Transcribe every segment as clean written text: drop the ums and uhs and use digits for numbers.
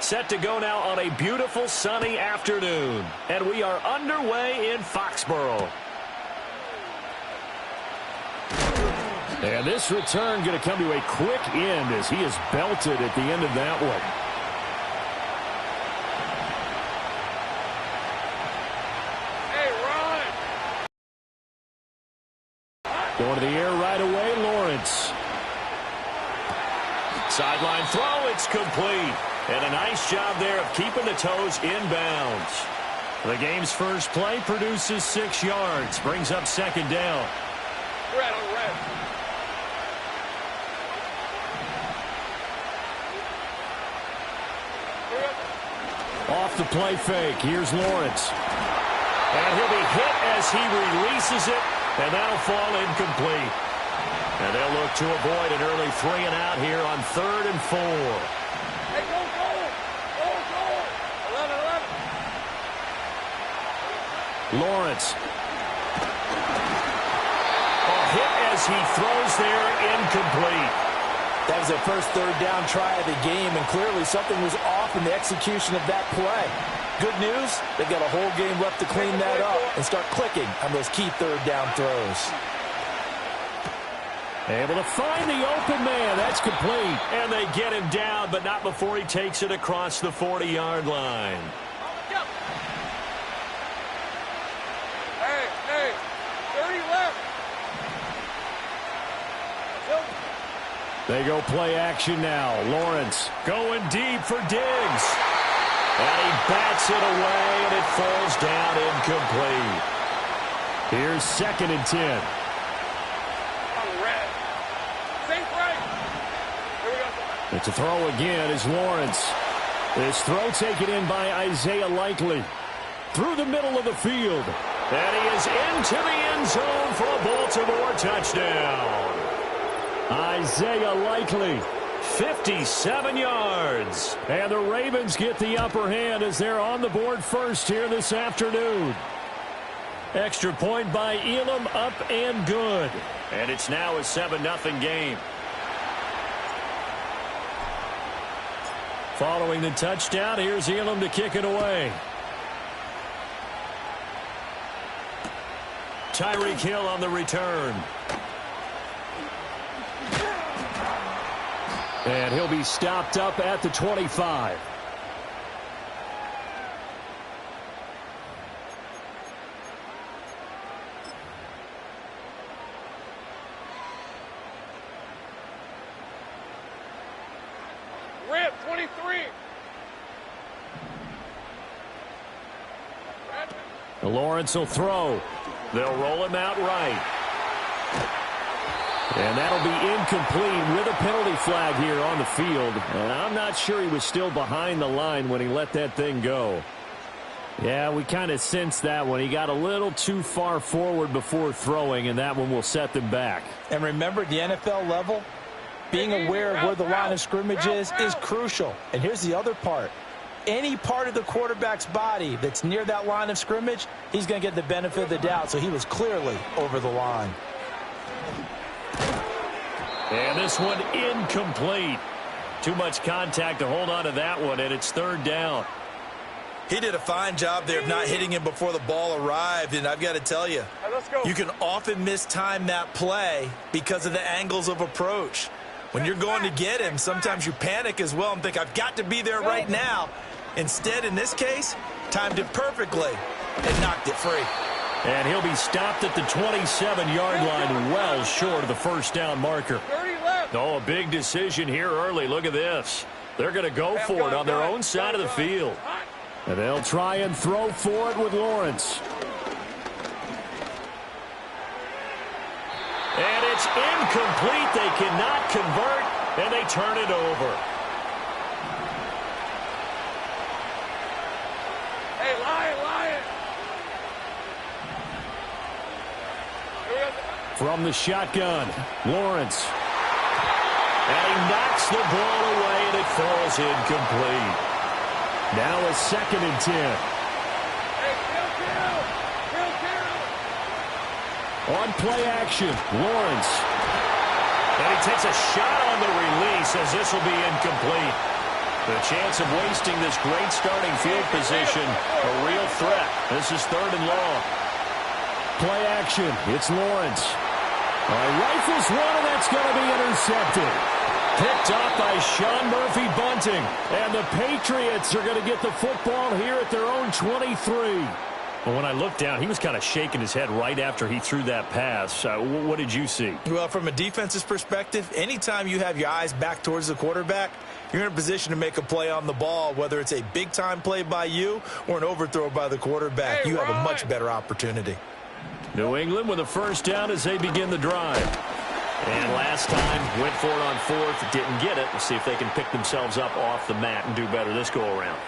Set to go now on a beautiful sunny afternoon. And we are underway in Foxborough. And this return going to come to a quick end as he is belted at the end of that one. Going to the air right away, Lawrence. Sideline throw, it's complete. And a nice job there of keeping the toes inbounds. The game's first play produces 6 yards. Brings up second down. Red on red. Off the play fake. Here's Lawrence. And he'll be hit as he releases it. And that'll fall incomplete. And they'll look to avoid an early 3 and out here on 3rd and 4. Hey, go, go! Go, go! 11-11. Lawrence. Hit as he throws there, incomplete. That was their first 3rd down try of the game, and clearly something was off in the execution of that play. Good news, they've got a whole game left to clean that up and start clicking on those key 3rd down throws. Able to find the open man. That's complete. And they get him down, but not before he takes it across the 40-yard line. Hey, 30 left. They go play action now. Lawrence going deep for Diggs. And he bats it away, and it falls down incomplete. Here's 2nd and 10. It's a throw again is Lawrence. This throw taken in by Isaiah Likely. Through the middle of the field. And he is into the end zone for a Baltimore touchdown. Isaiah Likely, 57 yards. And the Ravens get the upper hand as they're on the board first here this afternoon. Extra point by Elam, up and good. And it's now a 7-0 game. Following the touchdown, here's Elam to kick it away. Tyreek Hill on the return. And he'll be stopped up at the 25. Red, 23. Lawrence will throw. They'll roll him out right. And that'll be incomplete with a penalty flag here on the field. And I'm not sure he was still behind the line when he let that thing go. Yeah, we kind of sensed that one. He got a little too far forward before throwing, and that one will set them back. And remember, at the NFL level, being aware of where the line of scrimmage is crucial. And here's the other part. Any part of the quarterback's body that's near that line of scrimmage, he's going to get the benefit of the doubt. So he was clearly over the line. And this one incomplete. Too much contact to hold on to that one, and it's 3rd down. He did a fine job there of not hitting him before the ball arrived, and I've got to tell you, you can often mistime that play because of the angles of approach. When you're going to get him, sometimes you panic as well and think, I've got to be there right now. Instead, in this case, timed it perfectly and knocked it free. And he'll be stopped at the 27-yard line, well short of the first down marker. 30 left. Oh, a big decision here early. Look at this. They're going to go for it on their own side of the field. And they'll try and throw for it with Lawrence. And it's incomplete. They cannot convert, and they turn it over. Hey, Lion. From the shotgun, Lawrence. And he knocks the ball away, and it falls incomplete. Now a 2nd and 10. Hey, kill. On play action, Lawrence. And he takes a shot on the release as this will be incomplete. The chance of wasting this great starting field position, a real threat. This is 3rd and long. Play action. It's Lawrence. Rifles one, and that's going to be intercepted. Picked off by Sean Murphy Bunting. And the Patriots are going to get the football here at their own 23. Well, when I looked down, he was kind of shaking his head right after he threw that pass. What did you see? Well, from a defense's perspective, anytime you have your eyes back towards the quarterback, you're in a position to make a play on the ball, whether it's a big-time play by you or an overthrow by the quarterback. You have a much better opportunity. New England with a first down as they begin the drive. And last time, went for it on 4th, didn't get it. We'll see if they can pick themselves up off the mat and do better this go-around.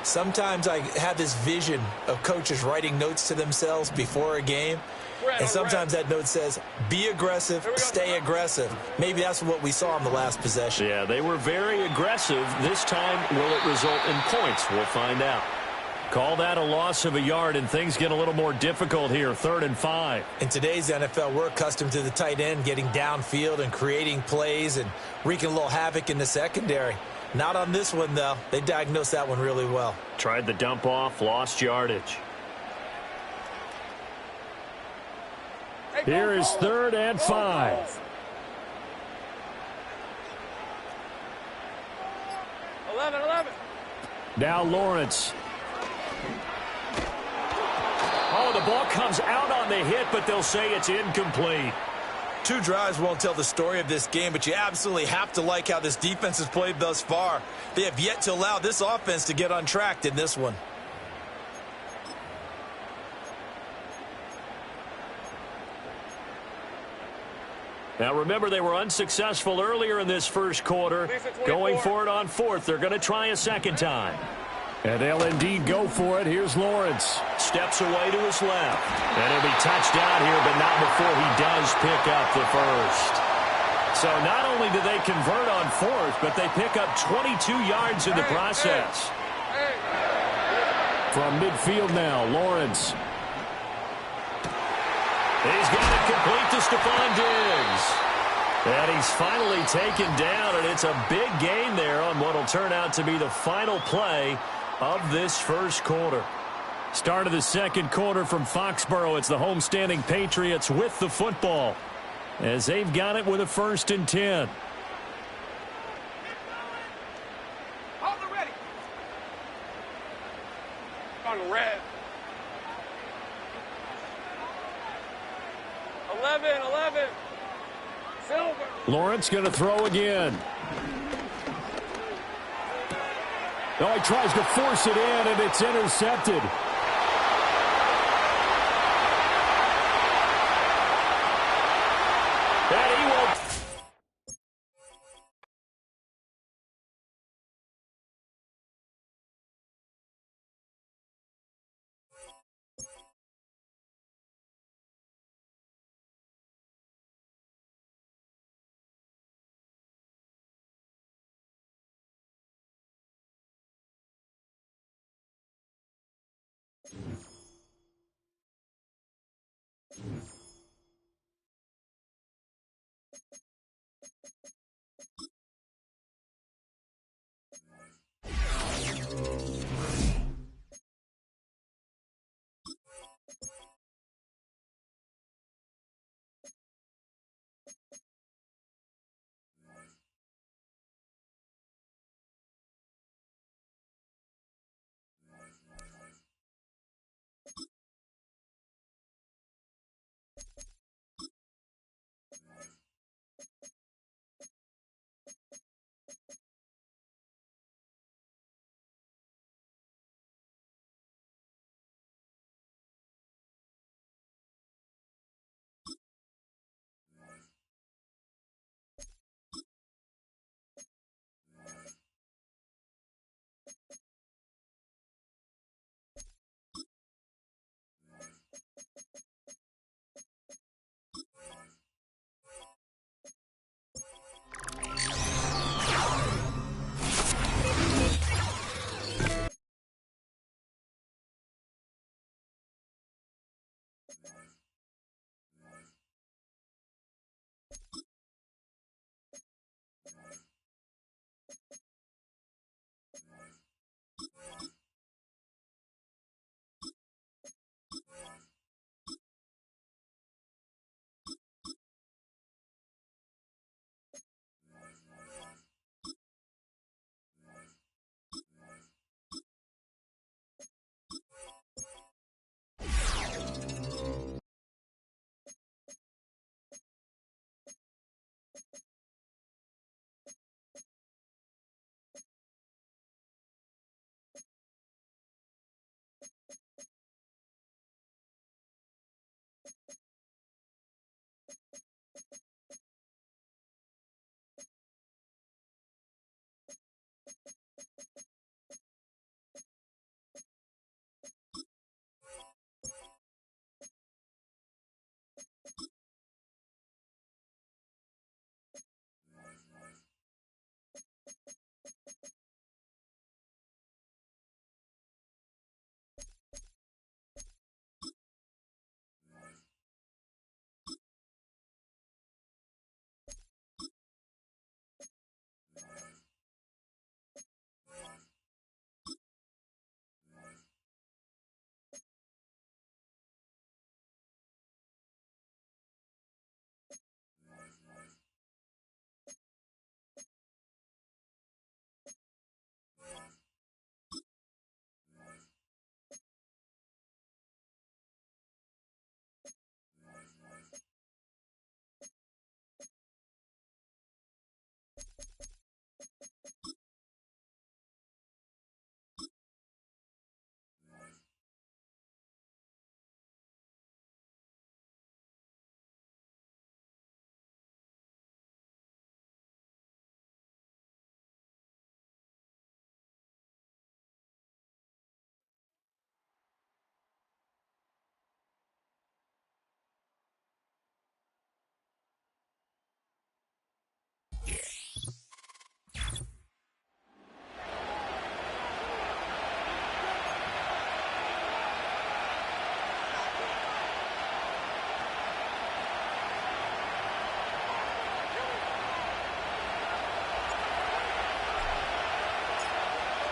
Sometimes I have this vision of coaches writing notes to themselves before a game, and sometimes that note says, be aggressive, stay aggressive. Maybe that's what we saw in the last possession. Yeah, they were very aggressive. This time, will it result in points? We'll find out. Call that a loss of a yard, and things get a little more difficult here, 3rd and 5. In today's NFL, we're accustomed to the tight end getting downfield and creating plays and wreaking a little havoc in the secondary. Not on this one, though. They diagnosed that one really well. Tried the dump off, lost yardage. Here is 3rd and 5. 11. Now Lawrence. Oh, the ball comes out on the hit, but they'll say it's incomplete. 2 drives won't tell the story of this game, but you absolutely have to like how this defense has played thus far. They have yet to allow this offense to get untracked in this one. Now, remember, they were unsuccessful earlier in this first quarter. Going for it on 4th. They're going to try a second time. And they'll indeed go for it. Here's Lawrence. Steps away to his left. And he'll be touchdown here, but not before he does pick up the first. So not only do they convert on 4th, but they pick up 22 yards in the process. From midfield now, Lawrence. He's got it complete to Stephon Diggs. And he's finally taken down, and it's a big gain there on what will turn out to be the final play of this first quarter. Start of the second quarter from Foxborough. It's the homestanding Patriots with the football as they've got it with a 1st and 10. On the ready. On the red. 11. Silver. Lawrence going to throw again. Oh, he tries to force it in, and it's intercepted.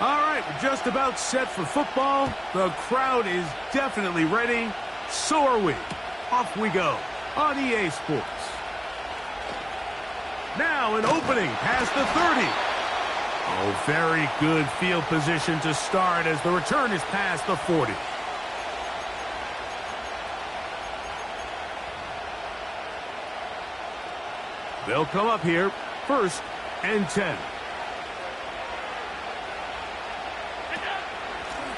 All right, we're just about set for football. The crowd is definitely ready. So are we. Off we go on EA Sports. Now an opening past the 30. Oh, very good field position to start as the return is past the 40. They'll come up here, 1st and 10.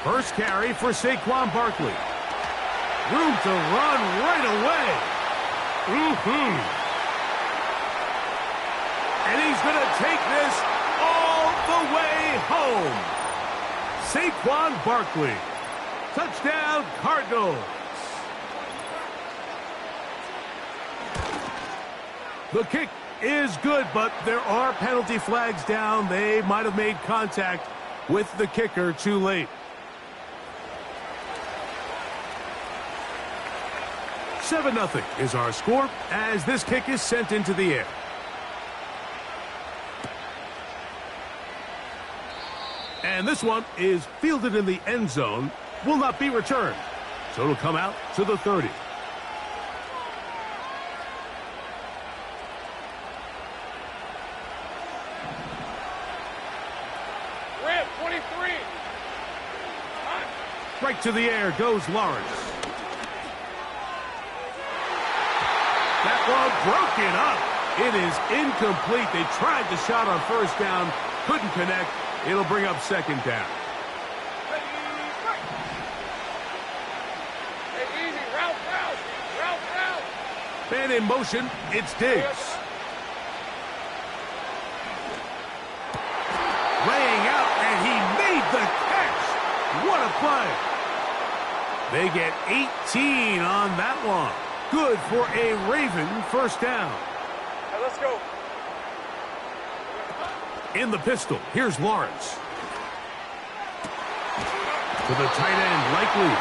First carry for Saquon Barkley. Room to run right away. And he's going to take this all the way home. Saquon Barkley. Touchdown, Cardinals. The kick is good, but there are penalty flags down. They might have made contact with the kicker too late. 7-0 is our score as this kick is sent into the air. And this one is fielded in the end zone, will not be returned. So it'll come out to the 30. Rip, 23. Right to the air goes Lawrence. That one broken up. It is incomplete. They tried the shot on 1st down, couldn't connect. It'll bring up 2nd down. Hey, easy, route. Man in motion, it's Diggs. Laying out, and he made the catch. What a play. They get 18 on that one. Good for a Raven 1st down. Hey, let's go. In the pistol, here's Lawrence. To the tight end, Likely.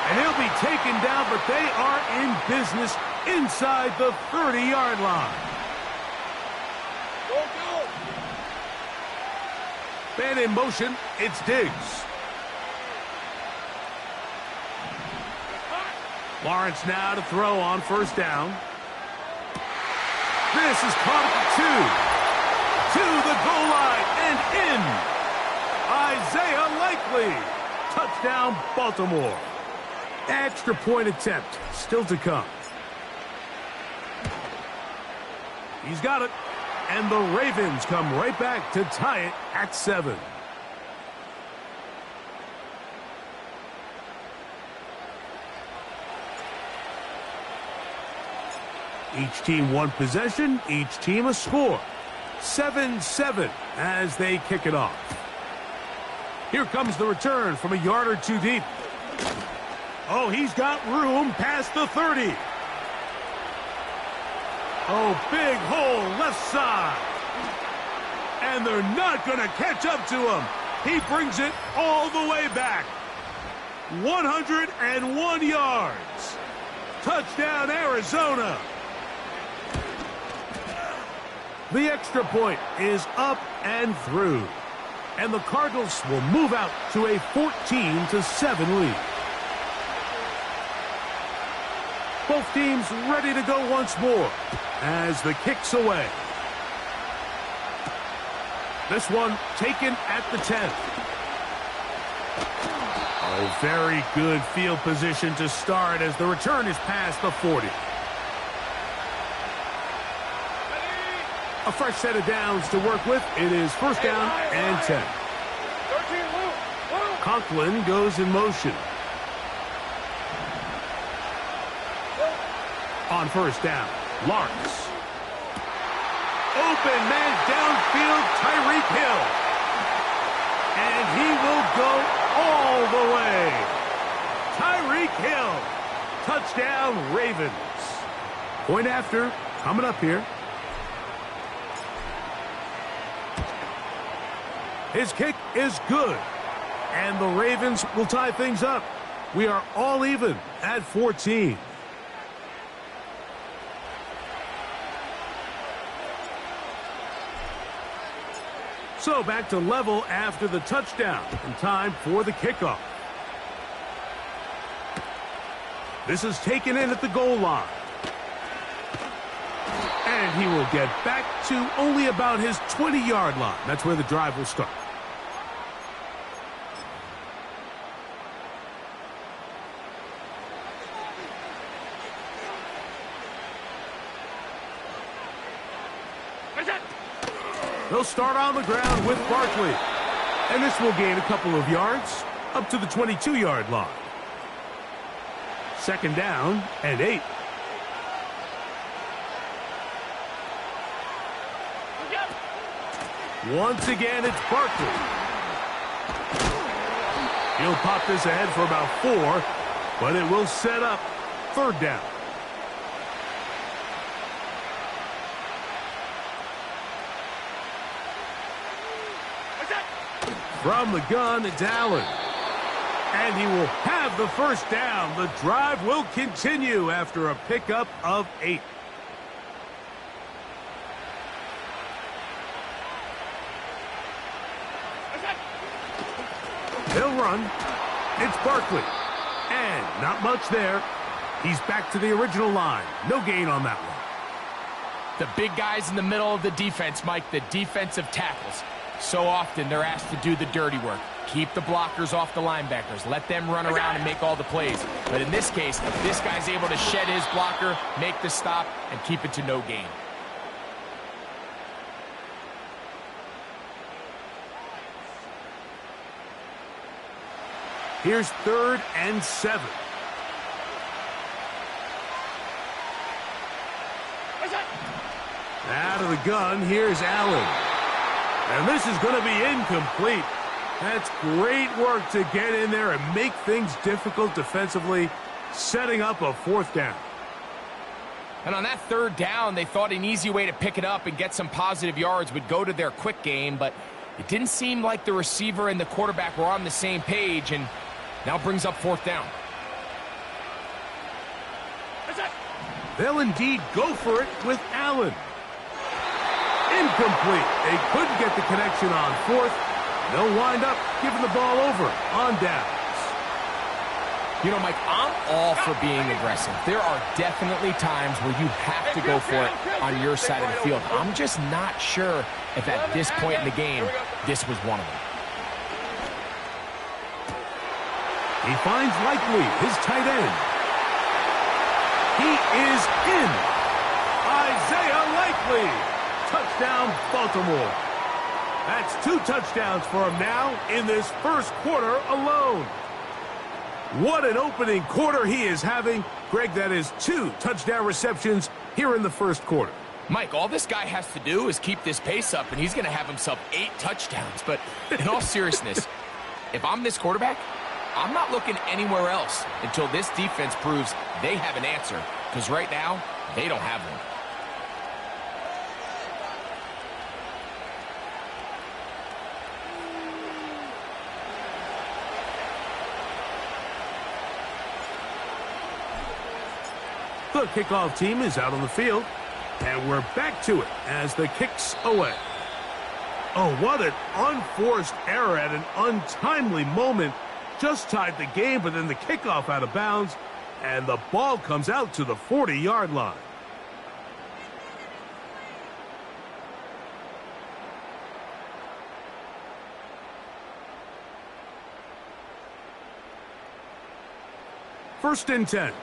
And he'll be taken down, but they are in business inside the 30-yard line. Go. Man in motion, it's Diggs. Lawrence now to throw on 1st down. This is caught at the 2. To the goal line and in. Isaiah Likely. Touchdown, Baltimore. Extra point attempt still to come. He's got it. And the Ravens come right back to tie it at 7. Each team one possession, each team a score. 7-7 as they kick it off. Here comes the return from a yard or two deep. Oh, he's got room past the 30. Oh, big hole left side. And they're not going to catch up to him. He brings it all the way back. 101 yards. Touchdown, Arizona. The extra point is up and through. And the Cardinals will move out to a 14-7 lead. Both teams ready to go once more as the kick's away. This one taken at the 10. Oh, very good field position to start as the return is past the 40. A fresh set of downs to work with. It is 1st down and 10. 13, Luke. Conklin goes in motion. On 1st down, Lawrence. Open man downfield, Tyreek Hill. And he will go all the way. Tyreek Hill. Touchdown, Ravens. Point after, coming up here. His kick is good. And the Ravens will tie things up. We are all even at 14. So back to level after the touchdown, and time for the kickoff. This is taken in at the goal line. And he will get back to only about his 20-yard line. That's where the drive will start. They'll start on the ground with Barkley. And this will gain a couple of yards up to the 22-yard line. Second down and 8. Once again, it's Barkley. He'll pop this ahead for about 4, but it will set up third down. From the gun, it's Allen. And he will have the first down. The drive will continue after a pickup of 8. He'll run. It's Barkley. And not much there. He's back to the original line. No gain on that one. The big guys in the middle of the defense, Mike, the defensive tackles. So often they're asked to do the dirty work. Keep the blockers off the linebackers. Let them run around and make all the plays. But in this case, this guy's able to shed his blocker, make the stop, and keep it to no gain. Here's 3rd and 7. Out of the gun, here's Allen. And this is going to be incomplete. That's great work to get in there and make things difficult defensively, setting up a 4th down. And on that 3rd down, they thought an easy way to pick it up and get some positive yards would go to their quick game, but it didn't seem like the receiver and the quarterback were on the same page, and now brings up 4th down. They'll indeed go for it with Allen. Incomplete. They couldn't get the connection on 4th. They'll wind up giving the ball over on downs. You know, Mike, I'm all for being aggressive. There are definitely times where you have to go for it on your side of the field. I'm just not sure if at this point in the game, this was one of them. He finds Likely, his tight end. He is in. Isaiah Likely. Touchdown, Baltimore. That's 2 touchdowns for him now in this first quarter alone. What an opening quarter he is having. Greg, that is 2 touchdown receptions here in the first quarter. Mike, all this guy has to do is keep this pace up, and he's going to have himself 8 touchdowns. But in all seriousness, if I'm this quarterback, I'm not looking anywhere else until this defense proves they have an answer. Because right now, they don't have one. The kickoff team is out on the field, and we're back to it as the kick's away. Oh, what an unforced error at an untimely moment. Just tied the game, but then the kickoff out of bounds, and the ball comes out to the 40-yard line. First and 10.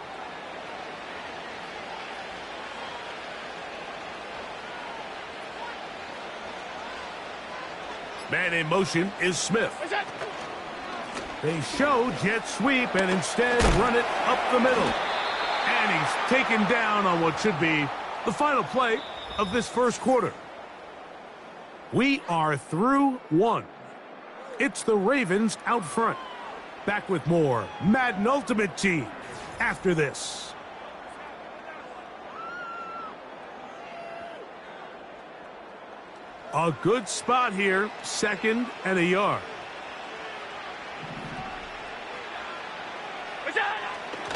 Man in motion is Smith. They show jet sweep and instead run it up the middle. And he's taken down on what should be the final play of this first quarter. We are through 1. It's the Ravens out front. Back with more Madden Ultimate Team after this. A good spot here, 2nd and a yard.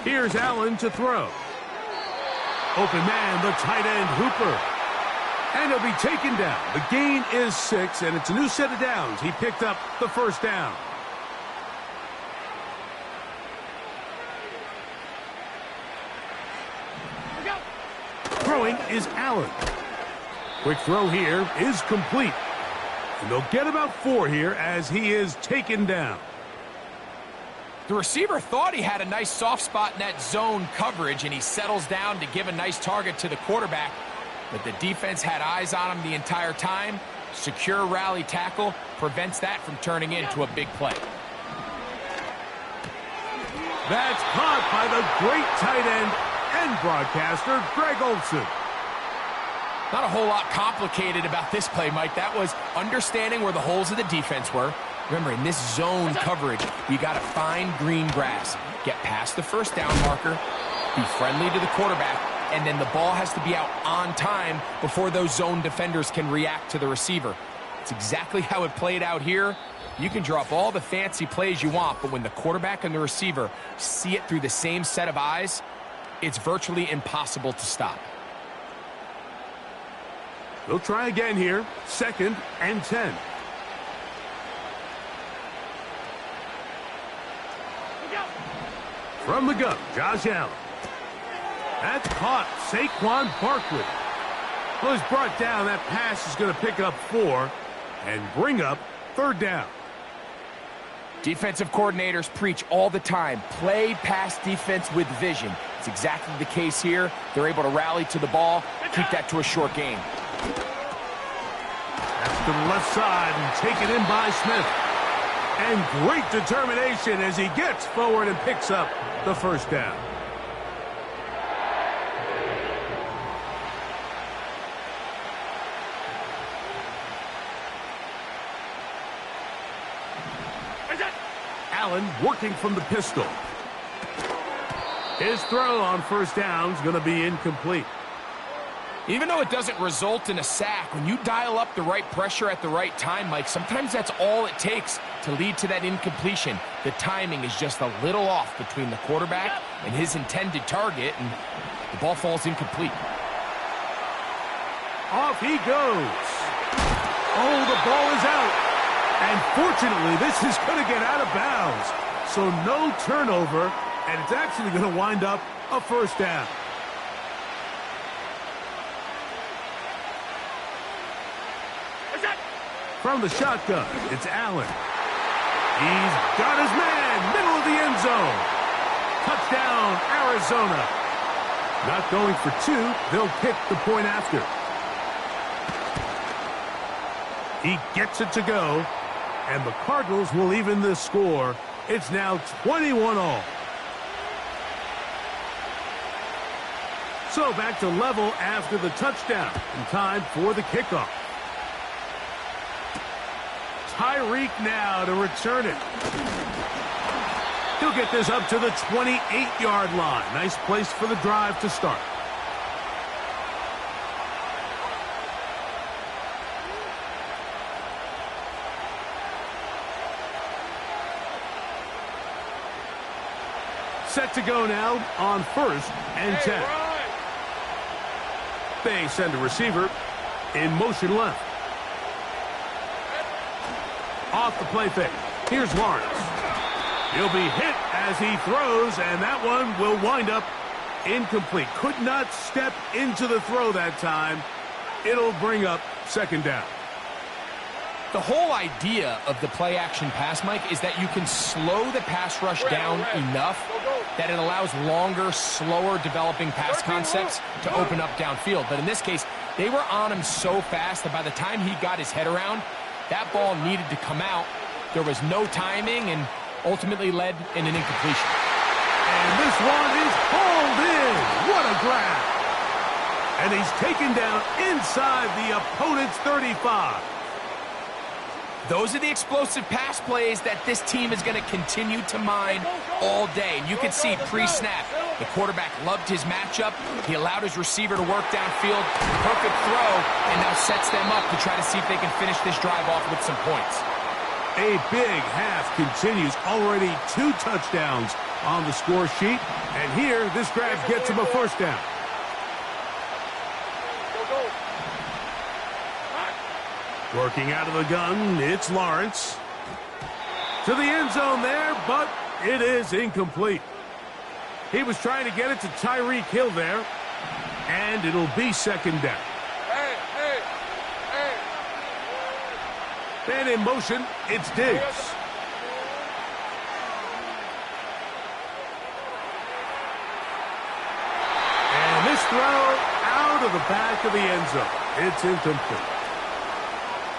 Here's Allen to throw. Open man, the tight end Hooper. And he'll be taken down. The gain is 6, and it's a new set of downs. He picked up the first down. Throwing is Allen. Quick throw here is complete. And they'll get about 4 here as he is taken down. The receiver thought he had a nice soft spot in that zone coverage, and he settles down to give a nice target to the quarterback. But the defense had eyes on him the entire time. Secure rally tackle prevents that from turning into a big play. That's caught by the great tight end and broadcaster, Greg Olsen. Not a whole lot complicated about this play, Mike. That was understanding where the holes of the defense were. Remember, in this zone coverage, you got to find green grass, get past the first down marker, be friendly to the quarterback, and then the ball has to be out on time before those zone defenders can react to the receiver. It's exactly how it played out here. You can draw up all the fancy plays you want, but when the quarterback and the receiver see it through the same set of eyes, it's virtually impossible to stop. They'll try again here. 2nd and 10. From the gun, Josh Allen. That's caught. Saquon Barkley. Well, he's brought down. That pass is going to pick up 4 and bring up 3rd down. Defensive coordinators preach all the time, play pass defense with vision. It's exactly the case here. They're able to rally to the ball, keep that to a short gain. That's to the left side and taken in by Smith. And great determination as he gets forward and picks up the first down. Allen working from the pistol. His throw on first down is going to be incomplete. Even though it doesn't result in a sack, when you dial up the right pressure at the right time, Mike, sometimes that's all it takes to lead to that incompletion. The timing is just a little off between the quarterback and his intended target, and the ball falls incomplete. Off he goes. Oh, the ball is out. And fortunately, this is going to get out of bounds. So no turnover, and it's actually going to wind up a first down. From the shotgun, it's Allen. He's got his man, middle of the end zone. Touchdown, Arizona. Not going for 2, they'll kick the point after. He gets it to go, and the Cardinals will even this score. It's now 21-all. So back to level after the touchdown, and time for the kickoff. Tyreek now to return it. He'll get this up to the 28-yard line. Nice place for the drive to start. Set to go now on 1st and 10. They send a receiver in motion left. Off the play fake. Here's Lawrence. He'll be hit as he throws, and that one will wind up incomplete. Could not step into the throw that time. It'll bring up 2nd down. The whole idea of the play-action pass, Mike, is that you can slow the pass rush down enough that it allows longer, slower developing pass concepts to open up downfield. But in this case, they were on him so fast that by the time he got his head around, that ball needed to come out. There was no timing and ultimately led in an incompletion. And this one is hauled in. What a grab. And he's taken down inside the opponent's 35. Those are the explosive pass plays that this team is going to continue to mine all day. And you can see pre-snap, the quarterback loved his matchup. He allowed his receiver to work downfield. Perfect throw, and now sets them up to try to see if they can finish this drive off with some points. A big half continues. Already 2 touchdowns on the score sheet. And here, this grab gets him a first down. Working out of the gun, it's Lawrence. To the end zone there, but it is incomplete. He was trying to get it to Tyreek Hill there, and it'll be second down. And in motion, it's Diggs. And this throw out of the back of the end zone. It's incomplete.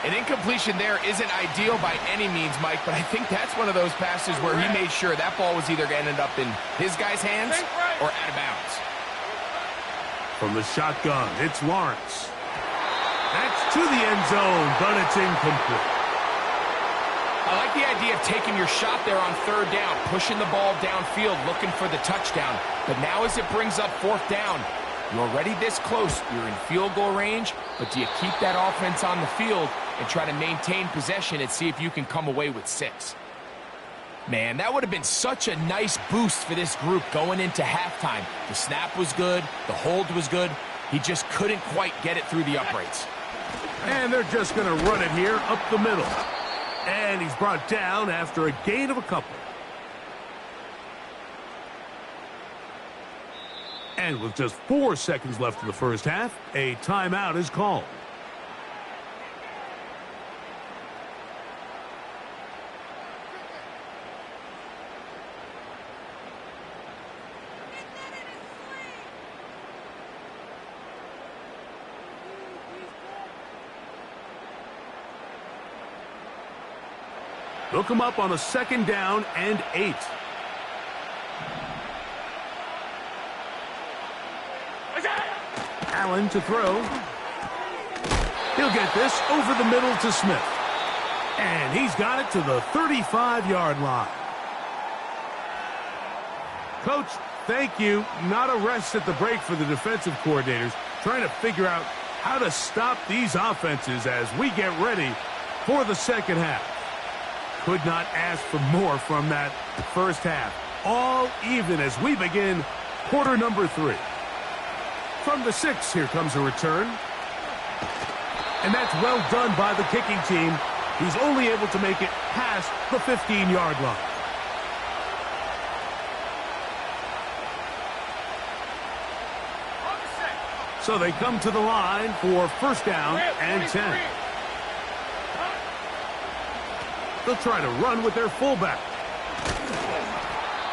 An incompletion there isn't ideal by any means, Mike, but I think that's one of those passes where he made sure that ball was either going to end up in his guy's hands or out of bounds. From the shotgun, it's Lawrence. That's to the end zone, but it's incomplete. I like the idea of taking your shot there on third down, pushing the ball downfield, looking for the touchdown. But now as it brings up fourth down, you're already this close. You're in field goal range, but do you keep that offense on the field and try to maintain possession and see if you can come away with 6? Man, that would have been such a nice boost for this group going into halftime. The snap was good. The hold was good. He just couldn't quite get it through the uprights. And they're just going to run it here up the middle. And he's brought down after a gain of a couple. And with just 4 seconds left in the first half, a timeout is called. They'll come up on a second down and 8. Allen to throw. He'll get this over the middle to Smith. And he's got it to the 35-yard line. Coach, thank you. Not a rest at the break for the defensive coordinators, trying to figure out how to stop these offenses as we get ready for the second half. Could not ask for more from that first half. All even as we begin quarter number 3. From the 6, here comes a return. And that's well done by the kicking team. He's only able to make it past the 15-yard line. So they come to the line for first down and 10. They'll try to run with their fullback.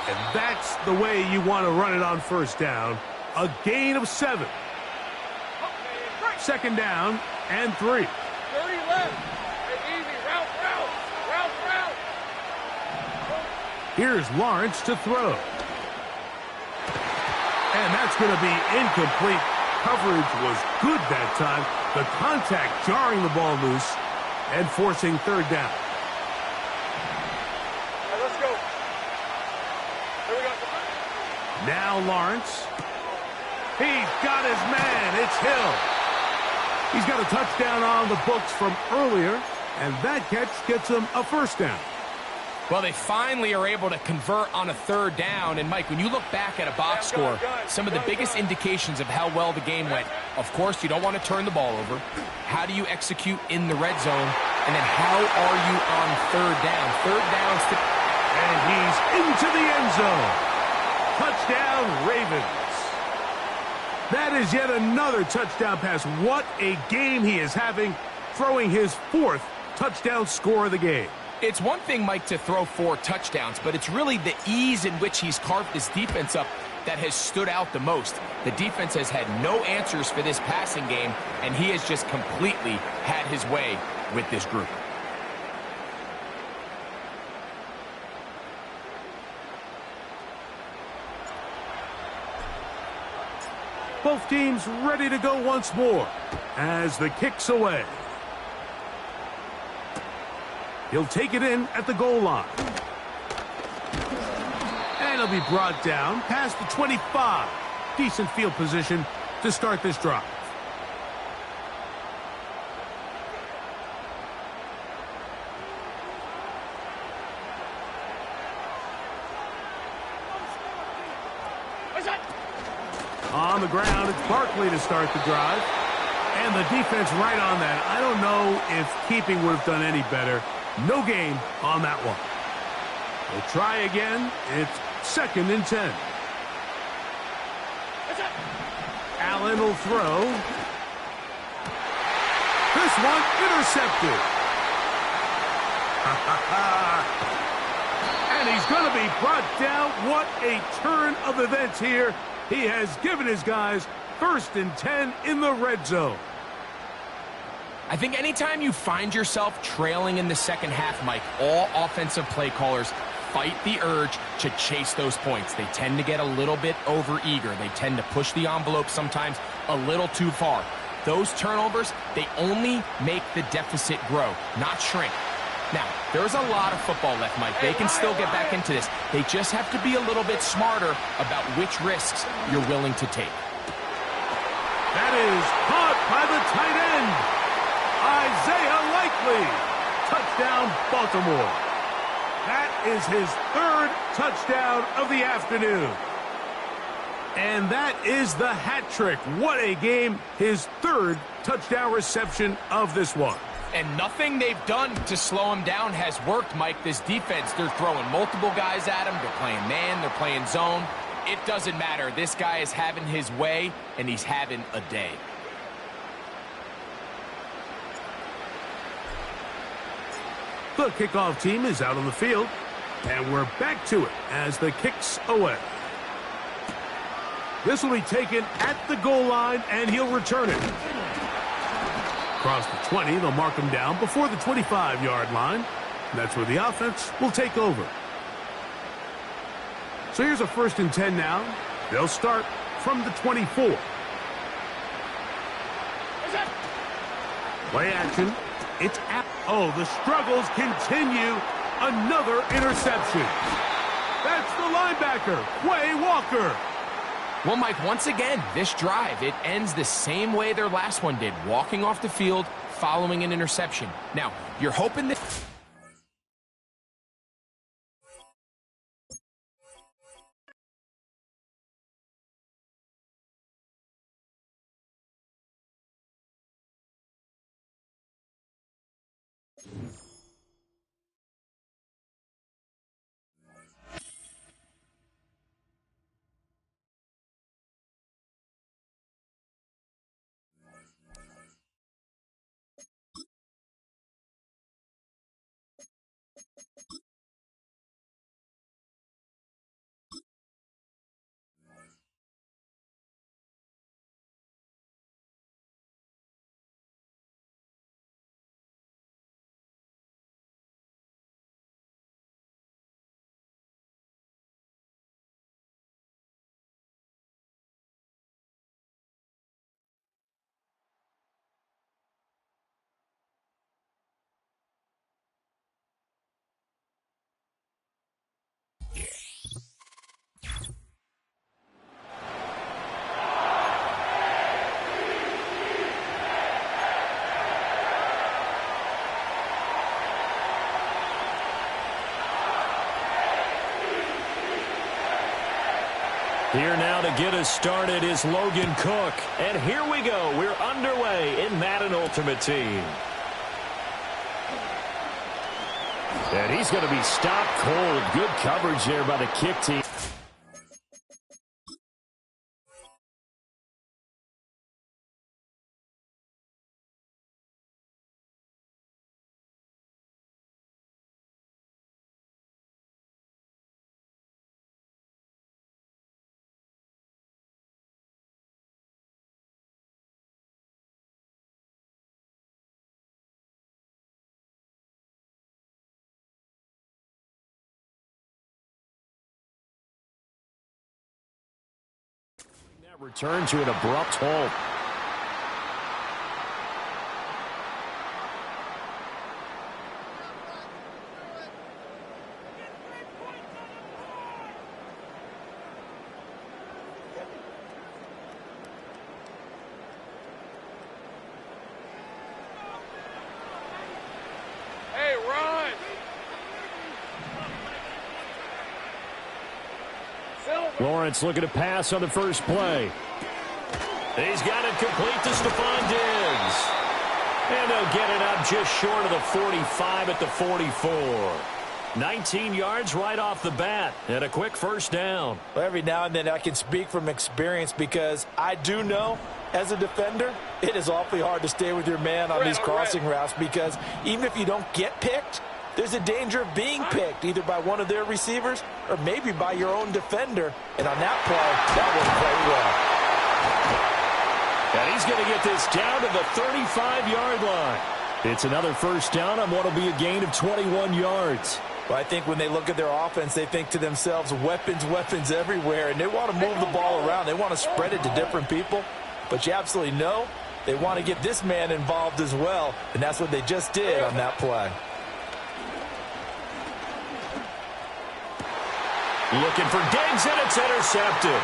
And that's the way you want to run it on first down. A gain of 7. Second down and 3. 30 left. Hey, easy. Route. Here's Lawrence to throw. And that's going to be incomplete. Coverage was good that time. The contact jarring the ball loose and forcing third down. All right, let's go. Here we go. Now Lawrence. He's got his man. It's Hill. He's got a touchdown on the books from earlier, and that catch gets him a first down. Well, they finally are able to convert on a third down. And, Mike, when you look back at a box score, some of the biggest indications of how well the game went, of course, you don't want to turn the ball over. How do you execute in the red zone? And then how are you on third down? Third down. And he's into the end zone. Touchdown, Ravens. That is yet another touchdown pass. What a game he is having, throwing his 4th touchdown score of the game. It's one thing, Mike, to throw 4 touchdowns, but it's really the ease in which he's carved his defense up that has stood out the most. The defense has had no answers for this passing game, and he has just completely had his way with this group. Both teams ready to go once more as the kick's away. He'll take it in at the goal line. And he'll be brought down past the 25. Decent field position to start this drive. On the ground, it's Barkley to start the drive. And the defense right on that. I don't know if keeping would have done any better. No gain on that one. We'll try again. It's 2nd and 10. Allen will throw. This one intercepted. And he's going to be brought down. What a turn of events here. He has given his guys 1st and 10 in the red zone. I think anytime you find yourself trailing in the second half, Mike, all offensive play callers fight the urge to chase those points. They tend to get a little bit overeager. They tend to push the envelope sometimes a little too far. Those turnovers, they only make the deficit grow, not shrink. Now, there's a lot of football left, Mike. They can still get back into this. They just have to be a little bit smarter about which risks you're willing to take. That is caught by the tight end, Isaiah Likely. Touchdown, Baltimore. That is his 3rd touchdown of the afternoon. And that is the hat trick. What a game. His 3rd touchdown reception of this one. And nothing they've done to slow him down has worked, Mike. This defense, they're throwing multiple guys at him. They're playing man. They're playing zone. It doesn't matter. This guy is having his way, and he's having a day. The kickoff team is out on the field, and we're back to it as the kick's away. This will be taken at the goal line, and he'll return it. Across the 20, they'll mark him down before the 25-yard line. That's where the offense will take over. So here's a 1st and 10 now. They'll start from the 24. Play action. It's at. Oh, the struggles continue. Another interception. That's the linebacker, Quay Walker. Well, Mike, once again, this drive, it ends the same way their last one did, walking off the field, following an interception. Now, you're hoping that... Here now to get us started is Logan Cook. And here we go. We're underway in Madden Ultimate Team. And he's going to be stopped cold. Good coverage there by the kick team. Return to an abrupt halt. Hey, run! Lawrence looking to pass on the first play. He's got it complete to Stephon Diggs. And they'll get it up just short of the 45 at the 44. 19 yards right off the bat and a quick first down. Well, every now and then I can speak from experience because I do know as a defender it is awfully hard to stay with your man on these crossing routes because even if you don't get picked, there's a danger of being picked either by one of their receivers or maybe by your own defender. And on that play, that worked quite well. And he's going to get this down to the 35-yard line. It's another first down on what will be a gain of 21 yards. Well, I think when they look at their offense, they think to themselves, weapons, weapons everywhere, and they want to move the ball around. They want to spread it to different people. But you absolutely know they want to get this man involved as well, and that's what they just did on that play. Looking for Diggs, and it's intercepted.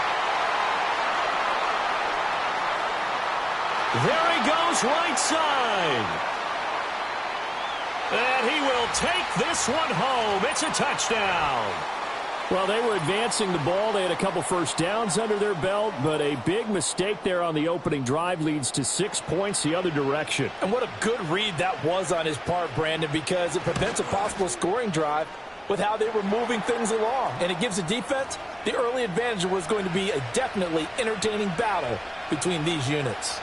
There he goes, right side. And he will take this one home. It's a touchdown. Well, they were advancing the ball. They had a couple first downs under their belt, but a big mistake there on the opening drive leads to 6 points the other direction. And what a good read that was on his part, Brandon, because it prevents a possible scoring drive with how they were moving things along. And it gives the defense the early advantage. Was going to be a definitely entertaining battle between these units.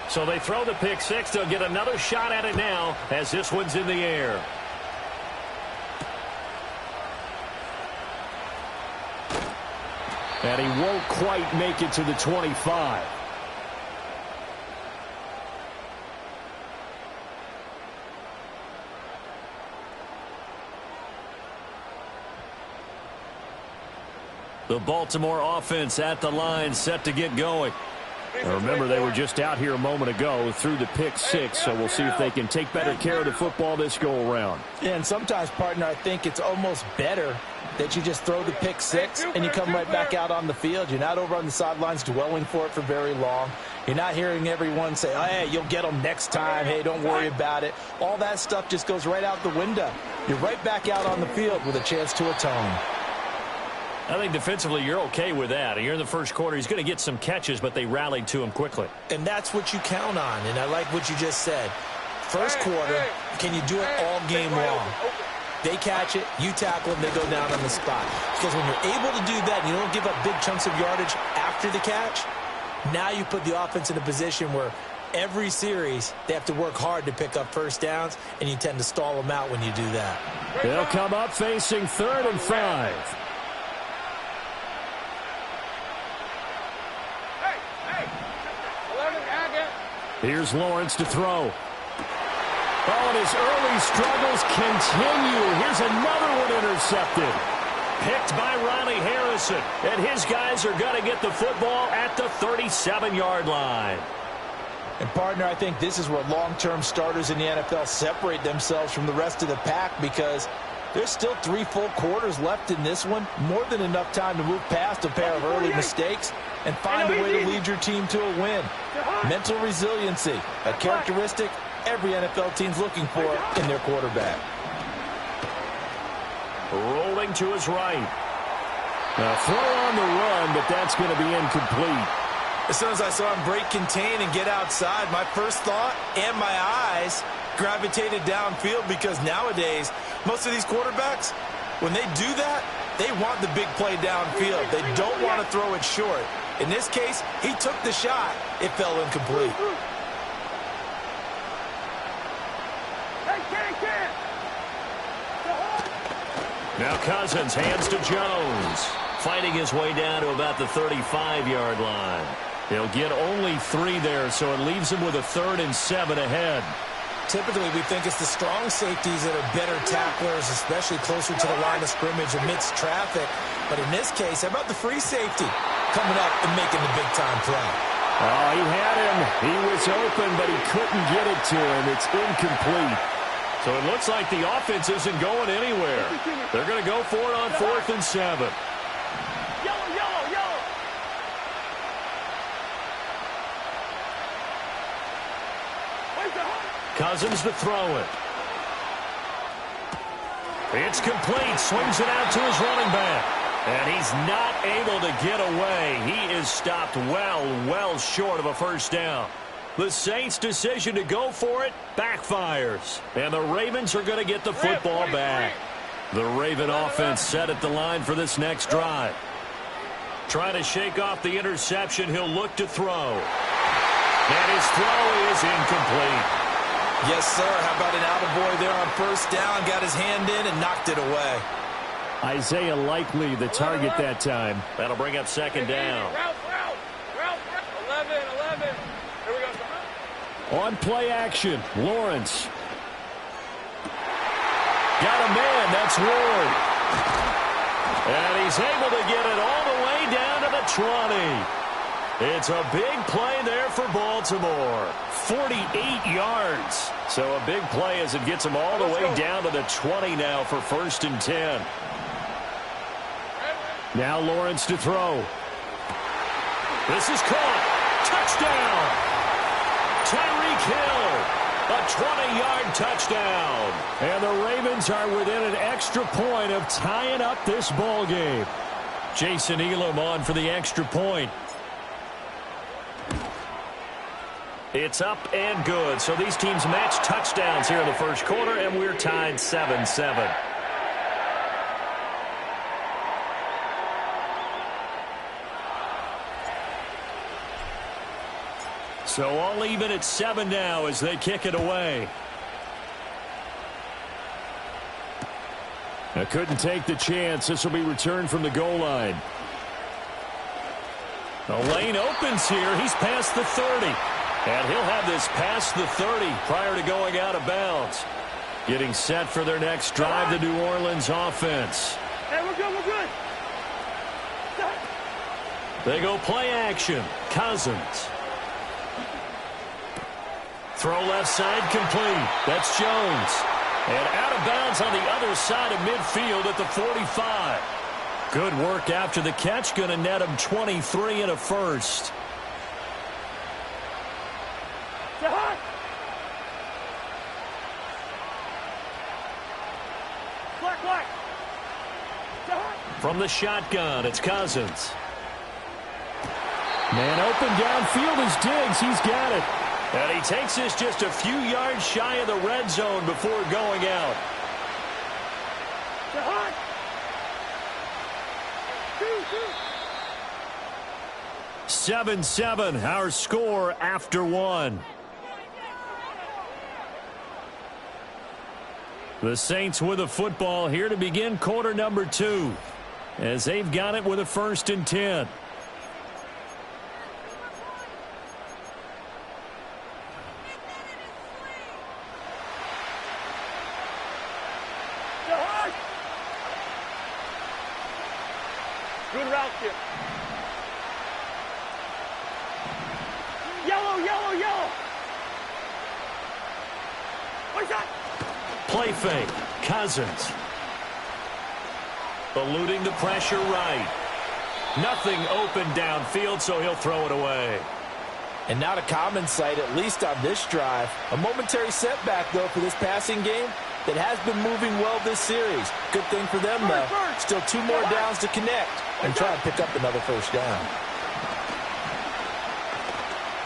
So they throw the pick six. They'll get another shot at it now as this one's in the air. And he won't quite make it to the 25. The Baltimore offense at the line, set to get going. Now remember, they were just out here a moment ago through the pick six, so we'll see if they can take better care of the football this go-around. Yeah, and sometimes, partner, I think it's almost better that you just throw the pick six and you come right back out on the field. You're not over on the sidelines dwelling for it for very long. You're not hearing everyone say, oh, hey, you'll get them next time. Hey, don't worry about it. All that stuff just goes right out the window. You're right back out on the field with a chance to atone. I think defensively you're okay with that. Here in the first quarter, he's going to get some catches, but they rallied to him quickly. And that's what you count on, and I like what you just said. First quarter, can you do it all game long? They catch it, you tackle them, they go down on the spot. Because when you're able to do that and you don't give up big chunks of yardage after the catch, now you put the offense in a position where every series they have to work hard to pick up first downs, and you tend to stall them out when you do that. They'll come up facing 3rd and 5. Here's Lawrence to throw. Oh, and his early struggles continue. Here's another one intercepted. Picked by Riley Harrison. And his guys are going to get the football at the 37-yard line. And, partner, I think this is where long-term starters in the NFL separate themselves from the rest of the pack because there's still 3 full quarters left in this one. More than enough time to move past a pair of early mistakes and find a way to lead your team to a win. Mental resiliency, a characteristic every NFL team's looking for in their quarterback. Rolling to his right. Now throw on the run, but that's going to be incomplete. As soon as I saw him break contain and get outside, my first thought and my eyes gravitated downfield because nowadays, most of these quarterbacks, when they do that, they want the big play downfield. They don't want to throw it short. In this case, he took the shot. It fell incomplete. Now Cousins hands to Jones. Fighting his way down to about the 35-yard line. He'll get only 3 there, so it leaves him with a 3rd and 7 ahead. Typically, we think it's the strong safeties that are better tacklers, especially closer to the line of scrimmage amidst traffic. But in this case, how about the free safety coming up and making the big-time play? Oh, he had him. He was open, but he couldn't get it to him. It's incomplete. So it looks like the offense isn't going anywhere. They're going to go for it on 4th and 7. Cousins to throw it. It's complete. Swings it out to his running back. And he's not able to get away. He is stopped well short of a first down. The Saints' decision to go for it backfires. And the Ravens are going to get the football back. The Raven offense set at the line for this next drive. Trying to shake off the interception. He'll look to throw. And his throw is incomplete. Yes, sir. How about an attaboy there on first down? Got his hand in and knocked it away. Isaiah Likely the target that time. That'll bring up second down. Route. 11. Here we go. On play action, Lawrence. Got a man, that's Ward. And he's able to get it all the way down to the 20. It's a big play there for Baltimore. 48 yards. So a big play as it gets him all the way down to the 20 now for 1st and 10. Now Lawrence to throw. This is caught. Touchdown. Tyreek Hill. A 20-yard touchdown. And the Ravens are within an extra point of tying up this ball game. Jason Elam on for the extra point. It's up and good. So these teams match touchdowns here in the first quarter, and we're tied 7-7. So all even at 7 now as they kick it away. I couldn't take the chance. This will be returned from the goal line. The lane opens here. He's past the 30. And he'll have this past the 30 prior to going out of bounds. Getting set for their next drive, the New Orleans offense. Hey, we're good. They go play action. Cousins. Throw left side complete. That's Jones. And out of bounds on the other side of midfield at the 45. Good work after the catch. Going to net him 23 and a first. From the shotgun, it's Cousins. Man open downfield is Diggs. He's got it. And he takes this just a few yards shy of the red zone before going out. 7-7, our score after 1. The Saints with a football here to begin quarter number 2. As they've got it with a 1st and 10. Good route here. Yellow. What's that? Play fake. Cousins. Eluding the pressure right. Nothing open downfield, so he'll throw it away. And not a common sight, at least on this drive. A momentary setback, though, for this passing game that has been moving well this series. Good thing for them, though. Still 2 more downs to connect and try and pick up another first down.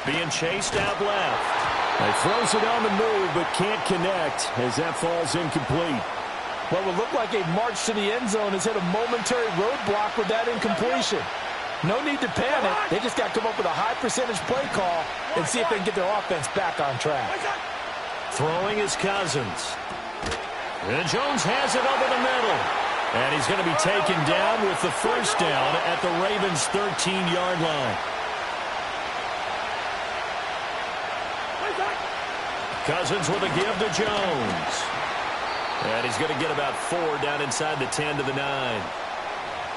Being chased out left. He throws it on the move, but can't connect as that falls incomplete. What would look like a march to the end zone has hit a momentary roadblock with that incompletion. No need to panic. They just got to come up with a high percentage play call and see if they can get their offense back on track. Throwing is Cousins. And Jones has it over the middle. And he's going to be taken down with the first down at the Ravens' 13-yard line. Cousins with a give to Jones. And he's going to get about 4 down inside the 10 to the 9.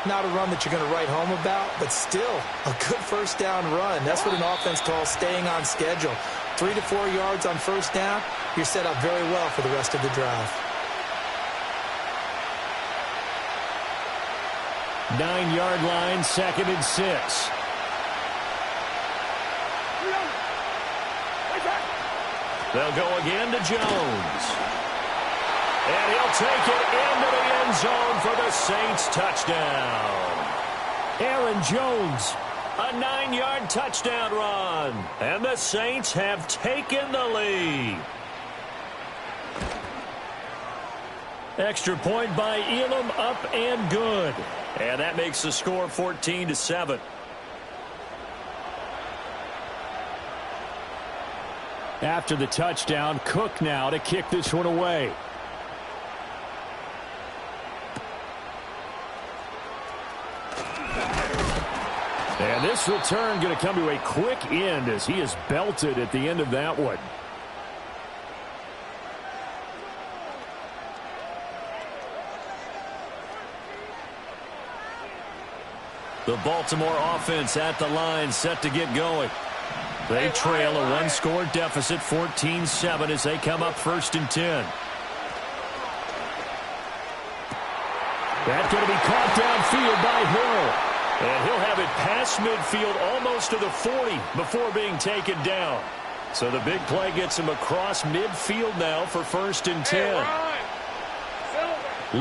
Not a run that you're going to write home about, but still a good first down run. That's what an offense calls staying on schedule. 3 to 4 yards on first down, you're set up very well for the rest of the drive. 9-yard line, 2nd and 6. They'll go again to Jones. And he'll take it into the end zone for the Saints touchdown. Aaron Jones, a 9-yard touchdown run. And the Saints have taken the lead. Extra point by Elam, up and good. And that makes the score 14-7. After the touchdown, Cook now to kick this one away. And this return going to come to a quick end as he is belted at the end of that one. The Baltimore offense at the line, set to get going. They trail a one-score deficit, 14-7, as they come up 1st and 10. That's going to be caught downfield by Hill. And he'll have it past midfield almost to the 40 before being taken down. So the big play gets him across midfield now for 1st and 10.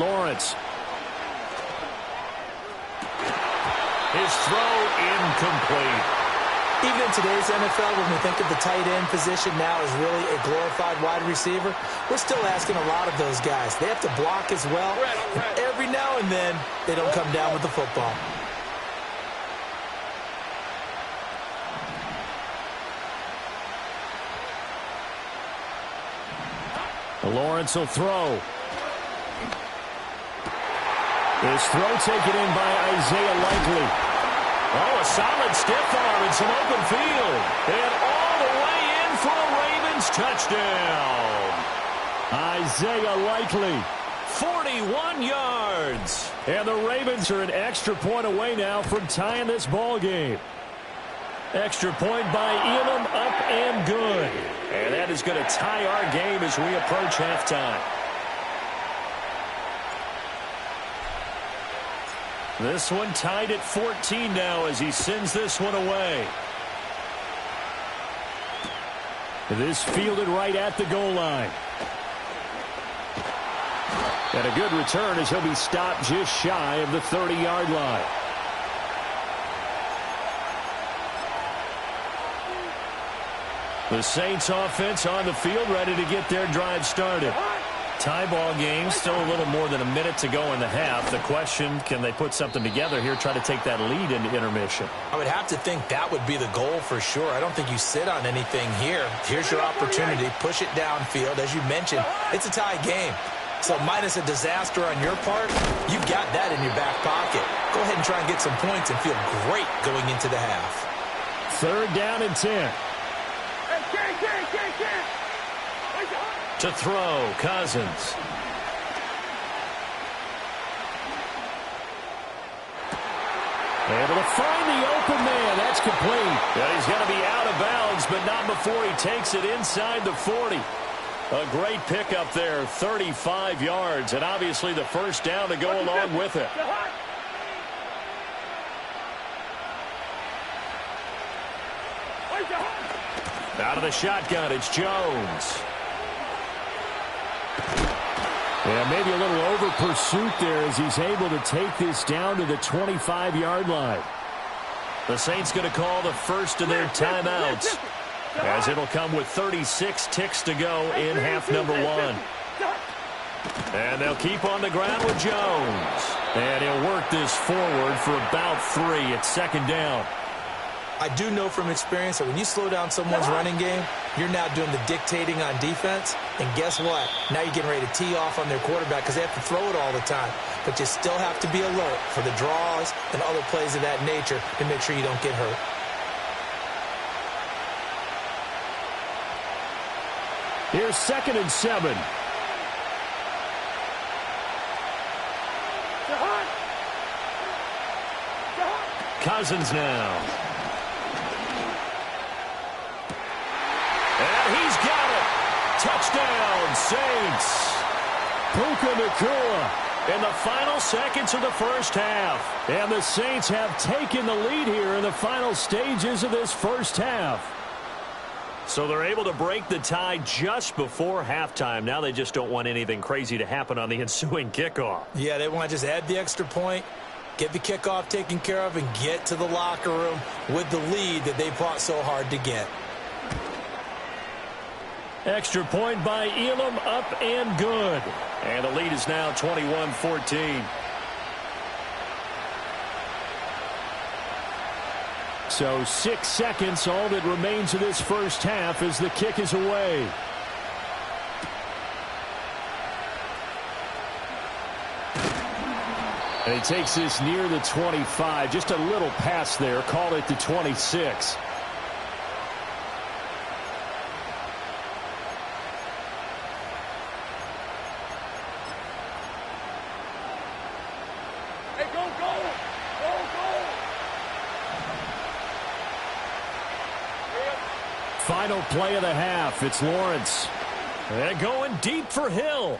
Lawrence. His throw incomplete. Even in today's NFL, when we think of the tight end position now as really a glorified wide receiver, we're still asking a lot of those guys. They have to block as well. Every now and then, they don't come down with the football. Lawrence will throw. This throw taken in by Isaiah Likely. Oh, a solid stiff arm and some open field. And all the way in for a Ravens touchdown. Isaiah Likely, 41 yards. And the Ravens are an extra point away now from tying this ball game. Extra point by Elam, up and good. And that is going to tie our game as we approach halftime. This one tied at 14 now as he sends this one away. This fielded right at the goal line. And a good return as he'll be stopped just shy of the 30-yard line. The Saints offense on the field, ready to get their drive started. Tie ball game, still a little more than a minute to go in the half. The question, can they put something together here, try to take that lead into intermission? I would have to think that would be the goal for sure. I don't think you sit on anything here. Here's your opportunity. Push it downfield. As you mentioned, it's a tie game. So minus a disaster on your part, you've got that in your back pocket. Go ahead and try and get some points and feel great going into the half. 3rd down and 10. To throw, Cousins. Able to find the open man. That's complete. And he's going to be out of bounds, but not before he takes it inside the 40. A great pickup there, 35 yards, and obviously the first down to go along with it. Out of the shotgun, it's Jones. And maybe a little over pursuit there as he's able to take this down to the 25-yard line. The Saints going to call the first of their timeouts, as it'll come with 36 ticks to go in half number 1. And they'll keep on the ground with Jones. And he'll work this forward for about 3 at 2nd down. I do know from experience that when you slow down someone's running game, you're now doing the dictating on defense. And guess what? Now you're getting ready to tee off on their quarterback because they have to throw it all the time. But you still have to be alert for the draws and other plays of that nature to make sure you don't get hurt. Here's 2nd and 7. Cousins now. And he's got it. Touchdown, Saints. Puka Nacua in the final seconds of the first half. And the Saints have taken the lead here in the final stages of this first half. So they're able to break the tie just before halftime. Now they just don't want anything crazy to happen on the ensuing kickoff. Yeah, they want to just add the extra point, get the kickoff taken care of, and get to the locker room with the lead that they fought so hard to get. Extra point by Elam, up and good. And the lead is now 21-14. So 6 seconds, all that remains of this first half as the kick is away. And he takes this near the 25. Just a little pass there. Call it the 26. Hey, go, go! Go, go! Final play of the half. It's Lawrence. And going deep for Hill.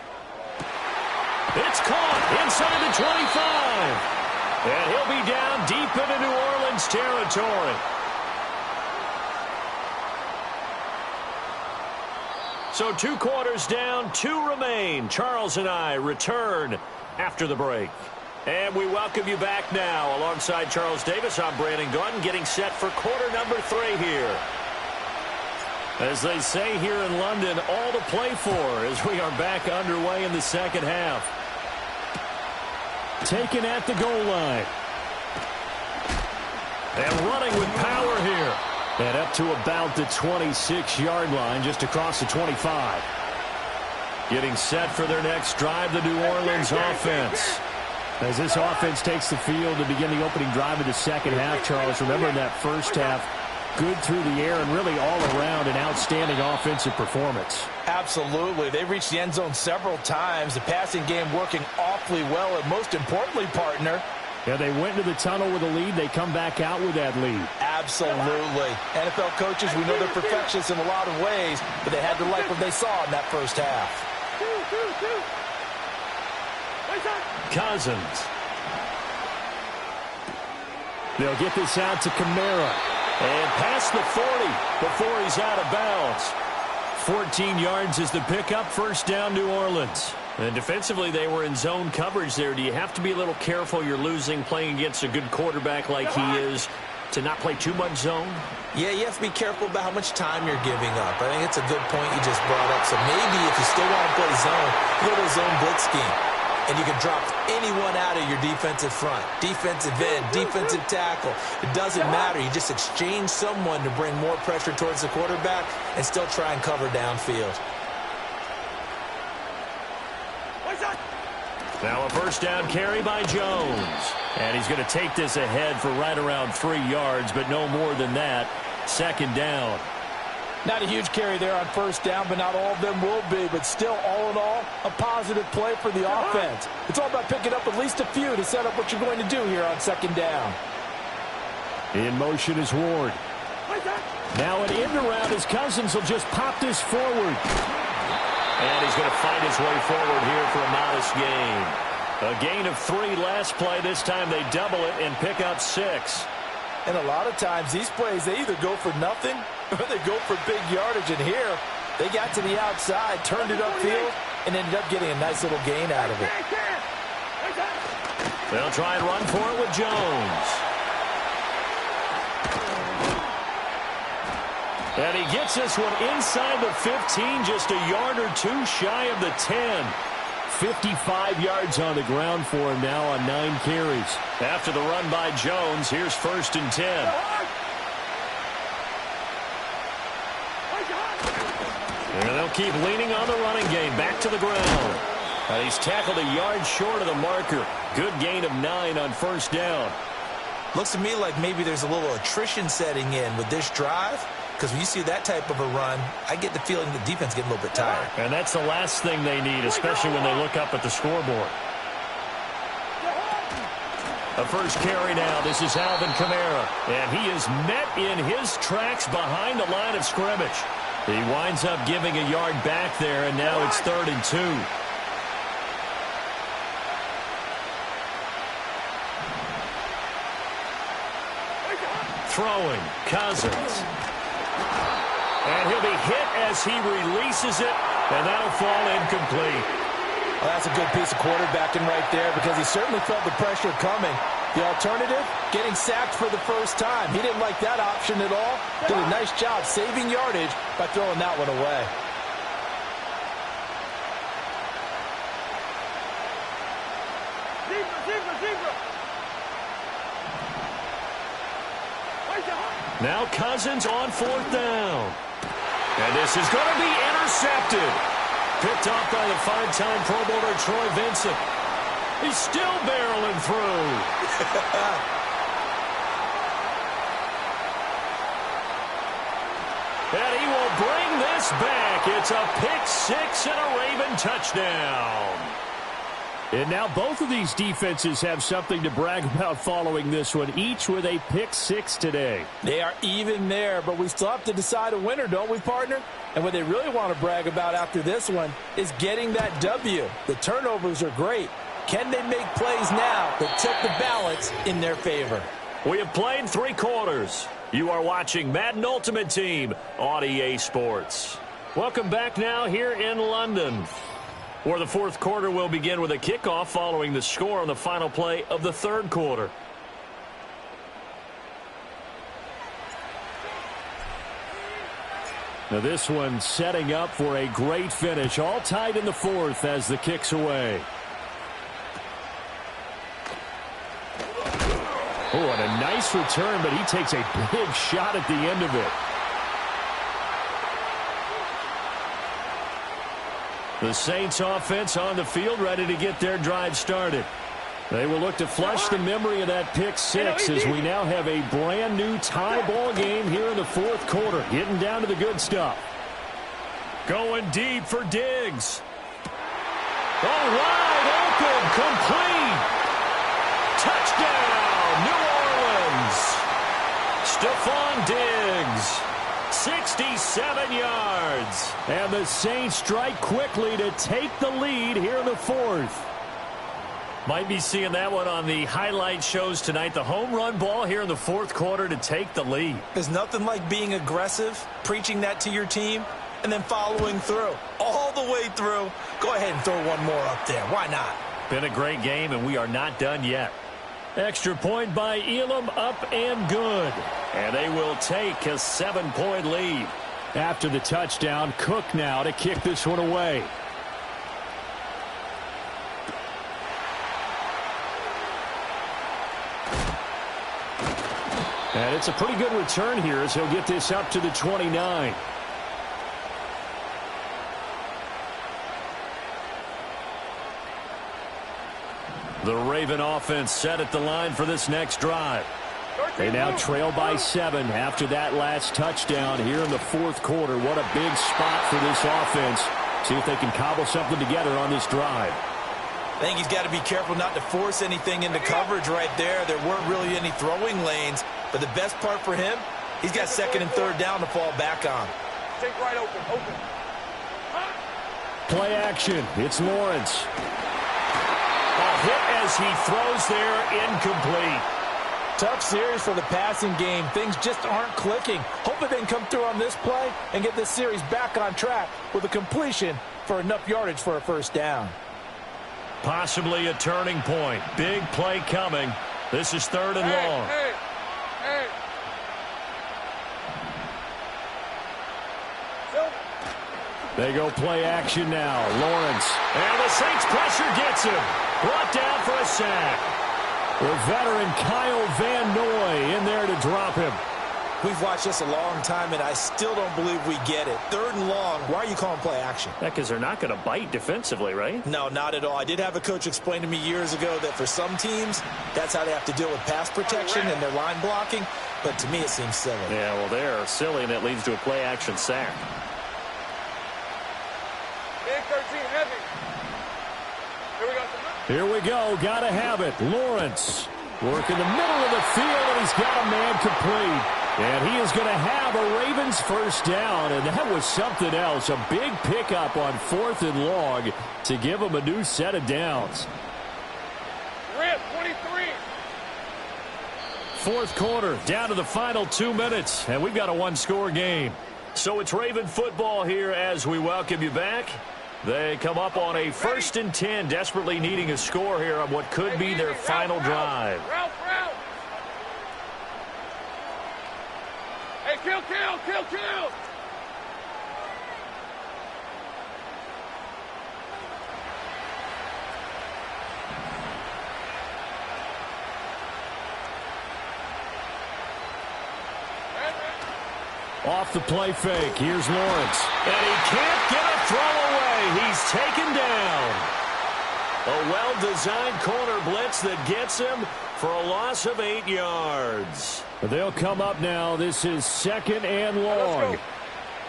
It's caught inside the 25. And he'll be down deep into New Orleans territory. So 2 quarters down, 2 remain. Charles and I return after the break. And we welcome you back now. Alongside Charles Davis, I'm Brandon Gaudin, getting set for quarter number 3 here. As they say here in London, all to play for as we are back underway in the second half. Taken at the goal line. And running with power here. And up to about the 26-yard line, just across the 25. Getting set for their next drive, the New Orleans offense. As this offense takes the field to begin the opening drive of the second half, Charles, remember in that first half, good through the air and really all around an outstanding offensive performance. Absolutely. They reached the end zone several times. The passing game working awfully well. And most importantly, partner, yeah, they went into the tunnel with a lead. They come back out with that lead. absolutely. NFL coaches, we know they're perfectionists in a lot of ways, but they had to like what they saw in that first half. Cousins. They'll get this out to Kamara. And past the 40 before he's out of bounds. 14 yards is the pickup. First down, New Orleans. And defensively, they were in zone coverage there. Do you have to be a little careful? You're losing playing against a good quarterback like he is to not play too much zone? Yeah, you have to be careful about how much time you're giving up. I think it's a good point you just brought up. So maybe if you still want to play zone, go to a zone blitz scheme. And you can drop anyone out of your defensive front, defensive end, defensive tackle. It doesn't matter. You just exchange someone to bring more pressure towards the quarterback and still try and cover downfield. Now a first down carry by Jones. And he's going to take this ahead for right around 3 yards, but no more than that. Second down. Not a huge carry there on first down, but not all of them will be. But still, all in all, a positive play for the offense. It's all about picking up at least a few to set up what you're going to do here on second down. In motion is Ward. Now an end around as Cousins will just pop this forward. And he's going to fight his way forward here for a modest gain. A gain of 3 last play. This time they double it and pick up 6. And a lot of times these plays, they either go for nothing or they go for big yardage. And here, they got to the outside, turned it upfield, and ended up getting a nice little gain out of it. They'll try and run for it with Jones. And he gets this one inside the 15, just a yard or 2 shy of the 10. 55 yards on the ground for him now on 9 carries. After the run by Jones, here's 1st and 10. And they'll keep leaning on the running game. Back to the ground. And he's tackled a yard short of the marker. Good gain of 9 on first down. Looks to me like maybe there's a little attrition setting in with this drive. Because when you see that type of a run, I get the feeling the defense getting a little bit tired. And that's the last thing they need, especially when they look up at the scoreboard. A first carry now. This is Alvin Kamara. And he is met in his tracks behind the line of scrimmage. He winds up giving a yard back there, and now it's 3rd and 2. Throwing, Cousins. And he'll be hit as he releases it, and that'll fall incomplete. Well, that's a good piece of quarterbacking right there because he certainly felt the pressure coming. The alternative, getting sacked for the first time. He didn't like that option at all. Did a nice job saving yardage by throwing that one away. Now Cousins on 4th down. And this is going to be intercepted. Picked off by the 5-time Pro Bowler Troy Vincent. He's still barreling through. And he will bring this back. It's a pick-6 and a Raven touchdown. And now both of these defenses have something to brag about following this one, each with a pick-6 today. They are even there, but we still have to decide a winner, don't we, partner? And what they really want to brag about after this one is getting that W. The turnovers are great. Can they make plays now that tip the balance in their favor? We have played 3 quarters. You are watching Madden Ultimate Team on EA Sports. Welcome back now here in London, where the 4th quarter will begin with a kickoff following the score on the final play of the 3rd quarter. Now this one setting up for a great finish, all tied in the 4th as the kick's away. Oh, and a nice return, but he takes a big shot at the end of it. The Saints offense on the field, ready to get their drive started. They will look to flush the memory of that pick-6 as we now have a brand new tie ball game here in the 4th quarter. Getting down to the good stuff. Going deep for Diggs. Oh, wide open, complete. Touchdown, New Orleans. Stephon Diggs. 67 yards. And the Saints strike quickly to take the lead here in the 4th. Might be seeing that one on the highlight shows tonight. The home run ball here in the 4th quarter to take the lead. There's nothing like being aggressive, preaching that to your team, and then following through. All the way through. Go ahead and throw one more up there. Why not? Been a great game, and we are not done yet. Extra point by Elam, up and good. And they will take a 7-point lead. After the touchdown, Cook now to kick this one away. And it's a pretty good return here as he'll get this up to the 29. The Raven offense set at the line for this next drive. They now trail by 7 after that last touchdown here in the 4th quarter. What a big spot for this offense. See if they can cobble something together on this drive. I think he's got to be careful not to force anything into coverage right there. There weren't really any throwing lanes. But the best part for him, he's got 2nd and 3rd down to fall back on. Take right open. Play action. It's Lawrence. A hit as he throws there, incomplete. Tough series for the passing game. Things just aren't clicking. Hoping they can come through on this play and get this series back on track with a completion for enough yardage for a 1st down. Possibly a turning point. Big play coming. This is 3rd and long. Hey. They go play action now. Lawrence. And the Saints pressure gets him. Brought down for a sack. The veteran Kyle Van Noy in there to drop him. We've watched this a long time, and I still don't believe we get it. 3rd and long. Why are you calling play action? Yeah, because they're not going to bite defensively, right? No, not at all. I did have a coach explain to me years ago that for some teams, that's how they have to deal with pass protection and their line blocking. But to me, it seems silly. Yeah, well, they're silly, and it leads to a play action sack. Big 13 heavy. Here we go. Got to have it. Lawrence working the middle of the field, and he's got a man complete. And he is going to have a Ravens 1st down, and that was something else. A big pickup on 4th and long to give him a new set of downs. Rip, 23. 4th quarter, down to the final 2 minutes, and we've got a 1-score game. So it's Raven football here as we welcome you back. They come up on a 1st and 10, desperately needing a score here on what could be their final drive. Route. Hey, kill. Off the play fake, here's Lawrence. And he can't get a throw away. He's taken down. A well-designed corner blitz that gets him for a loss of 8 yards. They'll come up now. This is 2nd and long. Let's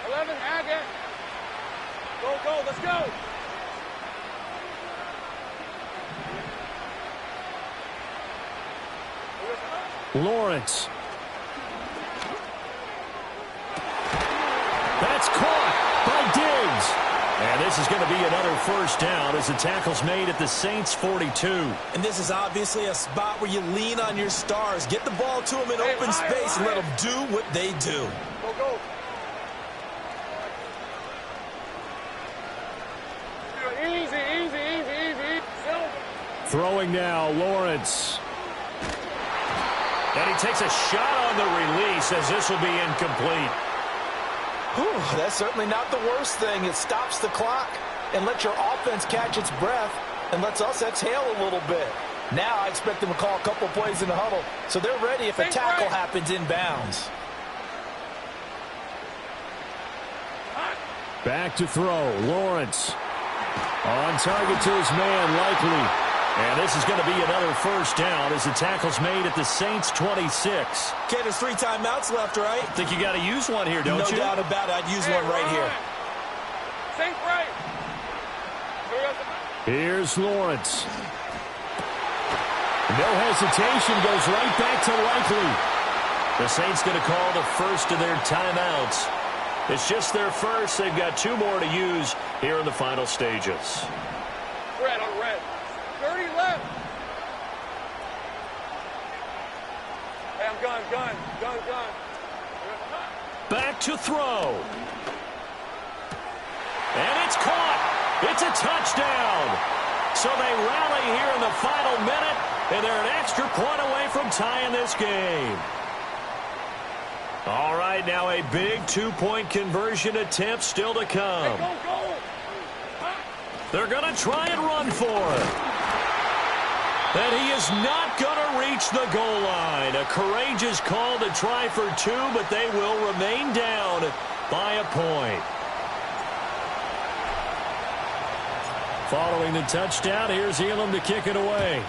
go. 11, Agate. Go, let's go. Lawrence. That's caught by Diggs. And this is going to be another 1st down as the tackle's made at the Saints' 42. And this is obviously a spot where you lean on your stars. Get the ball to them in open space and let them do what they do. Go. Easy. Throwing now, Lawrence. And he takes a shot on the release as this will be incomplete. Whew, that's certainly not the worst thing. It stops the clock and lets your offense catch its breath and lets us exhale a little bit. Now I expect them to call a couple plays in the huddle so they're ready if a tackle happens inbounds. Back to throw, Lawrence. On target to his man, Likely. And this is going to be another 1st down as the tackle's made at the Saints' 26. Okay, there's 3 timeouts left, right? Think you got to use one here, don't you? No doubt about it. I'd use one right here. Saints right. Here's Lawrence. No hesitation, goes right back to Likely. The Saints going to call the first of their timeouts. It's just their first. They've got 2 more to use here in the final stages. Red on red. 30 left. Hey, I'm gun. Back to throw. And it's caught. It's a touchdown. So they rally here in the final minute, and they're an extra point away from tying this game. All right, now a big 2-point conversion attempt still to come. Hey, go. They're going to try and run for it. And he is not going to reach the goal line. A courageous call to try for 2, but they will remain down by a point. Following the touchdown, here's Elam to kick it away.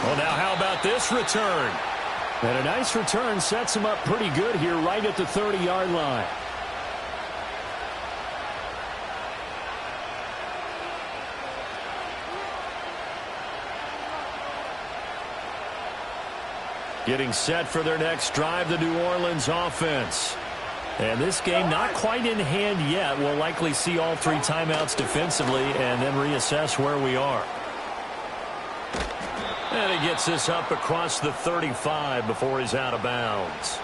Well, now how about this return? And a nice return sets him up pretty good here right at the 30-yard line. Getting set for their next drive, the New Orleans offense. And this game not quite in hand yet. We'll likely see all 3 timeouts defensively and then reassess where we are. And he gets this up across the 35 before he's out of bounds.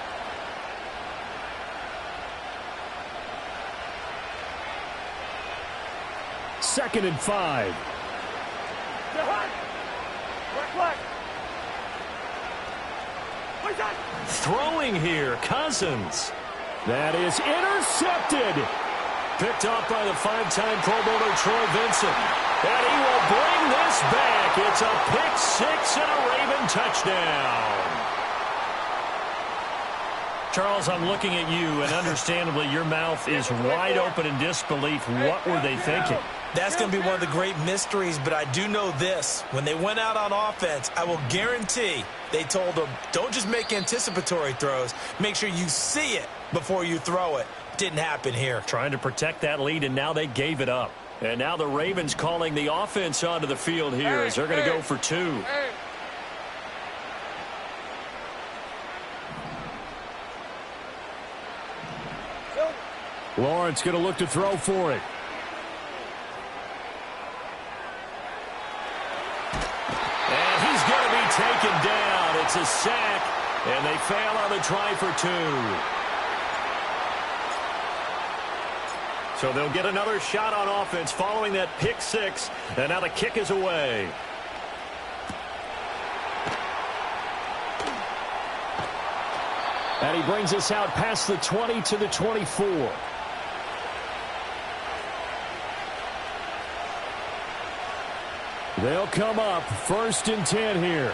Second and 5. Throwing here, Cousins. That is intercepted. Picked off by the 5-time Pro Bowler Troy Vincent. And he will bring this back. It's a pick 6 and a Raven touchdown. Charles, I'm looking at you, and understandably, your mouth is wide open in disbelief. What were they thinking? That's going to be one of the great mysteries, but I do know this. When they went out on offense, I will guarantee they told them, don't just make anticipatory throws. Make sure you see it before you throw it. Didn't happen here. Trying to protect that lead, and now they gave it up. And now the Ravens calling the offense onto the field here as they're going to go for 2. Lawrence going to look to throw for it. And he's going to be taken It's a sack, and they fail on the try for 2. So they'll get another shot on offense following that pick 6, and now the kick is away. And he brings us out past the 20 to the 24. They'll come up 1st and 10 here.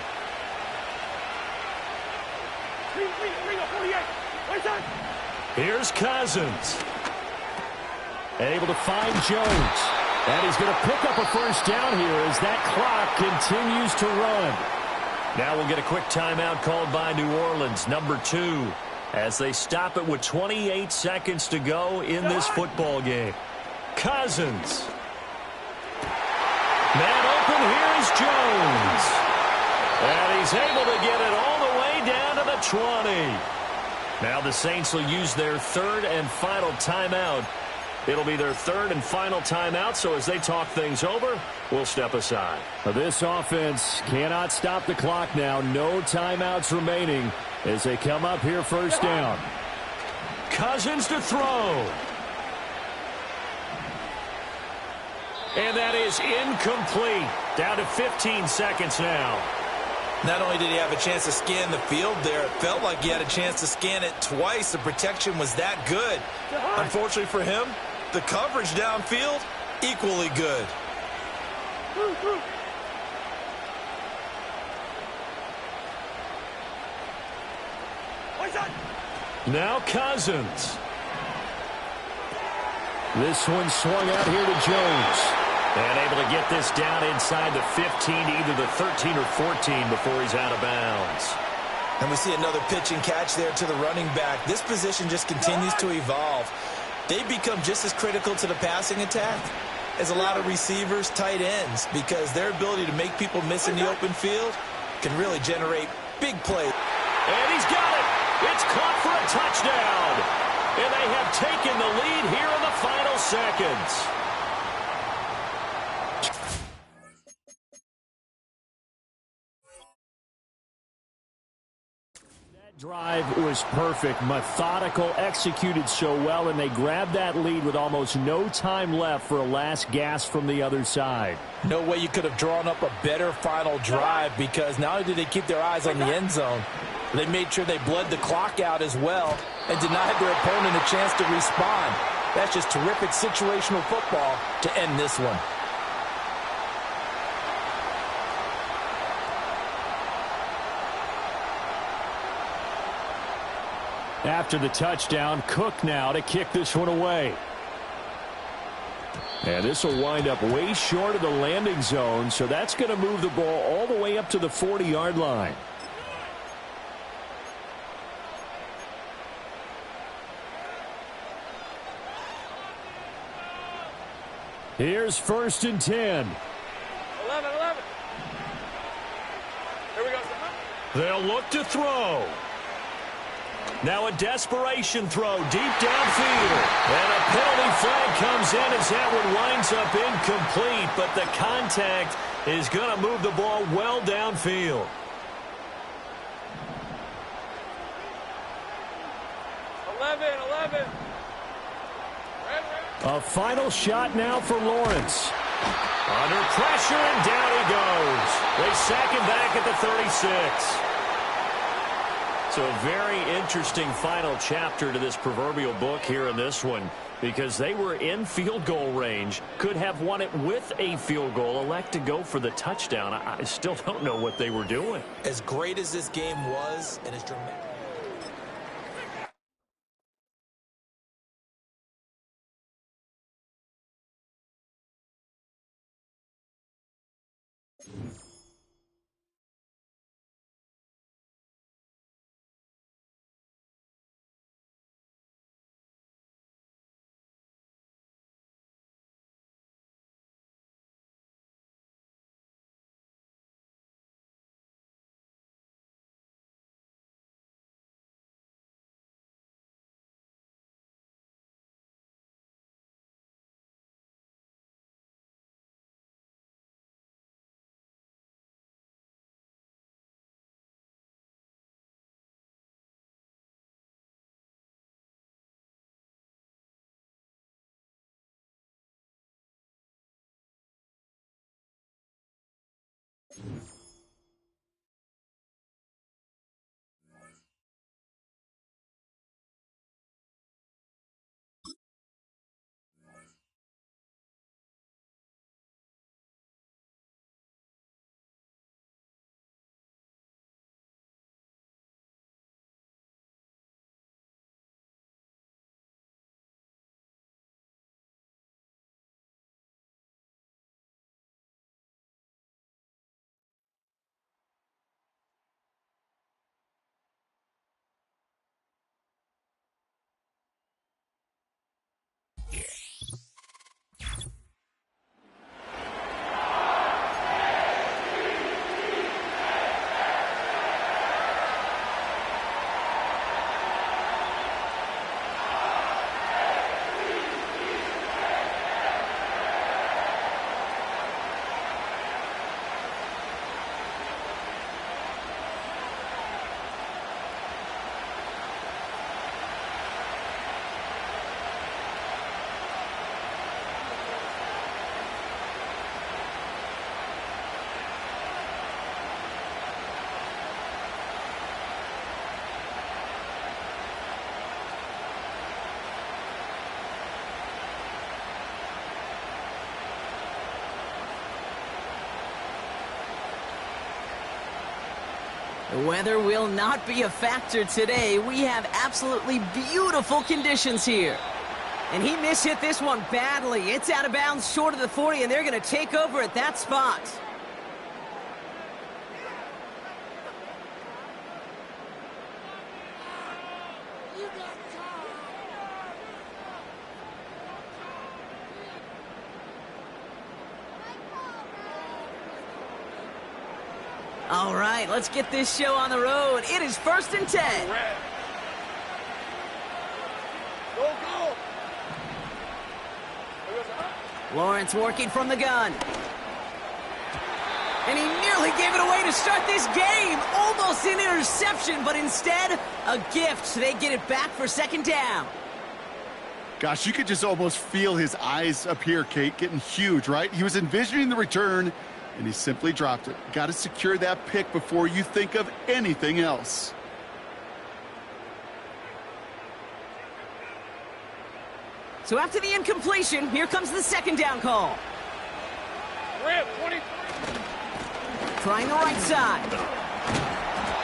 Here's Cousins. Able to find Jones. And he's going to pick up a 1st down here as that clock continues to run. Now we'll get a quick timeout called by New Orleans, number 2, as they stop it with 28 seconds to go in this football game. Cousins. Man open, here is Jones. And he's able to get it all the way down to the 20. Now the Saints will use their 3rd and final timeout. It'll be their 3rd and final timeout, so as they talk things over, we'll step aside. This offense cannot stop the clock now. No timeouts remaining as they come up here 1st down. Cousins to throw. And that is incomplete. Down to 15 seconds now. Not only did he have a chance to scan the field there, it felt like he had a chance to scan it twice. The protection was that good. Unfortunately for him, the coverage downfield, equally good. Now Cousins. This one swung out here to Jones. And able to get this down inside the 15 to either the 13 or 14 before he's out of bounds. And we see another pitch and catch there to the running back. This position just continues to evolve. They become just as critical to the passing attack as a lot of receivers, tight ends, because their ability to make people miss in the open field can really generate big plays. And he's got it. It's caught for a touchdown. And they have taken the lead here in the final seconds. Drive was perfect, methodical, executed so well, and they grabbed that lead with almost no time left for a last gasp from the other side. No way you could have drawn up a better final drive, because not only did they keep their eyes on the end zone, they made sure they bled the clock out as well and denied their opponent a chance to respond. That's just terrific situational football to end this one. After the touchdown, Cook now to kick this one away. And this will wind up way short of the landing zone, so that's going to move the ball all the way up to the 40-yard line. Here's 1st and 10. 11. Here we go. They'll look to throw. Now a desperation throw deep downfield. And a penalty flag comes in as that one winds up incomplete. But the contact is going to move the ball well downfield. A final shot now for Lawrence. Under pressure, and down he goes. They sack him back at the 36. So a very interesting final chapter to this proverbial book here in this one, because they were in field goal range, could have won it with a field goal, elect to go for the touchdown. I still don't know what they were doing. As great as this game was, and as dramatic. The weather will not be a factor today. We have absolutely beautiful conditions here. And he mishit this one badly. It's out of bounds short of the 40, and they're going to take over at that spot. All right, let's get this show on the road. It is 1st and 10. Go, go. Lawrence working from the gun. And he nearly gave it away to start this game. Almost an interception, but instead, a gift. They get it back for 2nd down. Gosh, you could just almost feel his eyes up here, Kate, getting huge, right? He was envisioning the return, and he simply dropped it. Got to secure that pick before you think of anything else. So after the incompletion, here comes the 2nd down call. Rip, 23. Trying the right side.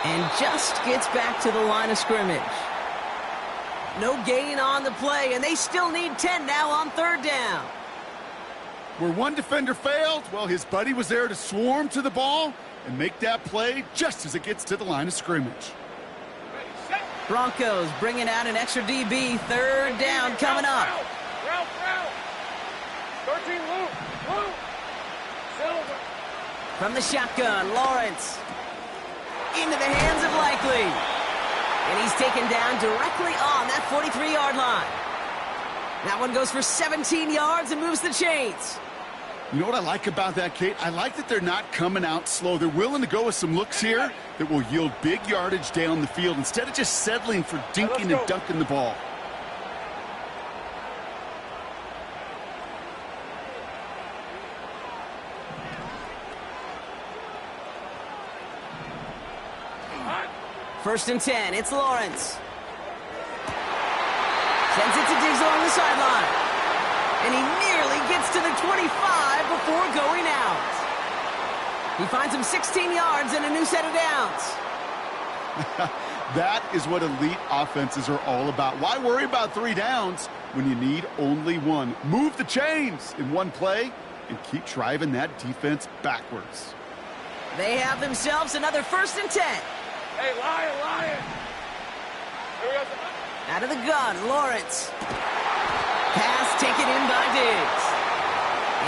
And just gets back to the line of scrimmage. No gain on the play, and they still need 10 now on 3rd down. Where one defender failed, well, his buddy was there to swarm to the ball and make that play just as it gets to the line of scrimmage. Broncos bringing out an extra DB. 3rd down coming up. Route. 13, Luke. Silver. From the shotgun, Lawrence. Into the hands of Likely. And he's taken down directly on that 43-yard line. That one goes for 17 yards and moves the chains. You know what I like about that, Kate? I like that they're not coming out slow. They're willing to go with some looks here that will yield big yardage down the field instead of just settling for dinking and dunking the ball. First and 10, it's Lawrence. Sends it to Diggs along the sideline. And he nearly gets to the 25 before going out. He finds him 16 yards and a new set of downs. That is what elite offenses are all about. Why worry about 3 downs when you need only 1? Move the chains in one play and keep driving that defense backwards. They have themselves another 1st and 10. Hey, Lion. Here we go. Out of the gun, Lawrence. Pass taken in by Diggs.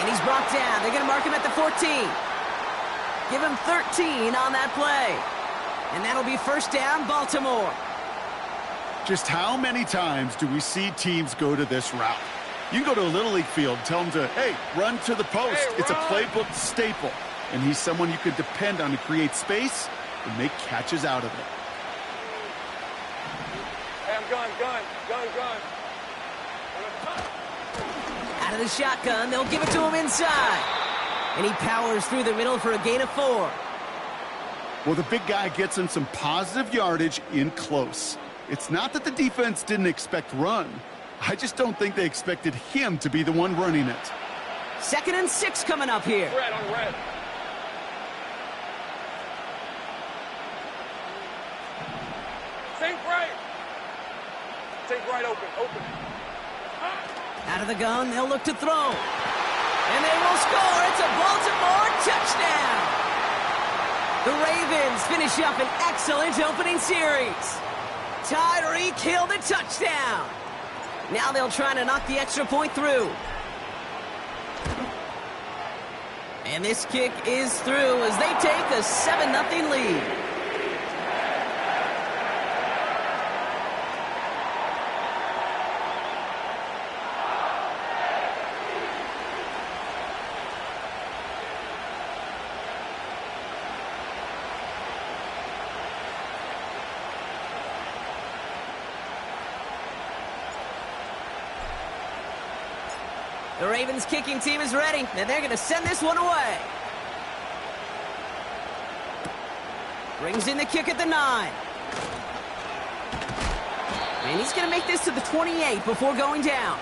And he's brought down. They're going to mark him at the 14. Give him 13 on that play. And that'll be 1st down, Baltimore. Just how many times do we see teams go to this route? You can go to a Little League field, tell them to, hey, run to the post. Hey, it's a run. playbook staple. And he's someone you could depend on to create space and make catches out of it. Hey, I'm gun. Out of the shotgun, they'll give it to him inside. And he powers through the middle for a gain of 4. Well, the big guy gets him some positive yardage in close. It's not that the defense didn't expect run. I just don't think they expected him to be the one running it. 2nd and 6 coming up here. Red on red. Take right open. Out of the gun, they'll look to throw. And they will score. It's a Baltimore touchdown. The Ravens finish up an excellent opening series. Tyreek Hill the touchdown. Now they'll try to knock the extra point through. And this kick is through as they take a 7-0 lead. The Ravens kicking team is ready, and they're going to send this one away. Brings in the kick at the 9. And he's going to make this to the 28 before going down.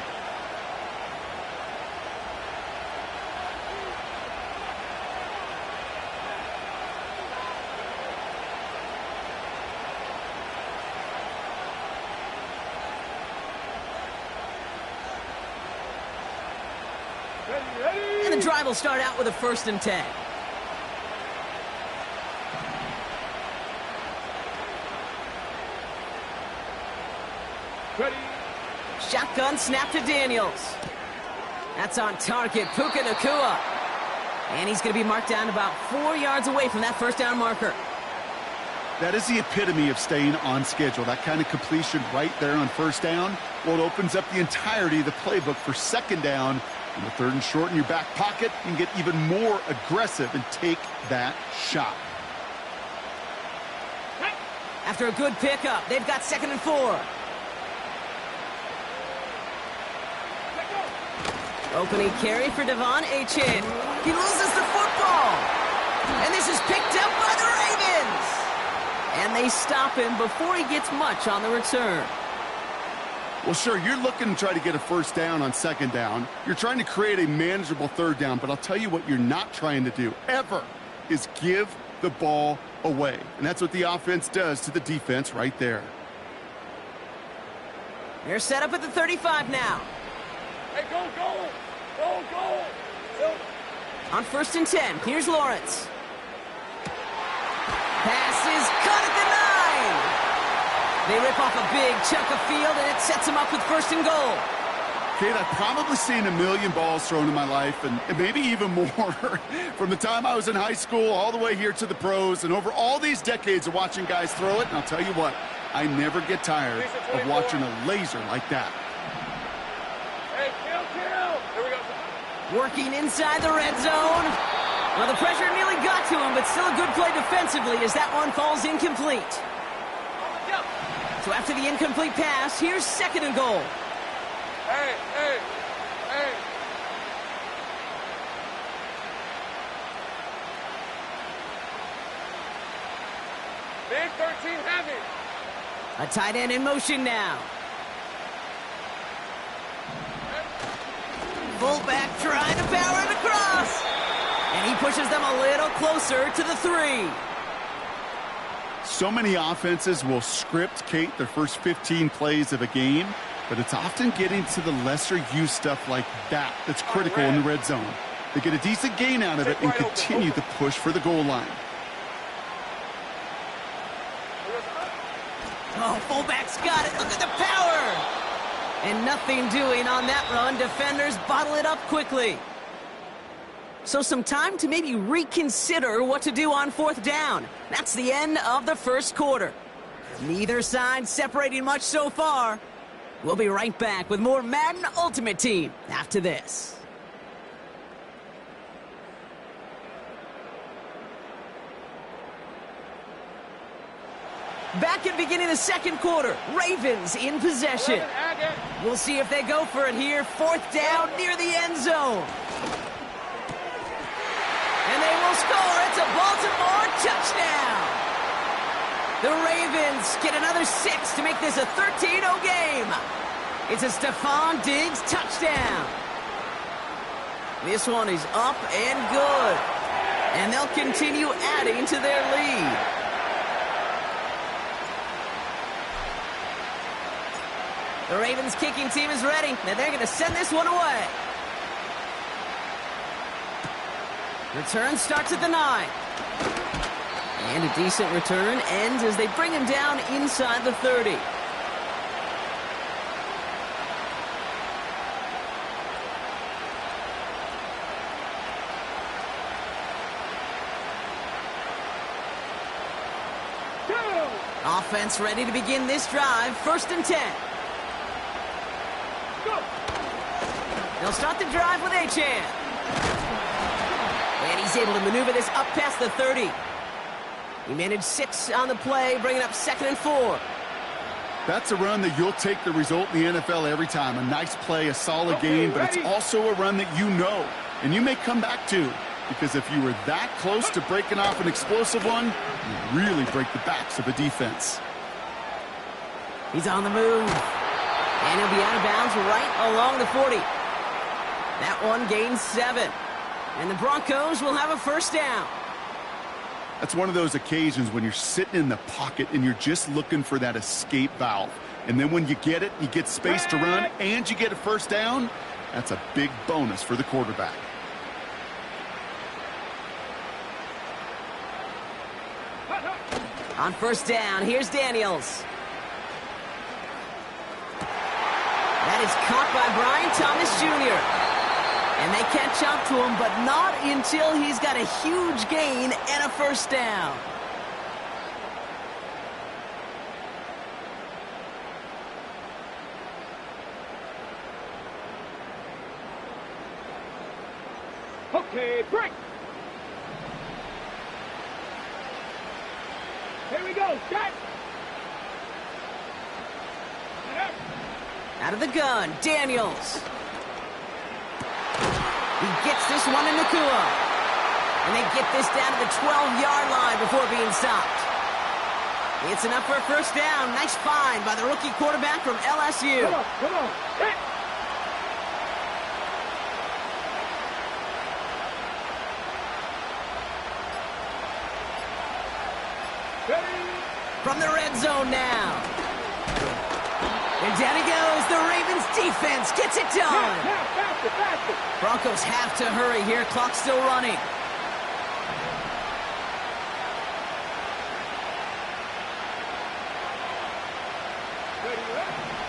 And the drive will start out with a 1st and 10. Ready. Shotgun snap to Daniels. That's on target, Puka Nacua. And he's going to be marked down about 4 yards away from that 1st down marker. That is the epitome of staying on schedule. That kind of completion right there on 1st down. Well, it opens up the entirety of the playbook for 2nd down. In the 3rd and short in your back pocket, you can get even more aggressive and take that shot. After a good pickup, they've got 2nd and 4. Opening carry for Devon Achane. He loses the football. And this is picked up by the Ravens. And they stop him before he gets much on the return. Well, sure, you're looking to try to get a 1st down on 2nd down. You're trying to create a manageable 3rd down, but I'll tell you what you're not trying to do, ever, is give the ball away. And that's what the offense does to the defense right there. They're set up at the 35 now. Hey, go. On 1st and 10, here's Lawrence. Pass is caught at the 9. They rip off a big chunk of field, and it sets them up with 1st and goal. Kate, I've probably seen a million balls thrown in my life, and maybe even more, from the time I was in high school all the way here to the pros, and over all these decades of watching guys throw it. And I'll tell you what, I never get tired of watching a laser like that. Hey, kill. Here we go. Working inside the red zone. Well, the pressure nearly got to him, but still a good play defensively as that one falls incomplete. So after the incomplete pass, here's 2nd and goal. Hey. Big 13 heavy. A tight end in motion now. Fullback trying to power it across. And he pushes them a little closer to the 3. So many offenses will script, Kate, their first 15 plays of a game, but it's often getting to the lesser use stuff like that that's critical in the red zone. They get a decent gain out of it and continue to push for the goal line. Oh, fullback's got it. Look at the power. And nothing doing on that run. Defenders bottle it up quickly. So some time to maybe reconsider what to do on 4th down. That's the end of the 1st quarter. Neither side separating much so far. We'll be right back with more Madden Ultimate Team after this. Back at the beginning of the 2nd quarter, Ravens in possession. We'll see if they go for it here. 4th down near the end zone. And they will score. It's a Baltimore touchdown. The Ravens get another 6 to make this a 13-0 game. It's a Stephon Diggs touchdown. This one is up and good. And they'll continue adding to their lead. The Ravens kicking team is ready, and they're going to send this one away. Return starts at the 9. And a decent return ends as they bring him down inside the 30. Offense ready to begin this drive. 1st and 10. They'll start the drive with Achane. And he's able to maneuver this up past the 30. He managed 6 on the play, bringing up 2nd and 4. That's a run that you'll take the result in the NFL every time. A nice play, a solid game, but it's also a run that you know, and you may come back to. Because if you were that close to breaking off an explosive one, you really break the backs of a defense. He's on the move. And he'll be out of bounds right along the 40. That one gains 7. And the Broncos will have a 1st down. That's one of those occasions when you're sitting in the pocket and you're just looking for that escape valve. And then when you get it, you get space to run, and you get a 1st down, That's a big bonus for the quarterback. On first down, here's Daniels. That is caught by Brian Thomas Jr. And they catch up to him, but not until he's got a huge gain and a first down. Okay, break. Here we go, set. Out of the gun, Daniels. He gets this one in Nakua. And they get this down to the 12-yard line before being stopped. It's enough for a first down. Nice find by the rookie quarterback from LSU. Come on, hit. From the red zone now. And down he goes. The Ravens defense gets it done. Now, faster, faster. Broncos have to hurry here. Clock's still running.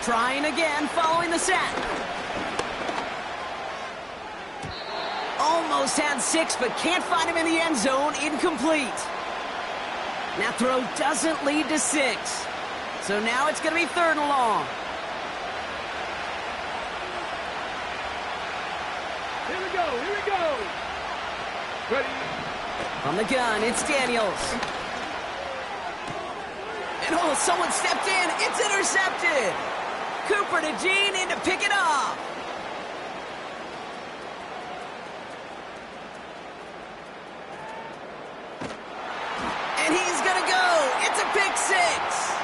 Trying again following the sack. Almost had 6, but can't find him in the end zone. Incomplete. That throw doesn't lead to 6. So now it's going to be 3rd and long. Here we go, here we go. Ready. From the gun, it's Daniels. And oh, someone stepped in. It's intercepted. Cooper to Gene in to pick it off. And he's going to go. It's a pick 6.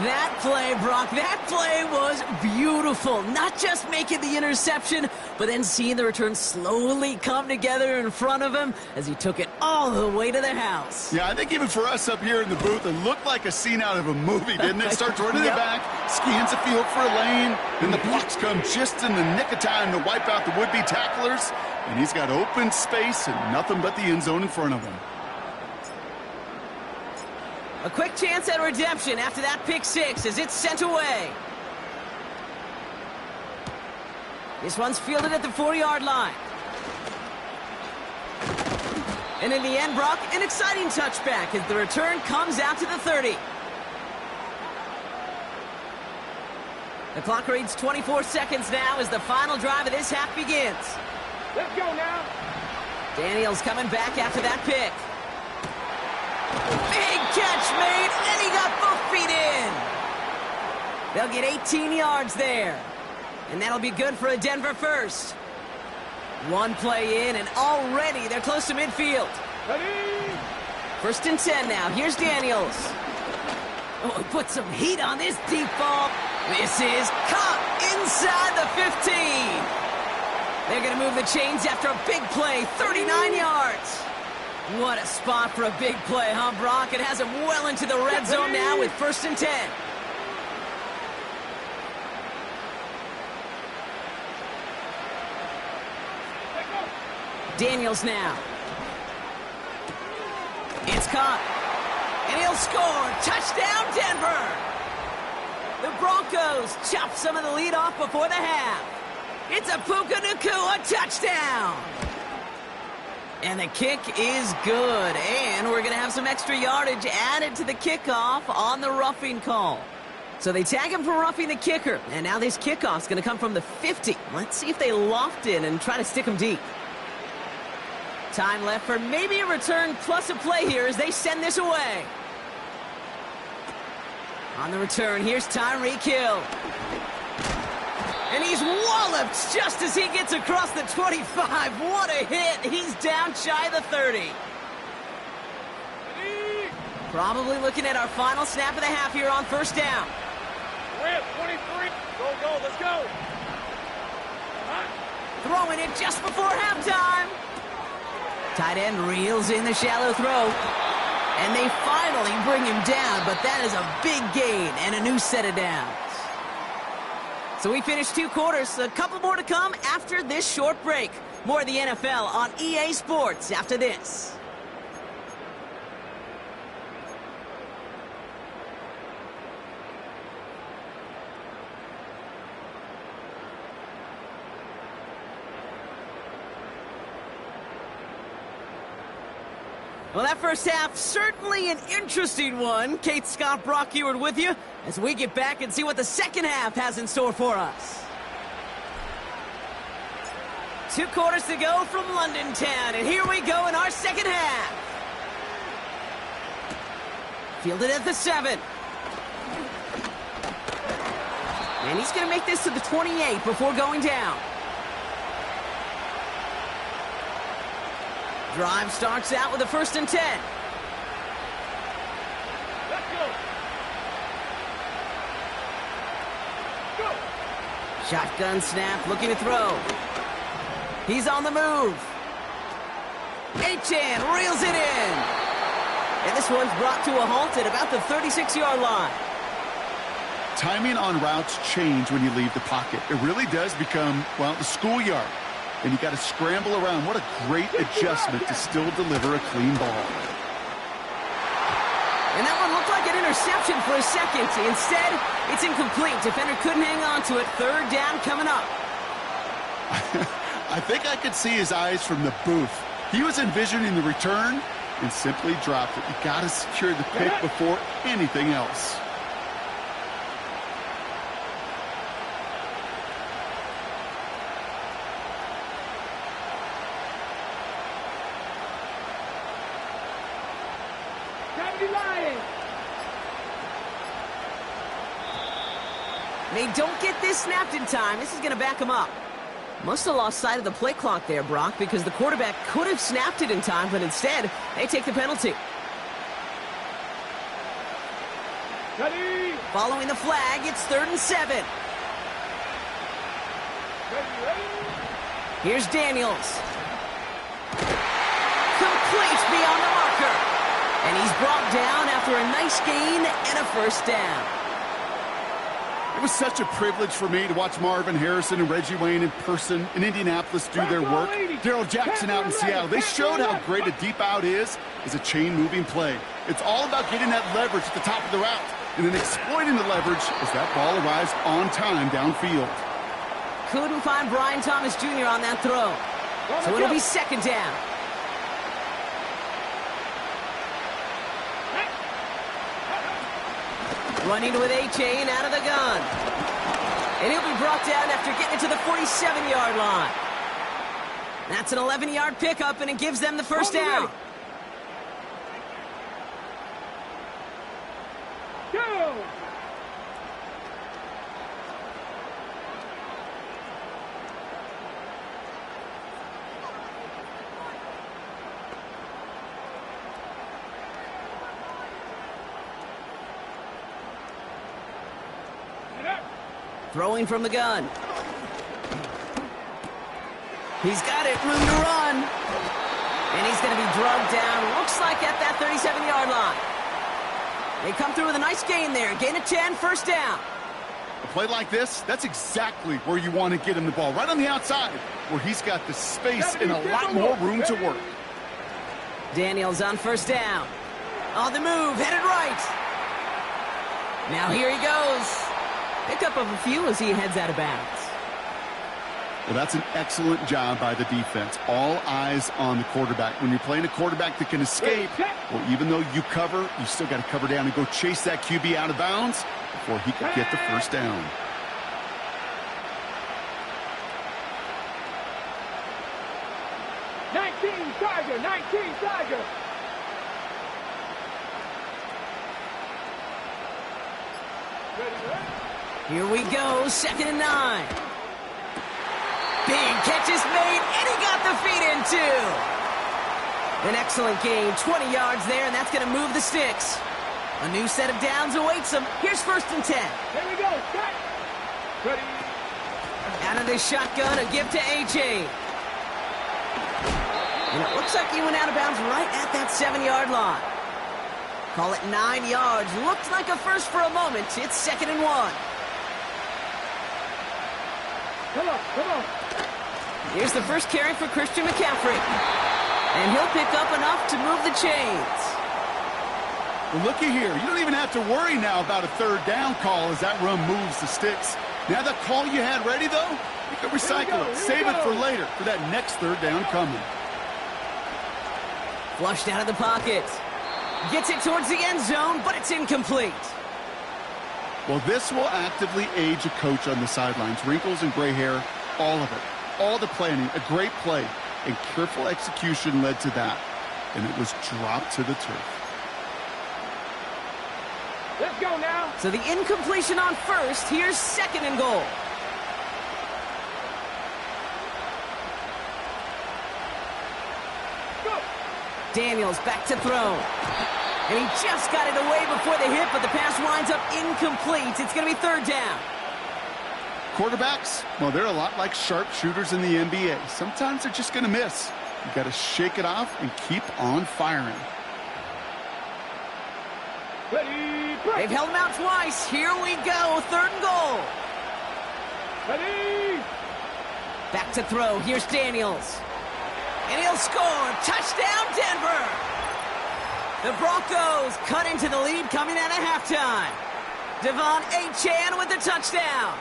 That play, Brock, that play was beautiful. Not just making the interception, but then seeing the return slowly come together in front of him as he took it all the way to the house. Yeah, I think even for us up here in the booth, it looked like a scene out of a movie, didn't it? Starts running it back, scans the field for a lane, and the blocks come just in the nick of time to wipe out the would-be tacklers, and he's got open space and nothing but the end zone in front of him. A quick chance at redemption after that pick 6 as it's sent away. This one's fielded at the 4-yard line. And in the end, Brock, an exciting touchback as the return comes out to the 30. The clock reads 24 seconds now as the final drive of this half begins. Let's go now. Daniels coming back after that pick. Big catch made, and he got both feet in. They'll get 18 yards there. And that'll be good for a Denver first. One play in, and already they're close to midfield. Ready. 1st and 10 now. Here's Daniels. Oh, he put some heat on this deep ball. This is caught inside the 15. They're going to move the chains after a big play, 39 yards. What a spot for a big play, huh, Brock? It has him well into the red zone now with 1st and 10. Daniels now. It's caught. And he'll score. Touchdown, Denver. The Broncos chop some of the lead off before the half. It's a Puka Nacua touchdown. And the kick is good. And we're going to have some extra yardage added to the kickoff on the roughing call. So they tag him for roughing the kicker. And now this kickoff's going to come from the 50. Let's see if they loft in and try to stick him deep. Time left for maybe a return plus a play here as they send this away. On the return, here's Tyreek Hill. And he's walloped just as he gets across the 25. What a hit. He's down shy of the 30. Probably looking at our final snap of the half here on 1st down. We're at 23. Go, let's go. Throwing it just before halftime. Tight end reels in the shallow throw. And they finally bring him down, but that is a big gain and a new set of downs. So we finished 2 quarters. A couple more to come after this short break. More of the NFL on EA Sports after this. Well, that first half, certainly an interesting one. Kate, Scott, Brock Ewart with you as we get back and see what the second half has in store for us. 2 quarters to go from London Town, and here we go in our second half. Fielded at the 7. And he's going to make this to the 28 before going down. Drive starts out with a 1st and 10. Let's go. Go. Shotgun snap, looking to throw. He's on the move. Achane reels it in. And this one's brought to a halt at about the 36-yard line. Timing on routes change when you leave the pocket. It really does become, well, the schoolyard. And you got to scramble around. What a great adjustment to still deliver a clean ball. And that one looked like an interception for a second. Instead, it's incomplete. Defender couldn't hang on to it. 3rd down coming up. I think I could see his eyes from the booth. He was envisioning the return and simply dropped it. You got to secure the pick before anything else. They don't get this snapped in time. This is going to back them up. Must have lost sight of the play clock there, Brock, because the quarterback could have snapped it in time, but instead, they take the penalty. Ready. Following the flag, it's 3rd and 7. Ready. Here's Daniels. Complete beyond the marker. And he's brought down after a nice gain and a 1st down. It was such a privilege for me to watch Marvin Harrison and Reggie Wayne in person in Indianapolis do their work. Darryl Jackson out in Seattle. They showed how great a deep out is as a chain-moving play. It's all about getting that leverage at the top of the route and then exploiting the leverage as that ball arrives on time downfield. Couldn't find Brian Thomas Jr. on that throw. So it'll be 2nd down. Running with Achane out of the gun. And he'll be brought down after getting it to the 47-yard line. That's an 11-yard pickup, and it gives them the 1st down. Go. Throwing from the gun. He's got it, room to run. And he's going to be drugged down, looks like at that 37-yard line. They come through with a nice gain there. Gain of 10, 1st down. A play like this, that's exactly where you want to get him the ball. Right on the outside, where he's got the space and a lot more room to work. Daniels on 1st down. On the move, headed right. Now here he goes. Pickup of a few as he heads out of bounds. Well, that's an excellent job by the defense. All eyes on the quarterback. When you're playing a quarterback that can escape, well, even though you cover, you still got to cover down and go chase that QB out of bounds before he could get the 1st down. Tiger, 19 Tiger. Here we go, 2nd and 9. Big catch is made, and he got the feet in too. An excellent gain, 20 yards there, and that's going to move the sticks. A new set of downs awaits him. Here's 1st and 10. Here we go, set. Ready. Out of this shotgun, a gift to Achane. And it looks like he went out of bounds right at that 7-yard line. Call it 9 yards. Looked like a first for a moment. It's 2nd and 1. Come on. Here's the first carry for Christian McCaffrey. And he'll pick up enough to move the chains. Well, looky here. You don't even have to worry now about a third down call as that run moves the sticks. Now that call you had ready, though, you can recycle it. Save it for later for that next third down coming. Flushed out of the pocket. Gets it towards the end zone, but it's incomplete. Well, this will actively age a coach on the sidelines. Wrinkles and gray hair, all of it. All the planning, a great play, and careful execution led to that. And it was dropped to the turf. Let's go now. So the incompletion on first. Here's second and goal. Go. Daniels back to throw. And he just got it away before the hit, but the pass winds up incomplete. It's going to be third down. Quarterbacks, well, they're a lot like sharpshooters in the NBA. Sometimes they're just going to miss. You got to shake it off and keep on firing. Ready, break. They've held him out twice. Here we go. Third and goal. Ready. Back to throw. Here's Daniels. And he'll score. Touchdown, Denver. The Broncos cut into the lead coming out of halftime. Devon Achane with the touchdown.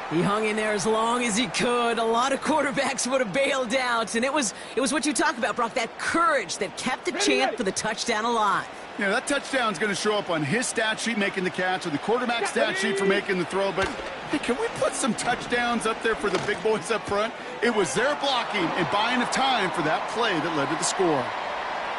He hung in there as long as he could. A lot of quarterbacks would have bailed out. And it was what you talk about, Brock, that courage that kept the chant for the touchdown alive. Yeah, that touchdown's going to show up on his stat sheet making the catch or the quarterback stat sheet for making the throw. But hey, can we put some touchdowns up there for the big boys up front? It was their blocking and buying of time for that play that led to the score.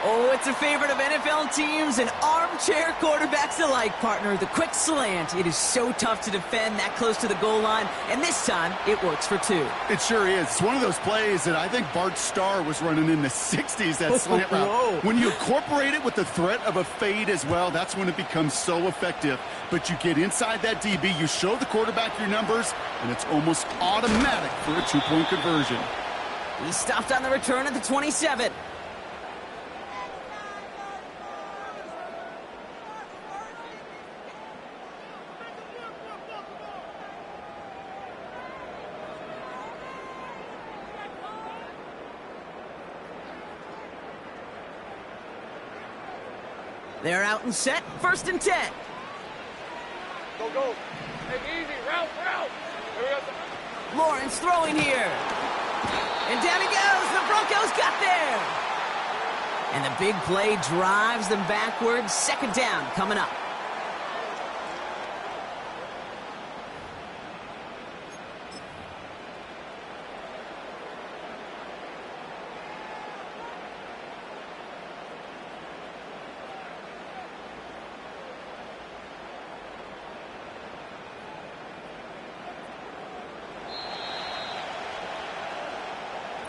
Oh, it's a favorite of NFL teams and armchair quarterbacks alike, partner. The quick slant. It is so tough to defend that close to the goal line, and this time it works for two. It sure is. It's one of those plays that I think Bart Starr was running in the 60s, that slant route. Whoa. When you incorporate it with the threat of a fade as well, that's when it becomes so effective. But you get inside that DB, you show the quarterback your numbers, and it's almost automatic for a two-point conversion. He stopped on the return at the 27. They're out and set. First and 10. Go. Take it easy. Route. Here we go. Lawrence throwing here. And down he goes. The Broncos got there. And the big play drives them backwards. Second down coming up.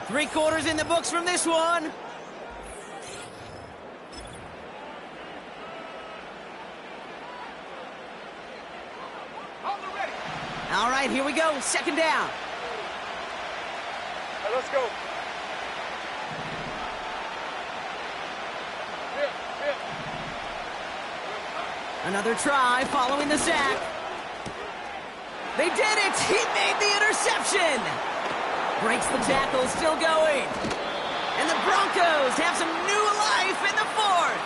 Three quarters in the books from this one. All right, here we go. Second down. Hey, let's go. Another try following the sack. They did it. He made the interception. Breaks the tackle, still going. And the Broncos have some new life in the fourth.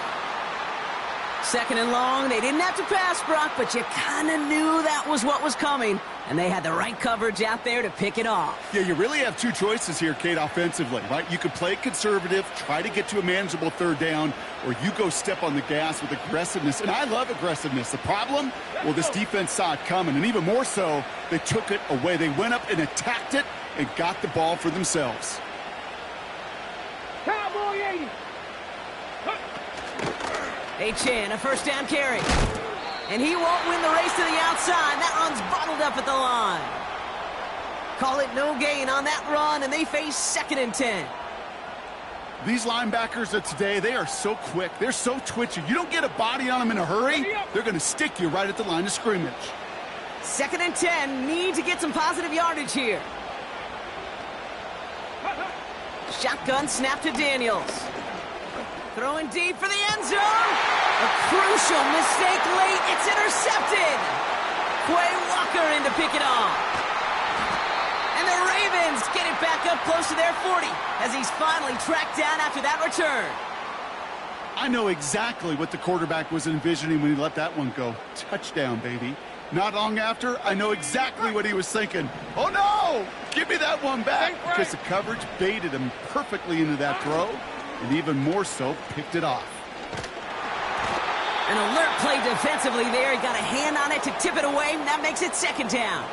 Second and long. They didn't have to pass, Brock, but you kind of knew that was what was coming. And they had the right coverage out there to pick it off. Yeah, you really have two choices here, Kate, offensively, right? You could play conservative, try to get to a manageable third down, or you go step on the gas with aggressiveness. And I love aggressiveness. The problem? Well, this defense saw it coming, and even more so, they took it away. They went up and attacked it and got the ball for themselves. Cowboy 80. Achane, a first down carry. And he won't win the race to the outside. That run's bottled up at the line. Call it no gain on that run, and they face second and 10. These linebackers of today, they are so quick. They're so twitchy. You don't get a body on them in a hurry, they're going to stick you right at the line of scrimmage. Second and 10. Need to get some positive yardage here. Shotgun snap to Daniels. Throwing deep for the end zone. A crucial mistake late. It's intercepted. Quay Walker in to pick it off. The Ravens get it back up close to their 40 as he's finally tracked down after that return. I know exactly what the quarterback was envisioning when he let that one go. Touchdown, baby. Not long after, I know exactly what he was thinking. Oh, no! Give me that one back! Because the coverage baited him perfectly into that throw, and even more so, picked it off. An alert play defensively there. He got a hand on it to tip it away, and that makes it second down.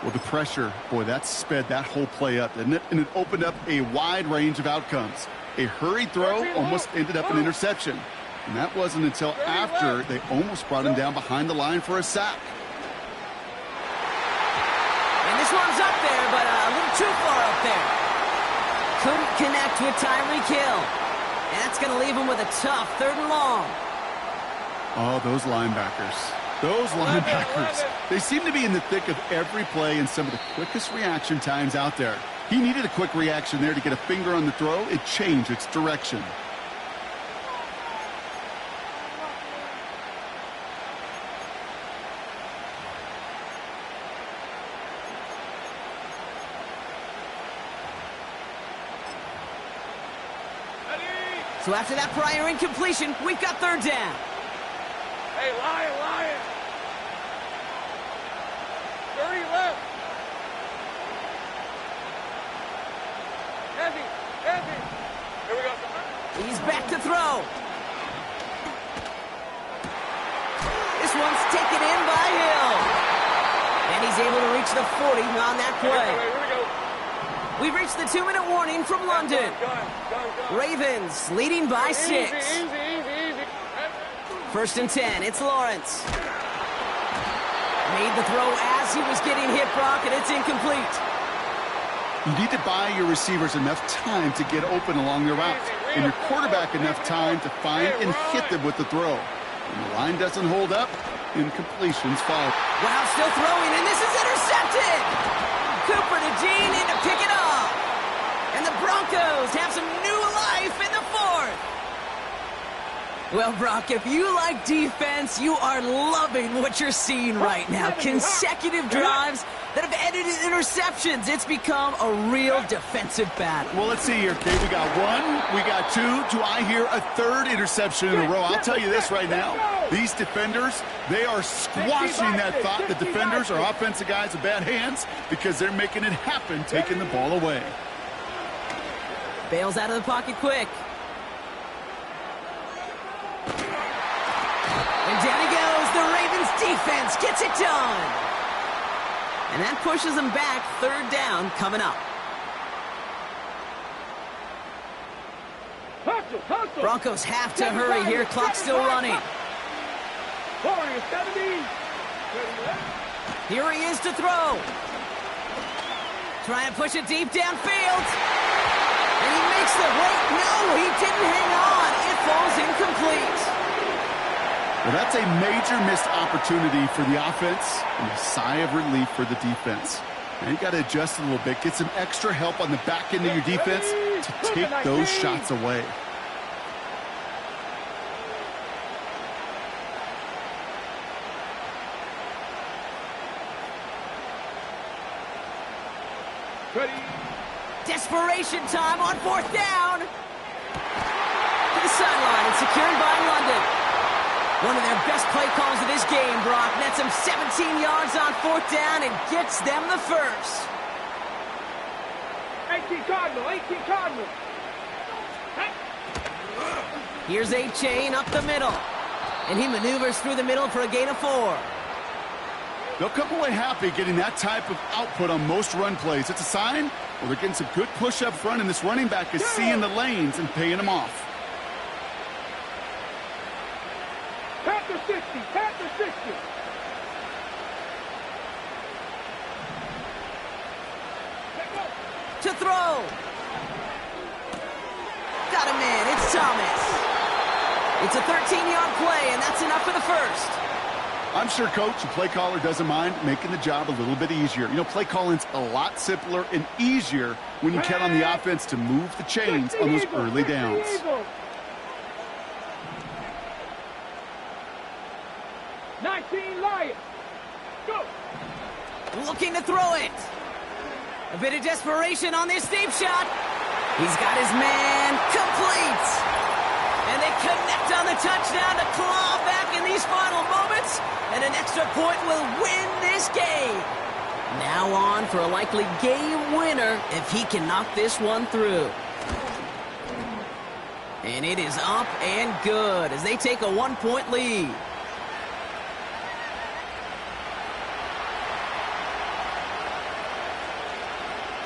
Well, the pressure, boy, that sped that whole play up, didn't it? And it opened up a wide range of outcomes. A hurried throw almost ended up an interception. And that wasn't until after they almost brought him down behind the line for a sack. And this one's up there, but a little too far up there. Couldn't connect with Tyreek Hill. And that's going to leave him with a tough 3rd and long. Oh, those linebackers. Those linebackers. They seem to be in the thick of every play and some of the quickest reaction times out there. He needed a quick reaction there to get a finger on the throw. It changed its direction. So after that prior incompletion, we've got 3rd down. Hey, Lion! 30 left. Heavy. Here we go. He's back to throw. This one's taken in by Hill. And he's able to reach the 40 on that play. Here we go. We've reached the 2-minute warning from London. Go. Ravens leading by 6. Easy. 1st and 10. It's Lawrence. Made the throw as he was getting hit, Brock, and it's incomplete. You need to buy your receivers enough time to get open along their route, and your quarterback enough time to find and hit them with the throw. When the line doesn't hold up, incompletions follow. Wow, still throwing, and this is intercepted! Cooper to Jean in to pick it off. And the Broncos have some new life in the 4th. Well, Brock, if you like defense, you are loving what you're seeing right now. Consecutive drives that have ended in interceptions. It's become a real defensive battle. Well, let's see here, Kate. We got 1, we got 2. Do I hear a 3rd interception in a row? I'll tell you this right now. These defenders, they are squashing that thought. The defenders are offensive guys with bad hands because they're making it happen, taking the ball away. Bails out of the pocket quick. And down he goes. The Ravens defense gets it done. And that pushes them back. 3rd down coming up. Hustle. Broncos have to hurry here. Clock's still running. Here he is to throw. Trying to push it deep downfield. And he makes the wait. No, he didn't hang on. It falls incomplete. Well, that's a major missed opportunity for the offense and a sigh of relief for the defense. Now you got to adjust a little bit, get some extra help on the back end of your defense to take those shots away. Desperation time on 4th down. To the sideline and secured by London. One of their best play calls of this game, Brock. Nets them 17 yards on 4th down and gets them the first. 18 Cardinal. Here's A-Chain up the middle. And he maneuvers through the middle for a gain of 4. They'll come away happy getting that type of output on most run plays. It's a sign, well, they're getting some good push up front, and this running back is seeing the lanes and paying them off. Panther 60. To throw. Got him in. It's Thomas. It's a 13-yard play, and that's enough for the first. I'm sure, Coach, the play caller doesn't mind making the job a little bit easier. You know, play calling's a lot simpler and easier when you count on the offense to move the chains on those early downs. 19 Lions. Go. Looking to throw it. A bit of desperation on this deep shot. He's got his man complete. And they connect on the touchdown to claw back in these final moments. And an extra point will win this game. Now on for a likely game winner if he can knock this one through. And it is up and good as they take a 1-point lead.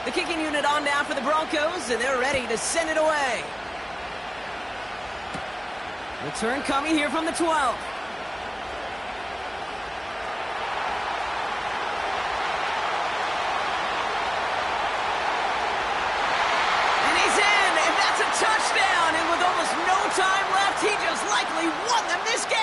The kicking unit on now for the Broncos, and they're ready to send it away. Return coming here from the 12. And he's in, and that's a touchdown. And with almost no time left, he just likely won them this game.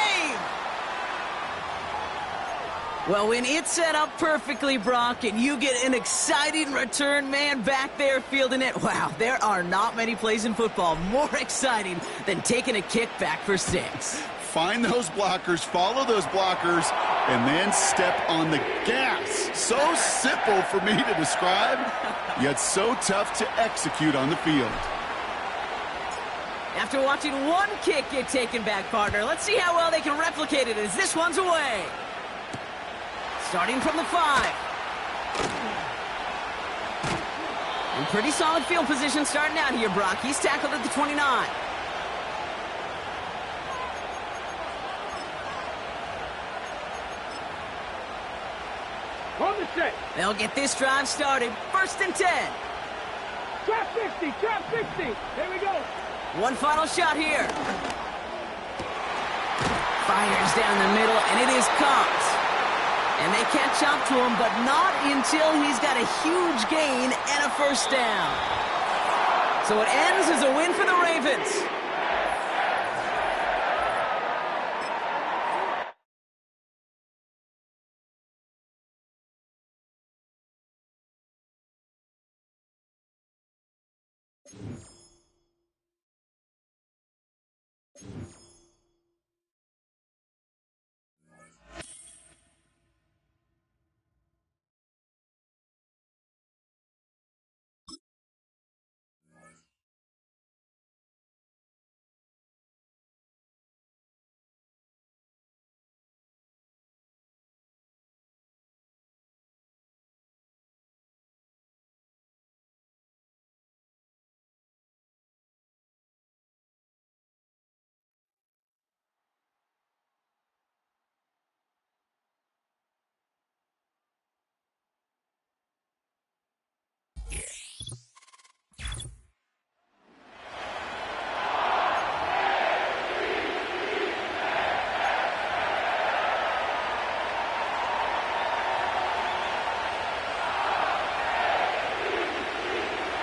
Well, when it's set up perfectly, Brock, and you get an exciting return man back there fielding it, wow, there are not many plays in football more exciting than taking a kick back for 6. Find those blockers, follow those blockers, and then step on the gas. So simple for me to describe, yet so tough to execute on the field. After watching one kick get taken back, partner, let's see how well they can replicate it as this one's away. Starting from the 5. In pretty solid field position starting out here, Brock. He's tackled at the 29. Hold the set. They'll get this drive started. 1st and 10. Trap 60, trap 60. There we go. One final shot here. Fires down the middle, and it is caught. And they catch up to him, but not until he's got a huge gain and a 1st down. So it ends as a win for the Ravens.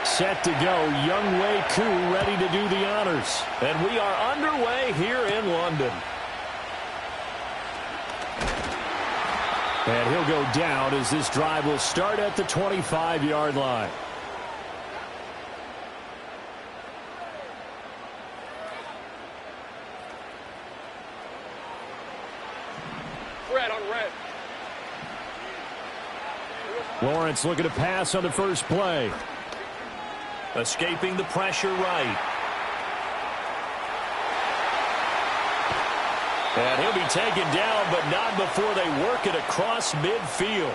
Set to go, Young Wei Koo ready to do the honors. And we are underway here in London. And he'll go down as this drive will start at the 25-yard line. Red on red. Lawrence looking to pass on the first play. Escaping the pressure right. And he'll be taken down, but not before they work it across midfield.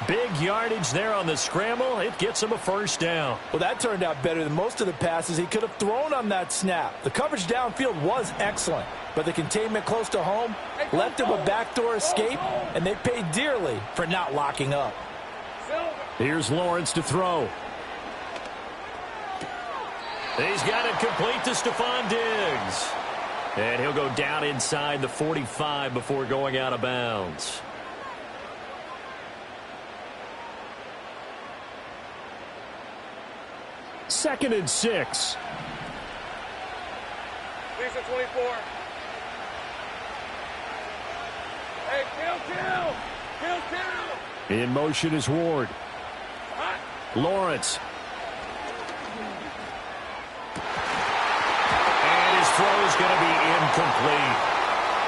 Big yardage there on the scramble. It gets him a 1st down. Well, that turned out better than most of the passes he could have thrown on that snap. The coverage downfield was excellent, but the containment close to home left him a backdoor escape, and they paid dearly for not locking up. Here's Lawrence to throw. He's got it complete to Stephon Diggs. And he'll go down inside the 45 before going out of bounds. Second and 6. Please at 24. Hey, kill. In motion is Ward. Hot. Lawrence. And his throw is going to be incomplete.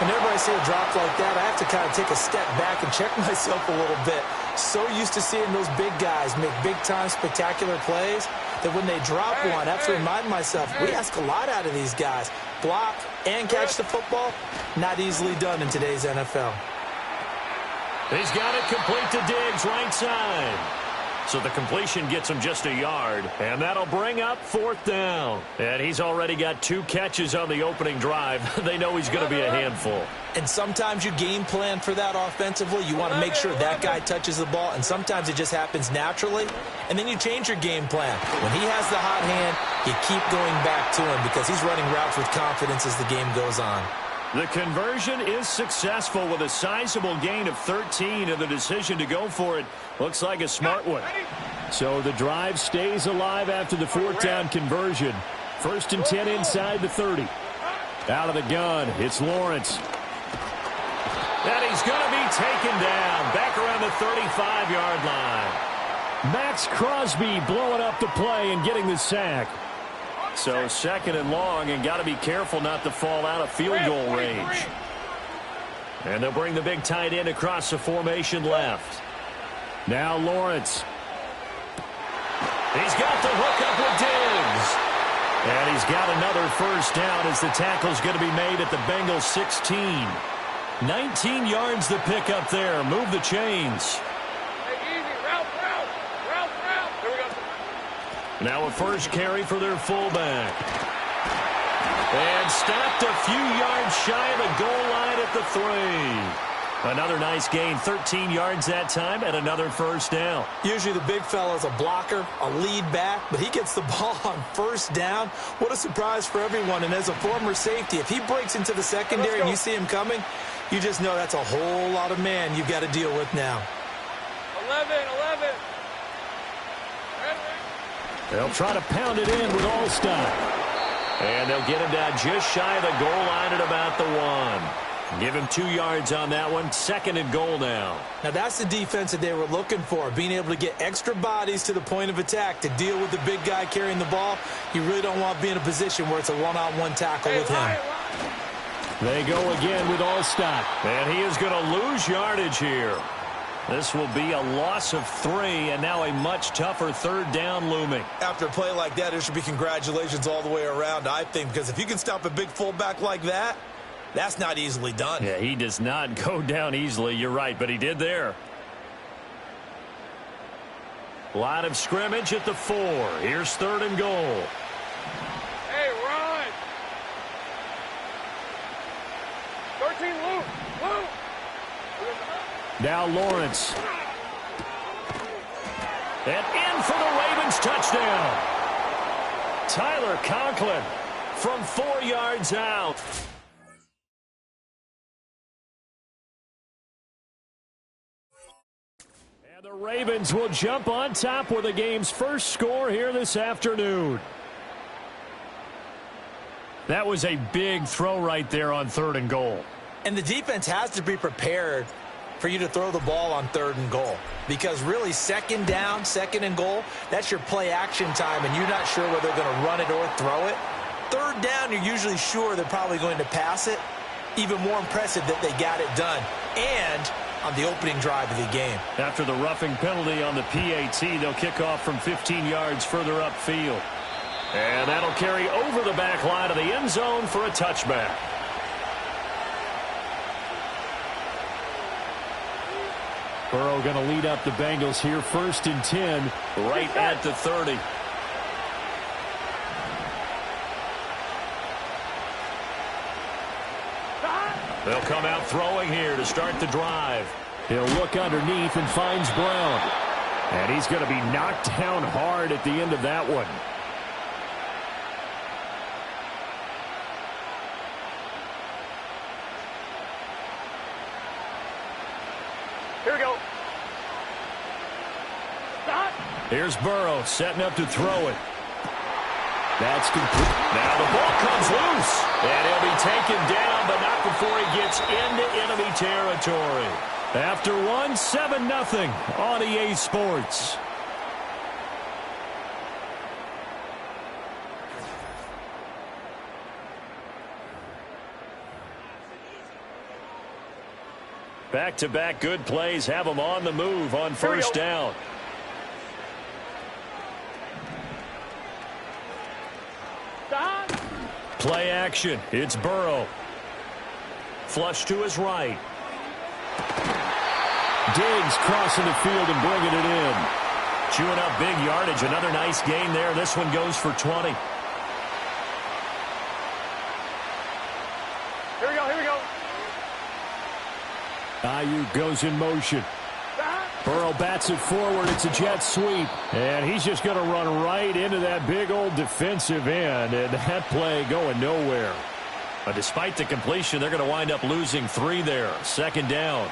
Whenever I see a drop like that, I have to kind of take a step back and check myself a little bit. So used to seeing those big guys make big-time spectacular plays that when they drop one, I have to remind myself, we ask a lot out of these guys. Block and catch the football, not easily done in today's NFL. He's got it complete to Diggs, right side. So the completion gets him just a yard, and that'll bring up 4th down. And he's already got 2 catches on the opening drive. They know he's going to be a handful. And sometimes you game plan for that offensively. You want to make sure that guy touches the ball, and sometimes it just happens naturally. And then you change your game plan. When he has the hot hand, you keep going back to him because he's running routes with confidence as the game goes on. The conversion is successful with a sizable gain of 13, and the decision to go for it looks like a smart one. So the drive stays alive after the 4th down conversion. 1st and 10 inside the 30. Out of the gun, it's Lawrence. And he's going to be taken down back around the 35-yard line. Max Crosby blowing up the play and getting the sack. So 2nd and long, and got to be careful not to fall out of field goal range. And they'll bring the big tight end across the formation left. Now Lawrence. He's got the hook up with Diggs. And he's got another 1st down as the tackle's going to be made at the Bengals 16. 19 yards the pick up there. Move the chains. Now a first carry for their fullback. And stopped a few yards shy of the goal line at the 3. Another nice gain, 13 yards that time, and another 1st down. Usually the big fella's a blocker, a lead back, but he gets the ball on 1st down. What a surprise for everyone. And as a former safety, if he breaks into the secondary and you see him coming, you just know that's a whole lot of man you've got to deal with now. 11. They'll try to pound it in with Allstott. And they'll get him down just shy of the goal line at about the 1. Give him 2 yards on that one. 2nd and goal now. Now that's the defense that they were looking for, being able to get extra bodies to the point of attack to deal with the big guy carrying the ball. You really don't want to be in a position where it's a one-on-one tackle with him. They go again with Allstott. And he is going to lose yardage here. This will be a loss of 3, and now a much tougher 3rd down looming. After a play like that, there should be congratulations all the way around, I think, because if you can stop a big fullback like that, that's not easily done. Yeah, he does not go down easily. You're right, but he did there. Line of scrimmage at the 4. Here's 3rd and goal. Hey, run! 13, Luke! Now Lawrence. And in for the Ravens touchdown. Tyler Conklin from 4 yards out. And the Ravens will jump on top with the game's first score here this afternoon. That was a big throw right there on 3rd and goal. And the defense has to be prepared for you to throw the ball on 3rd and goal. Because really 2nd down, 2nd and goal, that's your play action time, and you're not sure whether they're going to run it or throw it. 3rd down, you're usually sure they're probably going to pass it. Even more impressive that they got it done. And on the opening drive of the game. After the roughing penalty on the PAT, they'll kick off from 15 yards further upfield. And that'll carry over the back line of the end zone for a touchback. Burrow going to lead up the Bengals here, 1st and 10, right at the 30. They'll come out throwing here to start the drive. He'll look underneath and finds Brown. And he's going to be knocked down hard at the end of that one. Here we go. Here's Burrow setting up to throw it. That's complete. Now the ball comes loose. And he'll be taken down, but not before he gets into enemy territory. After one, 7-0 on EA Sports. Back-to-back good plays have them on the move on first down. Play action. It's Burrow. Flush to his right. Diggs crossing the field and bringing it in. Chewing up big yardage. Another nice gain there. This one goes for 20. Here we go, here we go. Ayuk goes in motion. Burrow bats it forward. It's a jet sweep. And he's just going to run right into that big old defensive end. And that play going nowhere. But despite the completion, they're going to wind up losing 3 there. Second down.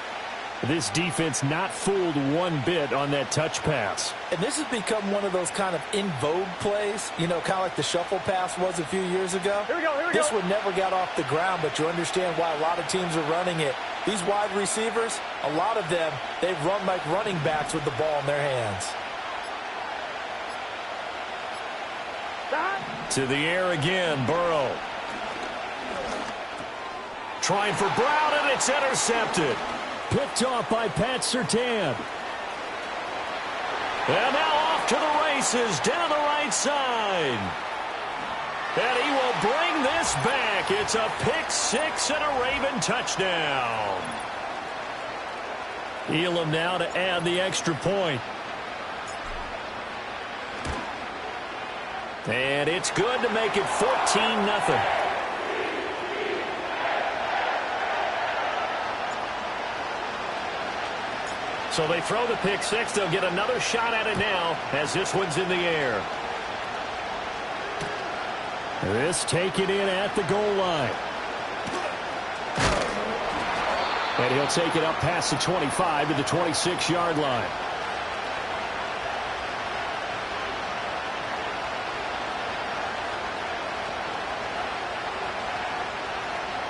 This defense not fooled one bit on that touch pass. And this has become one of those kind of in vogue plays, you know, kind of like the shuffle pass was a few years ago. Here we go, here we This go. one never got off the ground, but you understand why a lot of teams are running it. These wide receivers, a lot of them, they run like running backs with the ball in their hands. To the air again, Burrow. Trying for Brown, and it's intercepted. Picked off by Pat Surtain. And now off to the races down the right side. And he will bring this back. It's a pick 6 and a Raven touchdown. Elam now to add the extra point. And it's good to make it 14-0. So they throw the pick 6. They'll get another shot at it now as this one's in the air. This taken in at the goal line. And he'll take it up past the 25 to the 26-yard line.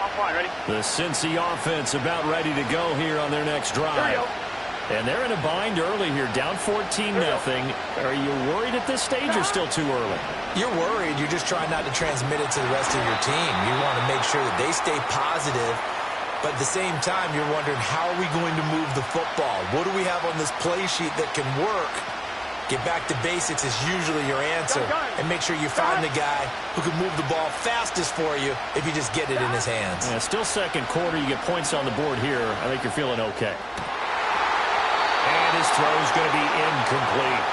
I'm fine, ready? The Cincy offense about ready to go here on their next drive. And they're in a bind early here, down 14-0. Are you worried at this stage or still too early? You're worried. You're just trying not to transmit it to the rest of your team. You want to make sure that they stay positive. But at the same time, you're wondering, how are we going to move the football? What do we have on this play sheet that can work? Get back to basics is usually your answer. And make sure you find the guy who can move the ball fastest for you if you just get it in his hands. Yeah, still second quarter. You get points on the board here. I think you're feeling okay. And his throw is going to be incomplete.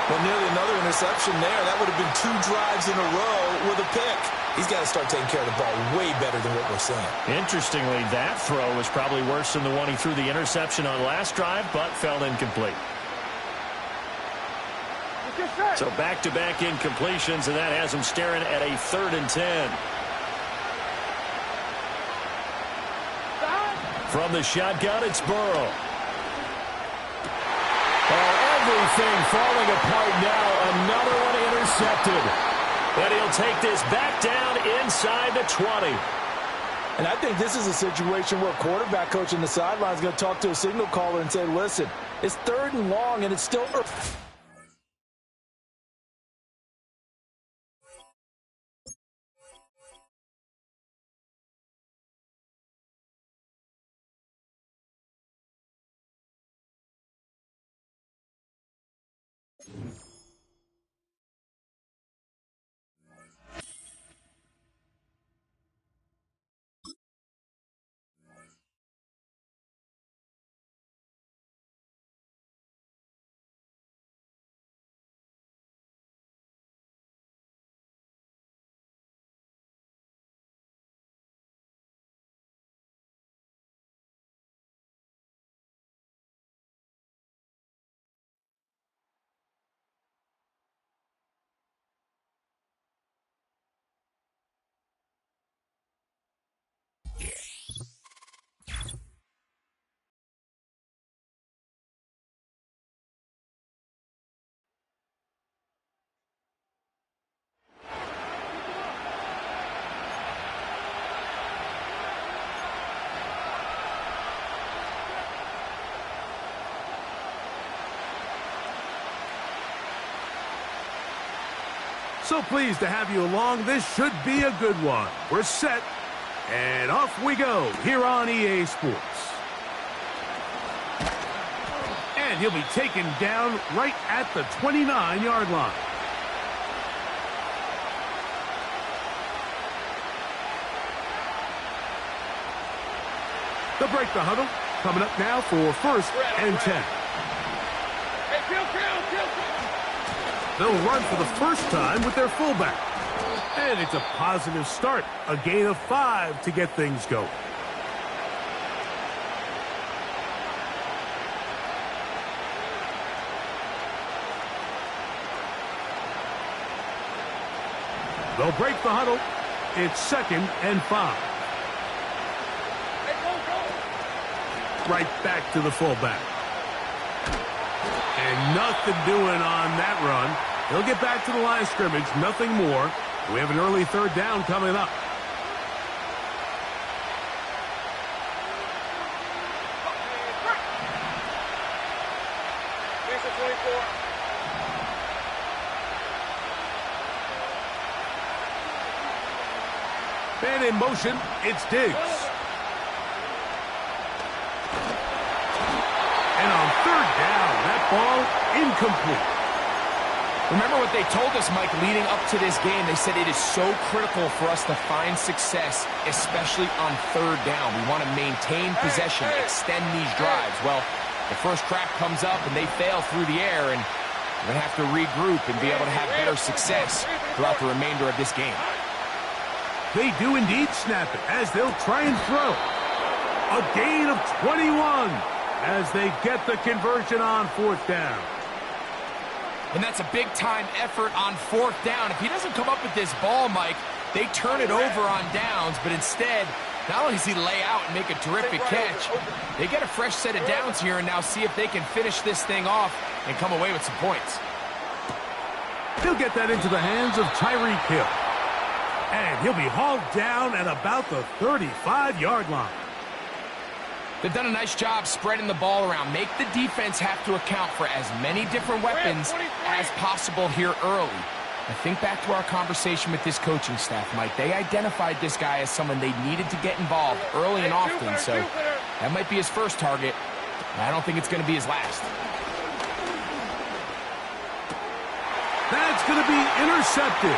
Well, nearly another interception there. That would have been 2 drives in a row with a pick. He's got to start taking care of the ball way better than what we're seeing. Interestingly, that throw was probably worse than the one he threw the interception on last drive, but fell incomplete. So back-to-back incompletions, and that has him staring at a 3rd and 10. From the shotgun, it's Burrow. Everything falling apart now. Another one intercepted. And he'll take this back down inside the 20. And I think this is a situation where quarterback coach on the sideline is going to talk to a signal caller and say, listen, it's 3rd and long, and it's still early. So pleased to have you along. This should be a good one. We're set, and off we go here on EA Sports. And he'll be taken down right at the 29-yard line. They'll break the huddle. Coming up now for 1st and 10. They'll run for the first time with their fullback. And it's a positive start. A gain of 5 to get things going. They'll break the huddle. It's 2nd and 5. Right back to the fullback. And nothing doing on that run. He'll get back to the line of scrimmage. Nothing more. We have an early 3rd down coming up. Man in motion, it's Diggs. And on 3rd down, that ball incomplete. Remember what they told us, Mike, leading up to this game. They said it is so critical for us to find success, especially on 3rd down. We want to maintain possession, extend these drives. Well, the first crack comes up and they fail through the air, and we're going to have to regroup and be able to have better success throughout the remainder of this game. They do indeed snap it as they'll try and throw. A gain of 21 as they get the conversion on 4th down. And that's a big-time effort on 4th down. If he doesn't come up with this ball, Mike, they turn it over on downs, but instead, not only does he lay out and make a terrific catch, they get a fresh set of downs here and now see if they can finish this thing off and come away with some points. He'll get that into the hands of Tyreek Hill. And he'll be hauled down at about the 35-yard line. They've done a nice job spreading the ball around. Make the defense have to account for as many different weapons as possible here early. I think back to our conversation with this coaching staff, Mike. They identified this guy as someone they needed to get involved early and often, so that might be his first target. I don't think it's going to be his last. That's going to be intercepted.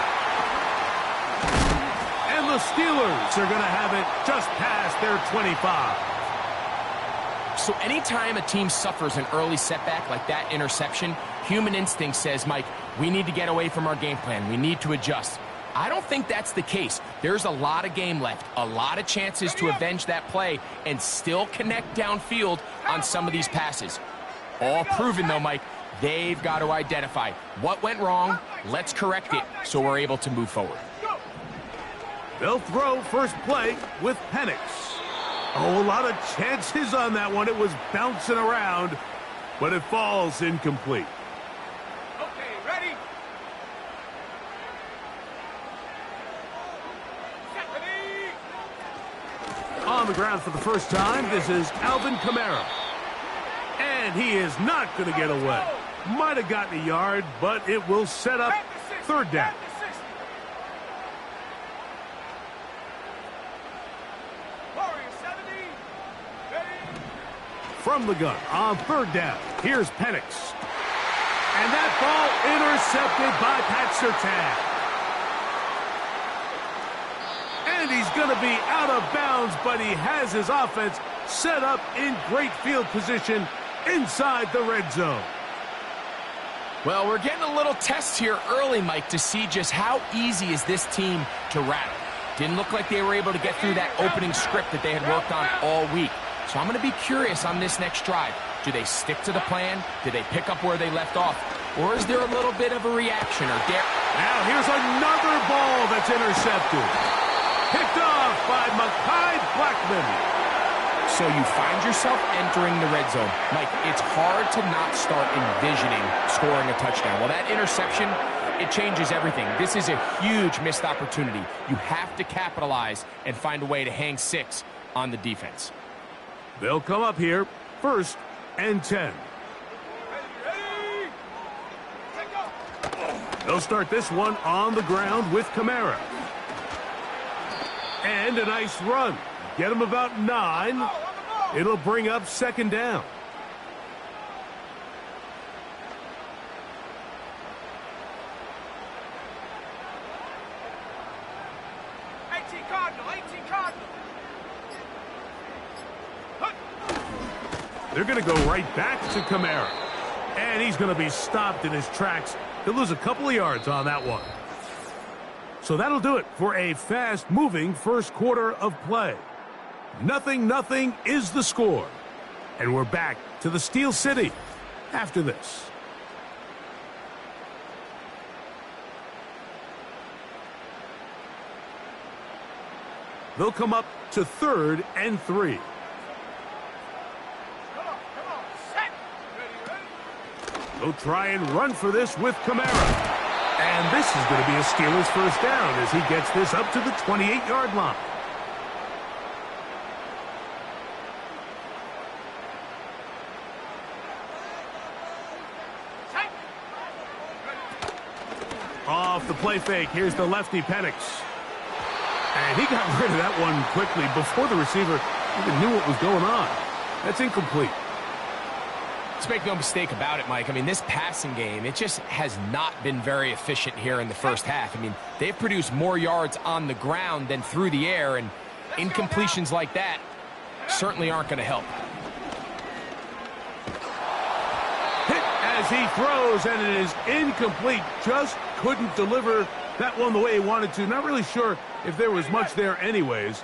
And the Steelers are going to have it just past their 25. So anytime a team suffers an early setback like that interception, human instinct says, Mike, we need to get away from our game plan. We need to adjust. I don't think that's the case. There's a lot of game left, a lot of chances to avenge that play and still connect downfield on some of these passes. All proven, though, Mike, they've got to identify what went wrong, let's correct it so we're able to move forward. They'll throw first play with Penix. Oh, a lot of chances on that one. It was bouncing around, but it falls incomplete. Okay, ready? On the ground for the first time, this is Alvin Kamara. And he is not going to get away. Might have gotten a yard, but it will set up 3rd down. From the gun on 3rd down, here's Penix. And that ball intercepted by Pat Surtain. And he's going to be out of bounds, but he has his offense set up in great field position inside the red zone. Well, we're getting a little test here early, Mike, to see just how easy is this team to rattle. Didn't look like they were able to get through that opening script that they had worked on all week. So I'm going to be curious on this next drive. Do they stick to the plan? Do they pick up where they left off? Or is there a little bit of a reaction or dare? Now here's another ball that's intercepted. Picked off by Mekhi Blackman. So you find yourself entering the red zone. Mike, it's hard to not start envisioning scoring a touchdown. Well, that interception, it changes everything. This is a huge missed opportunity. You have to capitalize and find a way to hang 6 on the defense. They'll come up here, 1st and 10. They'll start this one on the ground with Kamara. And a nice run. Get him about 9. It'll bring up 2nd down. They're going to go right back to Kamara. And he's going to be stopped in his tracks. He'll lose a couple of yards on that one. So that'll do it for a fast-moving first quarter of play. 0-0 is the score. And we're back to the Steel City after this. They'll come up to 3rd and 3. They'll try and run for this with Kamara. And this is going to be a Steelers first down as he gets this up to the 28-yard line. Off the play fake, here's the lefty Penix. And he got rid of that one quickly before the receiver even knew what was going on. That's incomplete. Let's make no mistake about it, Mike. I mean, this passing game, it just has not been very efficient here in the first half. I mean, they've produced more yards on the ground than through the air, and incompletions like that certainly aren't going to help. Hit as he throws, and it is incomplete. Just couldn't deliver that one the way he wanted to. Not really sure if there was much there anyways.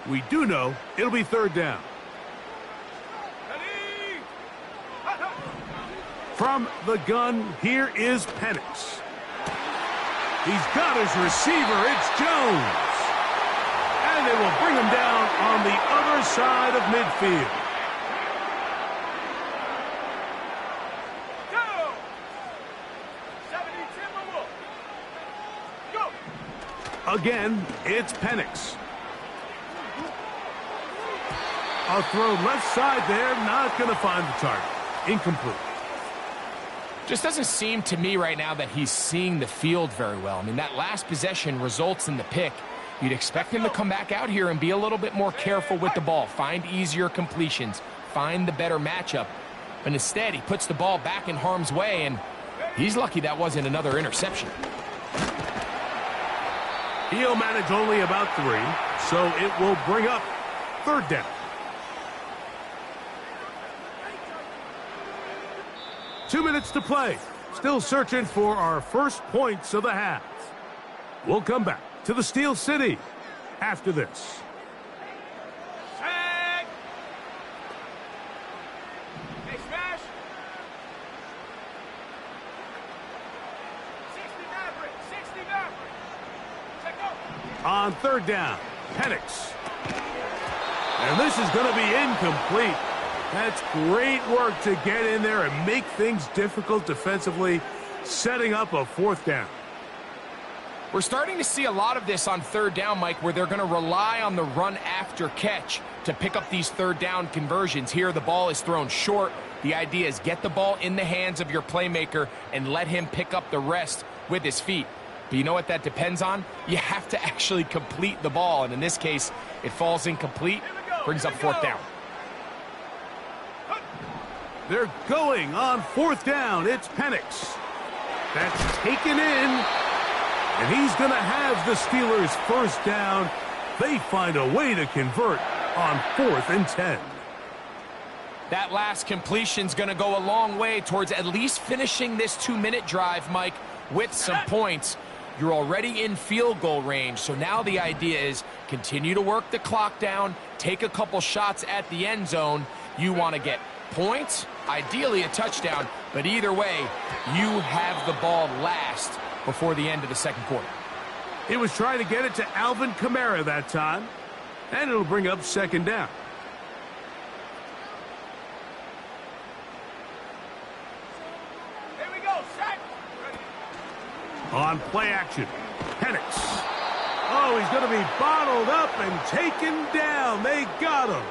We do know it'll be 3rd down. From the gun, here is Penix. He's got his receiver. It's Jones. And they will bring him down on the other side of midfield. Again, it's Penix. A throw left side there, not going to find the target. Incomplete. Just doesn't seem to me right now that he's seeing the field very well. I mean, that last possession results in the pick. You'd expect him to come back out here and be a little bit more careful with the ball, find easier completions, find the better matchup. But instead, he puts the ball back in harm's way, and he's lucky that wasn't another interception. He'll manage only about 3, so it will bring up 3rd down. 2 minutes to play. Still searching for our first points of the half. We'll come back to the Steel City after this. Hey, smash. 60 Maverick. Check out. On 3rd down, Penix. And this is going to be incomplete. That's great work to get in there and make things difficult defensively, setting up a 4th down. We're starting to see a lot of this on 3rd down, Mike, where they're going to rely on the run after catch to pick up these 3rd down conversions. Here, the ball is thrown short. The idea is get the ball in the hands of your playmaker and let him pick up the rest with his feet. But you know what that depends on? You have to actually complete the ball, and in this case, it falls incomplete, brings up 4th down. They're going on 4th down. It's Penix. That's taken in. And he's going to have the Steelers first down. They find a way to convert on 4th and 10. That last completion's going to go a long way towards at least finishing this 2-minute drive, Mike, with some points. You're already in field goal range, so now the idea is continue to work the clock down, take a couple shots at the end zone. You want to get points, ideally a touchdown, but either way, you have the ball last before the end of the second quarter. He was trying to get it to Alvin Kamara that time, and it'll bring up 2nd down. Here we go, set. On play action, Penix. Oh, he's going to be bottled up and taken down. They got him.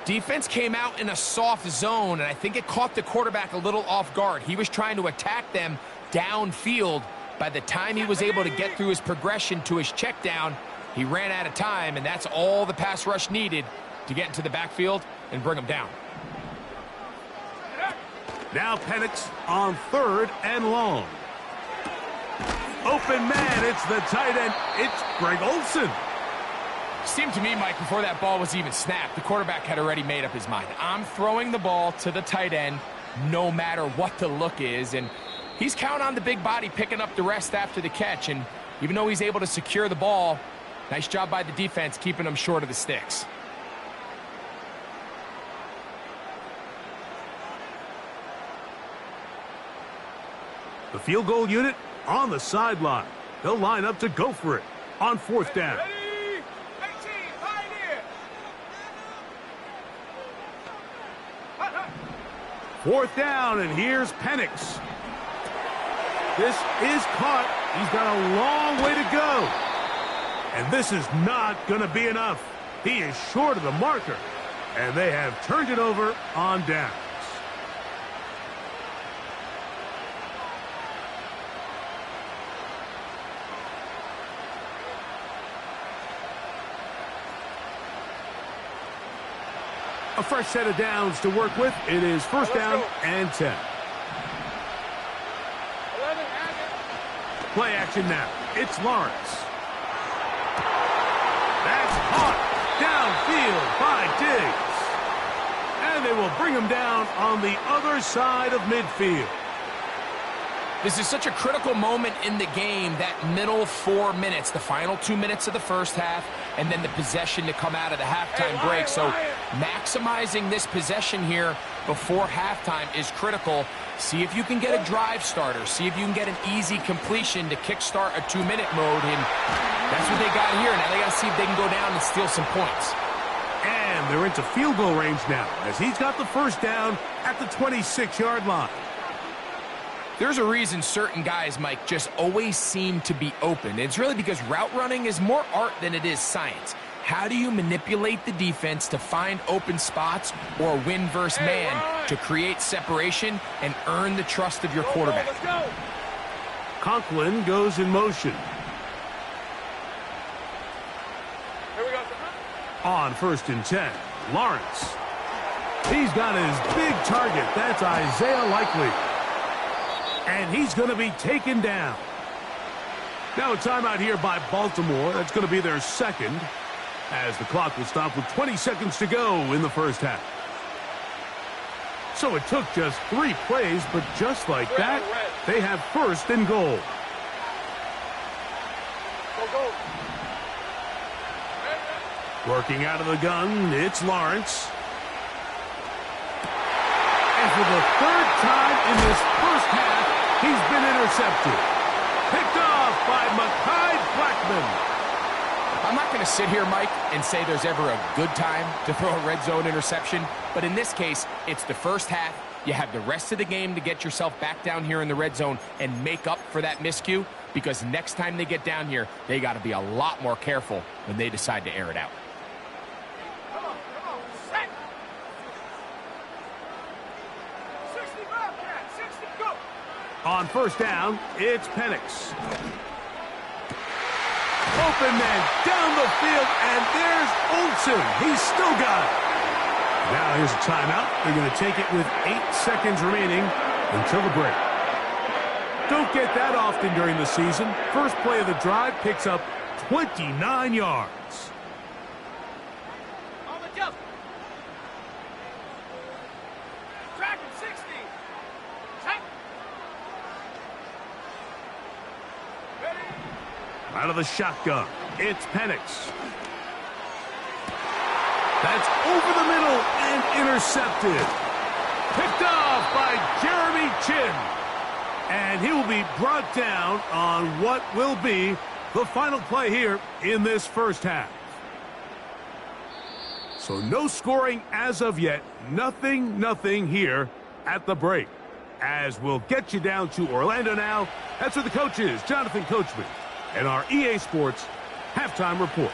Defense came out in a soft zone, and I think it caught the quarterback a little off guard. He was trying to attack them downfield. By the time he was able to get through his progression to his check down, he ran out of time, and that's all the pass rush needed to get into the backfield and bring him down. Now Penix on 3rd and long. Open man, it's the tight end. It's Greg Olsen. Seemed to me, Mike, before that ball was even snapped, the quarterback had already made up his mind. I'm throwing the ball to the tight end no matter what the look is, and he's counting on the big body picking up the rest after the catch, and even though he's able to secure the ball, nice job by the defense keeping him short of the sticks. The field goal unit on the sideline. They'll line up to go for it on 4th down. Fourth down, and here's Penix. This is caught. He's got a long way to go. And this is not going to be enough. He is short of the marker. And they have turned it over on downs. A fresh set of downs to work with. It is 1st down and 10. 11, play action now. It's Lawrence. That's caught downfield by Diggs. And they will bring him down on the other side of midfield. This is such a critical moment in the game, that middle 4 minutes, the final 2 minutes of the first half, and then the possession to come out of the halftime break. So maximizing this possession here before halftime is critical. See if you can get a drive starter. See if you can get an easy completion to kickstart a 2-minute mode. And that's what they got here. Now they got to see if they can go down and steal some points. And they're into field goal range now as he's got the 1st down at the 26-yard line. There's a reason certain guys, Mike, just always seem to be open. It's really because route running is more art than it is science. How do you manipulate the defense to find open spots or win versus man to create separation and earn the trust of your quarterback? Let's go. Conklin goes in motion. Here we go. On 1st and 10, Lawrence. He's got his big target. That's Isaiah Likely. And he's going to be taken down. Now a timeout here by Baltimore. That's going to be their 2nd, as the clock will stop with 20 seconds to go in the first half. So it took just 3 plays, but just like that, they have 1st and goal. Go. Working out of the gun, it's Lawrence. And for the 3rd time in this first half, he's been intercepted. Picked off by Mekhi Blackman. I'm not going to sit here, Mike, and say there's ever a good time to throw a red zone interception. But in this case, it's the first half. You have the rest of the game to get yourself back down here in the red zone and make up for that miscue. Because next time they get down here, they got to be a lot more careful when they decide to air it out. Come on. Set. 65, 60, go. On 1st down, it's Penix. Open man down the field, and there's Olsen. He's still got it. Now here's a timeout. They're going to take it with 8 seconds remaining until the break. Don't get that often during the season. First play of the drive picks up 29 yards. On the jump. Track him, 60. Check. Ready. Out of the shotgun, it's Penix. That's over the middle and intercepted. Picked off by Jeremy Chin. And he will be brought down on what will be the final play here in this first half. So no scoring as of yet. Nothing here at the break. As we'll get you down to Orlando now. That's where the coach is, Jonathan Coachman, and our EA Sports halftime report.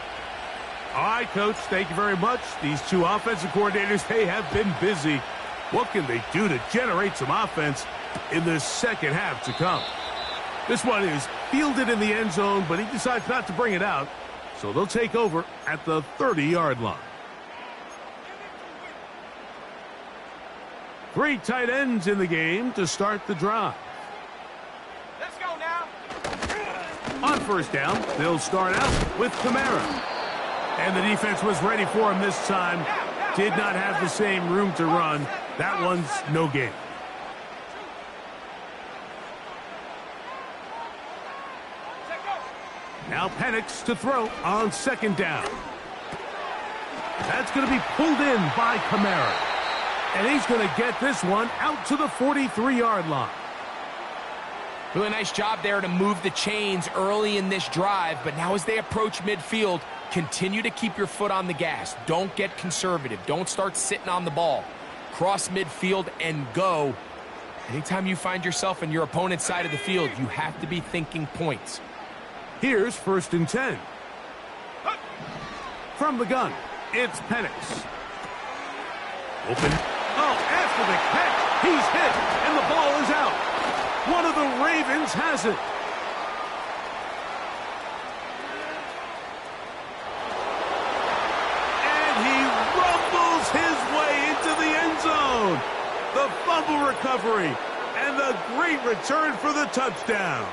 All right, Coach, thank you very much. These 2 offensive coordinators, they have been busy. What can they do to generate some offense in this second half to come? This one is fielded in the end zone, but he decides not to bring it out. So they'll take over at the 30-yard line. 3 tight ends in the game to start the drive. Let's go now. On 1st down, they'll start out with Kamara. And the defense was ready for him this time. Did not have the same room to run. That one's no gain. Now Penix to throw on second down. That's going to be pulled in by Kamara. And he's going to get this one out to the 43-yard line. Really nice job there to move the chains early in this drive, but now as they approach midfield, continue to keep your foot on the gas. Don't get conservative. Don't start sitting on the ball. Cross midfield and go. Anytime you find yourself on your opponent's side of the field, you have to be thinking points. Here's 1st and 10. From the gun, it's Penix. Open. Oh, after the catch, he's hit, and the ball is out. One of the Ravens has it. And he rumbles his way into the end zone. The fumble recovery and the great return for the touchdown.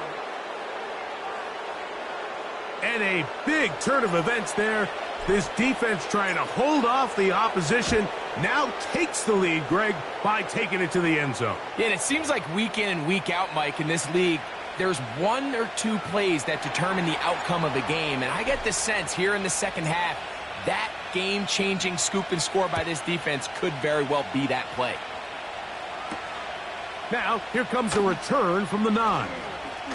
And a big turn of events there. This defense trying to hold off the opposition now takes the lead, Greg, by taking it to the end zone. Yeah, and it seems like week in and week out, Mike, in this league, there's 1 or 2 plays that determine the outcome of a game. And I get the sense here in the second half, that game-changing scoop and score by this defense could very well be that play. Now, here comes a return from the 9.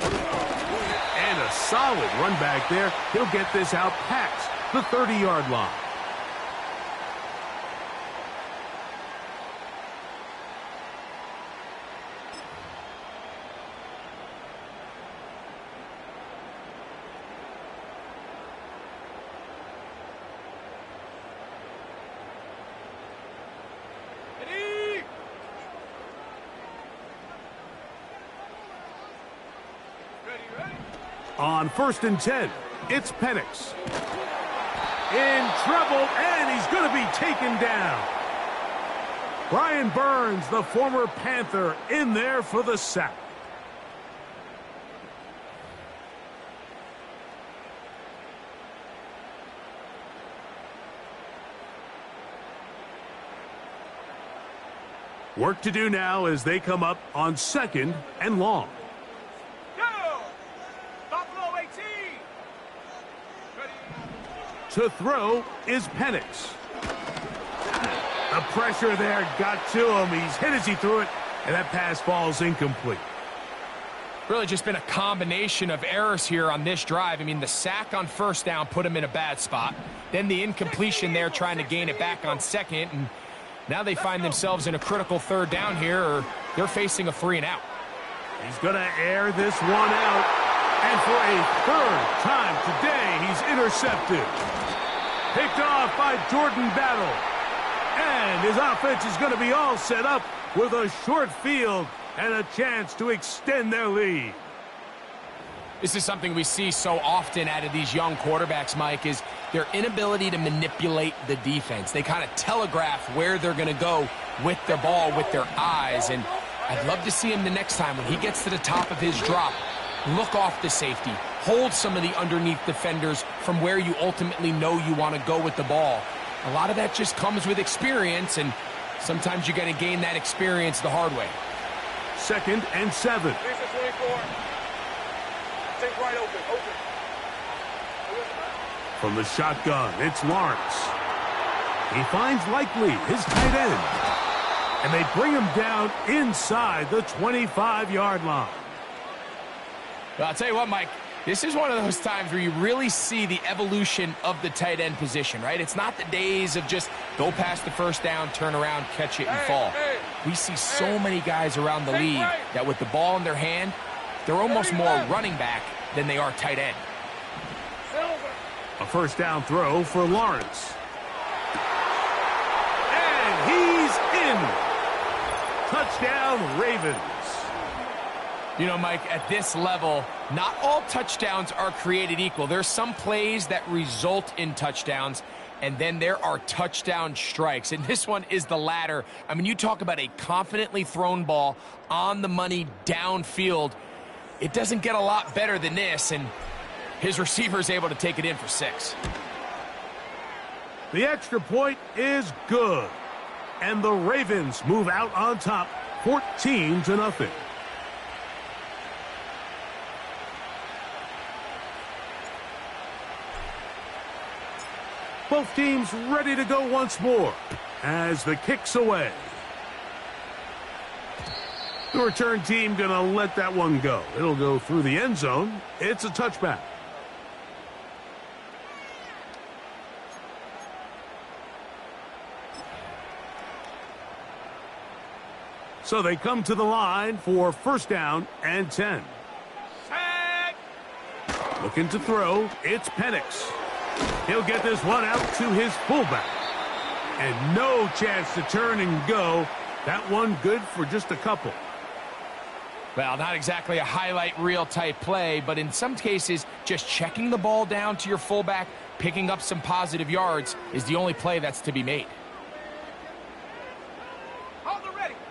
And a solid run back there. He'll get this out past the 30-yard line. On 1st and 10, it's Penix. In trouble, and he's going to be taken down. Brian Burns, the former Panther, in there for the sack. Work to do now as they come up on 2nd and long. To throw is Penix. The pressure there got to him. He's hit as he threw it, and that pass falls incomplete. Really just been a combination of errors here on this drive. I mean, the sack on 1st down put him in a bad spot. Then the incompletion there trying to gain it back on 2nd. And now they find themselves in a critical 3rd down here, or they're facing a 3 and out. He's going to air this one out. And for a 3rd time today, he's intercepted. Picked off by Jordan Battle. And his offense is going to be all set up with a short field and a chance to extend their lead. This is something we see so often out of these young quarterbacks, Mike, is their inability to manipulate the defense. They kind of telegraph where they're going to go with their ball, with their eyes. And I'd love to see him the next time when he gets to the top of his drop. Look off the safety. Hold some of the underneath defenders from where you ultimately know you want to go with the ball. A lot of that just comes with experience, and sometimes you're going to gain that experience the hard way. 2nd and 7. Take right open. From the shotgun, it's Lawrence. He finds Likely, his tight end. And they bring him down inside the 25-yard line. Well, I'll tell you what, Mike, this is one of those times where you really see the evolution of the tight end position, right? It's not the days of just go past the 1st down, turn around, catch it, and fall. We see so many guys around the league that with the ball in their hand, they're almost more running back than they are tight end. A 1st down throw for Lawrence. And he's in. Touchdown, Ravens. You know, Mike, at this level, not all touchdowns are created equal. There's some plays that result in touchdowns, and then there are touchdown strikes. And this one is the latter. I mean, you talk about a confidently thrown ball on the money downfield. It doesn't get a lot better than this, and his receiver is able to take it in for 6. The extra point is good. And the Ravens move out on top, 14-0. Both teams ready to go once more as the kick's away. The return team going to let that one go. It'll go through the end zone. It's a touchback. So they come to the line for first down and 10. Looking to throw, it's Penix. He'll get this one out to his fullback. And no chance to turn and go. That one good for just a couple. Well, not exactly a highlight reel type play, but in some cases, just checking the ball down to your fullback, picking up some positive yards is the only play that's to be made.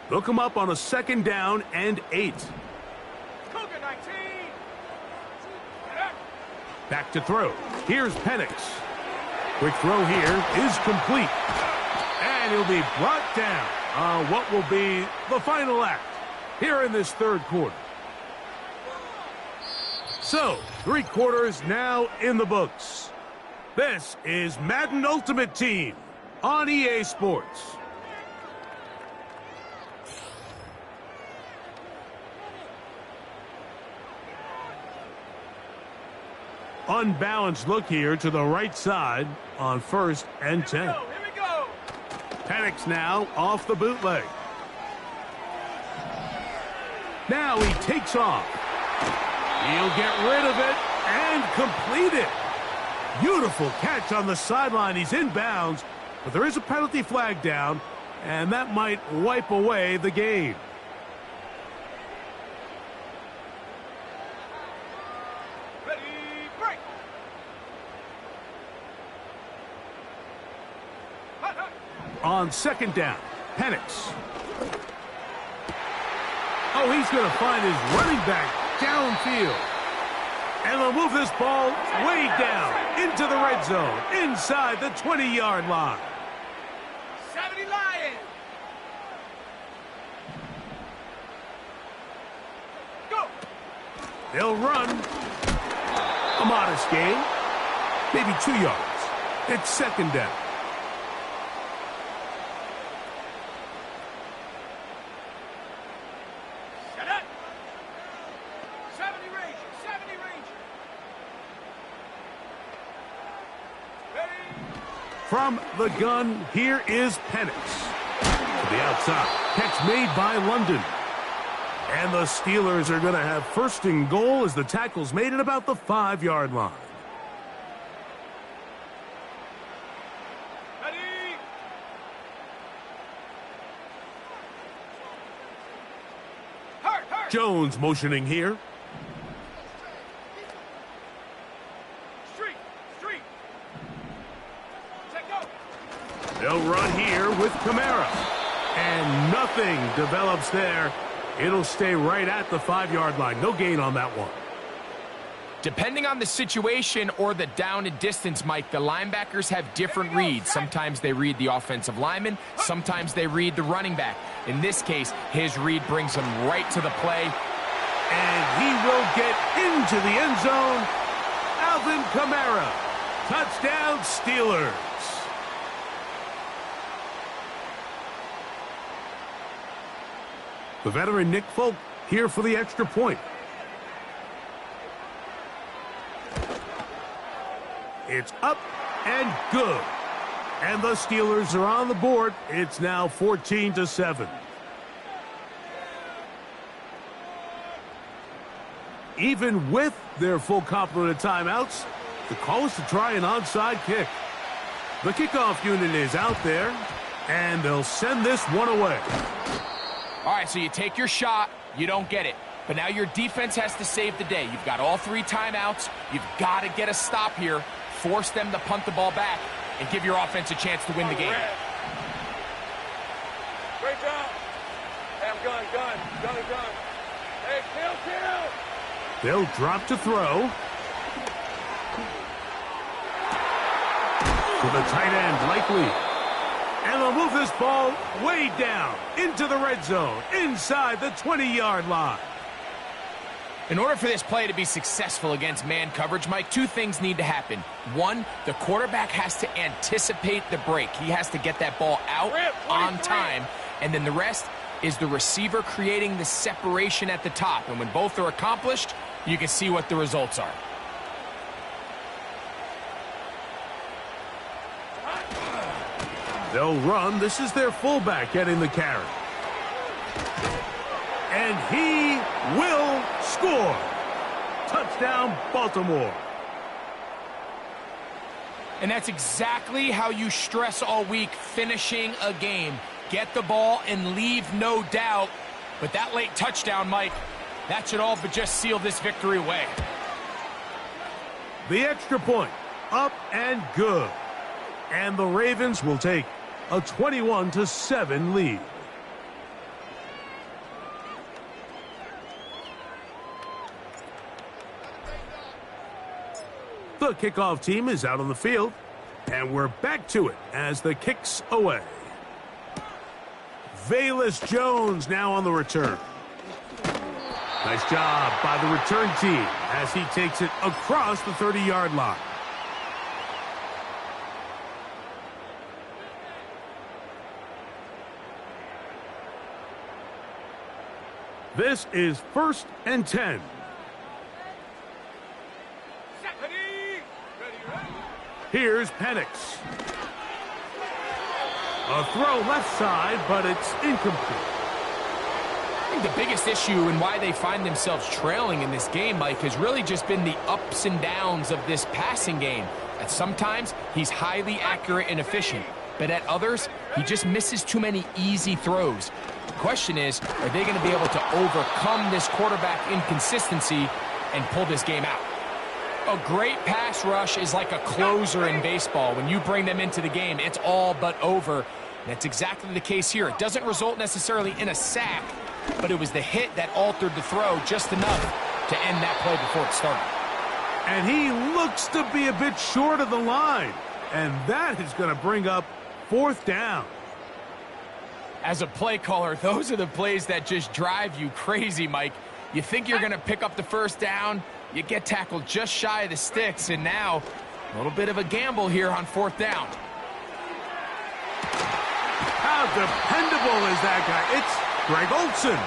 They'll come up on a second down and 8. Back to throw. Here's Penix. Quick throw here is complete. And he'll be brought down on what will be the final act here in this third quarter. So, 3 quarters now in the books. This is Madden Ultimate Team on EA Sports. Unbalanced look here to the right side on 1st and 10. Here we go. Penix now off the bootleg. Now he takes off. He'll get rid of it and complete it. Beautiful catch on the sideline. He's in bounds, but there is a penalty flag down, and that might wipe away the game. On second down, Penix. Oh, he's going to find his running back downfield. And they'll move this ball way down into the red zone, inside the 20-yard line. 70 Lions. Go. They'll run. A modest gain. Maybe 2 yards. It's second down. From the gun, here is Penix. To the outside. Catch made by London. And the Steelers are going to have first and goal as the tackle's made at about the 5-yard line. Ready. Hurt. Jones motioning here. They'll run here with Kamara. And nothing develops there. It'll stay right at the 5-yard line. No gain on that one. Depending on the situation or the down and distance, Mike, the linebackers have different reads. Sometimes they read the offensive lineman. Sometimes they read the running back. In this case, his read brings him right to the play. And he will get into the end zone. Alvin Kamara. Touchdown, Steelers. The veteran Nick Folk here for the extra point. It's up and good. And the Steelers are on the board. It's now 14-7. Even with their full complement of timeouts, the call is to try an onside kick. The kickoff unit is out there, and they'll send this one away. All right, so you take your shot, you don't get it. But now your defense has to save the day. You've got all 3 timeouts. You've got to get a stop here, force them to punt the ball back, and give your offense a chance to win the game. Great job. Hey, I'm gun. Hey, kill. They'll drop to throw. To the tight end, Likely. And they'll move this ball way down into the red zone, inside the 20-yard line. In order for this play to be successful against man coverage, Mike, two things need to happen. One, the quarterback has to anticipate the break. He has to get that ball out on time. And then the rest is the receiver creating the separation at the top. And when both are accomplished, you can see what the results are. They'll run. This is their fullback getting the carry. And he will score. Touchdown, Baltimore. And that's exactly how you stress all week, finishing a game. Get the ball and leave no doubt. But that late touchdown, Mike, that should all but just seal this victory away. The extra point, up and good. And the Ravens will take a 21-7 lead. The kickoff team is out on the field, and we're back to it as the kick's away. Velus Jones now on the return. Nice job by the return team as he takes it across the 30-yard line. This is 1st and 10. Here's Penix. A throw left side, but it's incomplete. I think the biggest issue and why they find themselves trailing in this game, Mike, has really just been the ups and downs of this passing game. At sometimes, he's highly accurate and efficient, but at others, he just misses too many easy throws. The question is, are they going to be able to overcome this quarterback inconsistency and pull this game out? A great pass rush is like a closer in baseball. When you bring them into the game, it's all but over. That's exactly the case here. It doesn't result necessarily in a sack, but it was the hit that altered the throw just enough to end that play before it started. And he looks to be a bit short of the line. And that is going to bring up 4th down. As a play caller, those are the plays that just drive you crazy, Mike. You think you're going to pick up the 1st down, you get tackled just shy of the sticks, and now a little bit of a gamble here on 4th down. How dependable is that guy? It's Greg Olsen.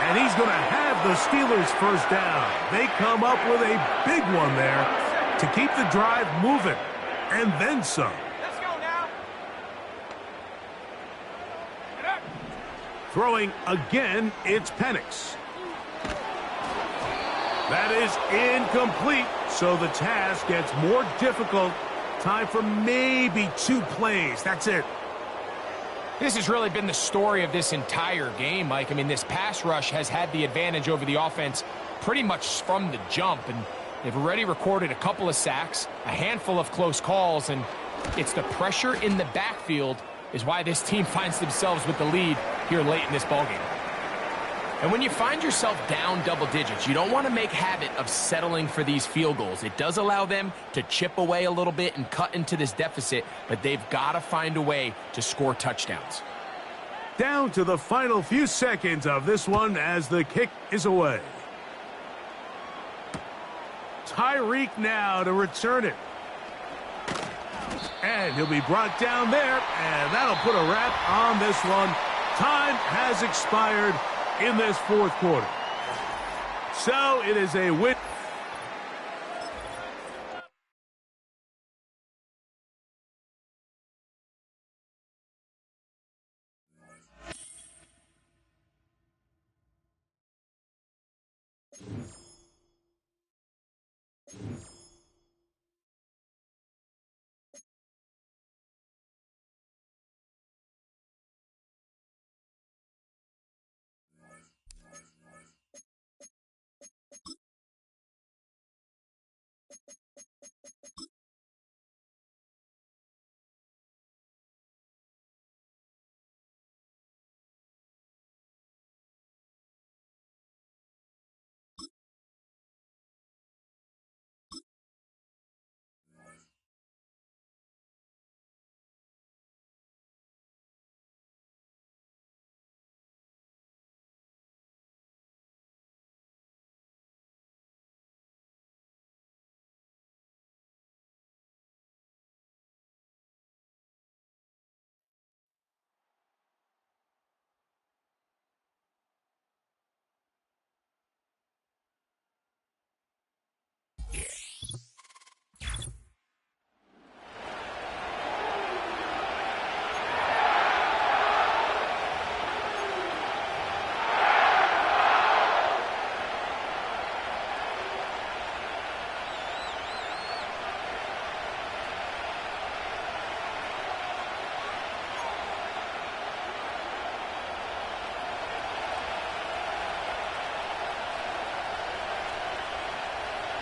And he's going to have the Steelers' 1st down. They come up with a big one there to keep the drive moving, and then some. Let's go now. Throwing again, it's Penix. That is incomplete, so the task gets more difficult. Time for maybe 2 plays. That's it. This has really been the story of this entire game, Mike. I mean, this pass rush has had the advantage over the offense pretty much from the jump, and they've already recorded a couple of sacks, a handful of close calls, and it's the pressure in the backfield is why this team finds themselves with the lead here late in this ballgame. And when you find yourself down double digits, you don't want to make habit of settling for these field goals. It does allow them to chip away a little bit and cut into this deficit, but they've got to find a way to score touchdowns. Down to the final few seconds of this one as the kick is away. Tyreek now to return it. And he'll be brought down there, and that'll put a wrap on this one. Time has expired in this 4th quarter. So it is a win.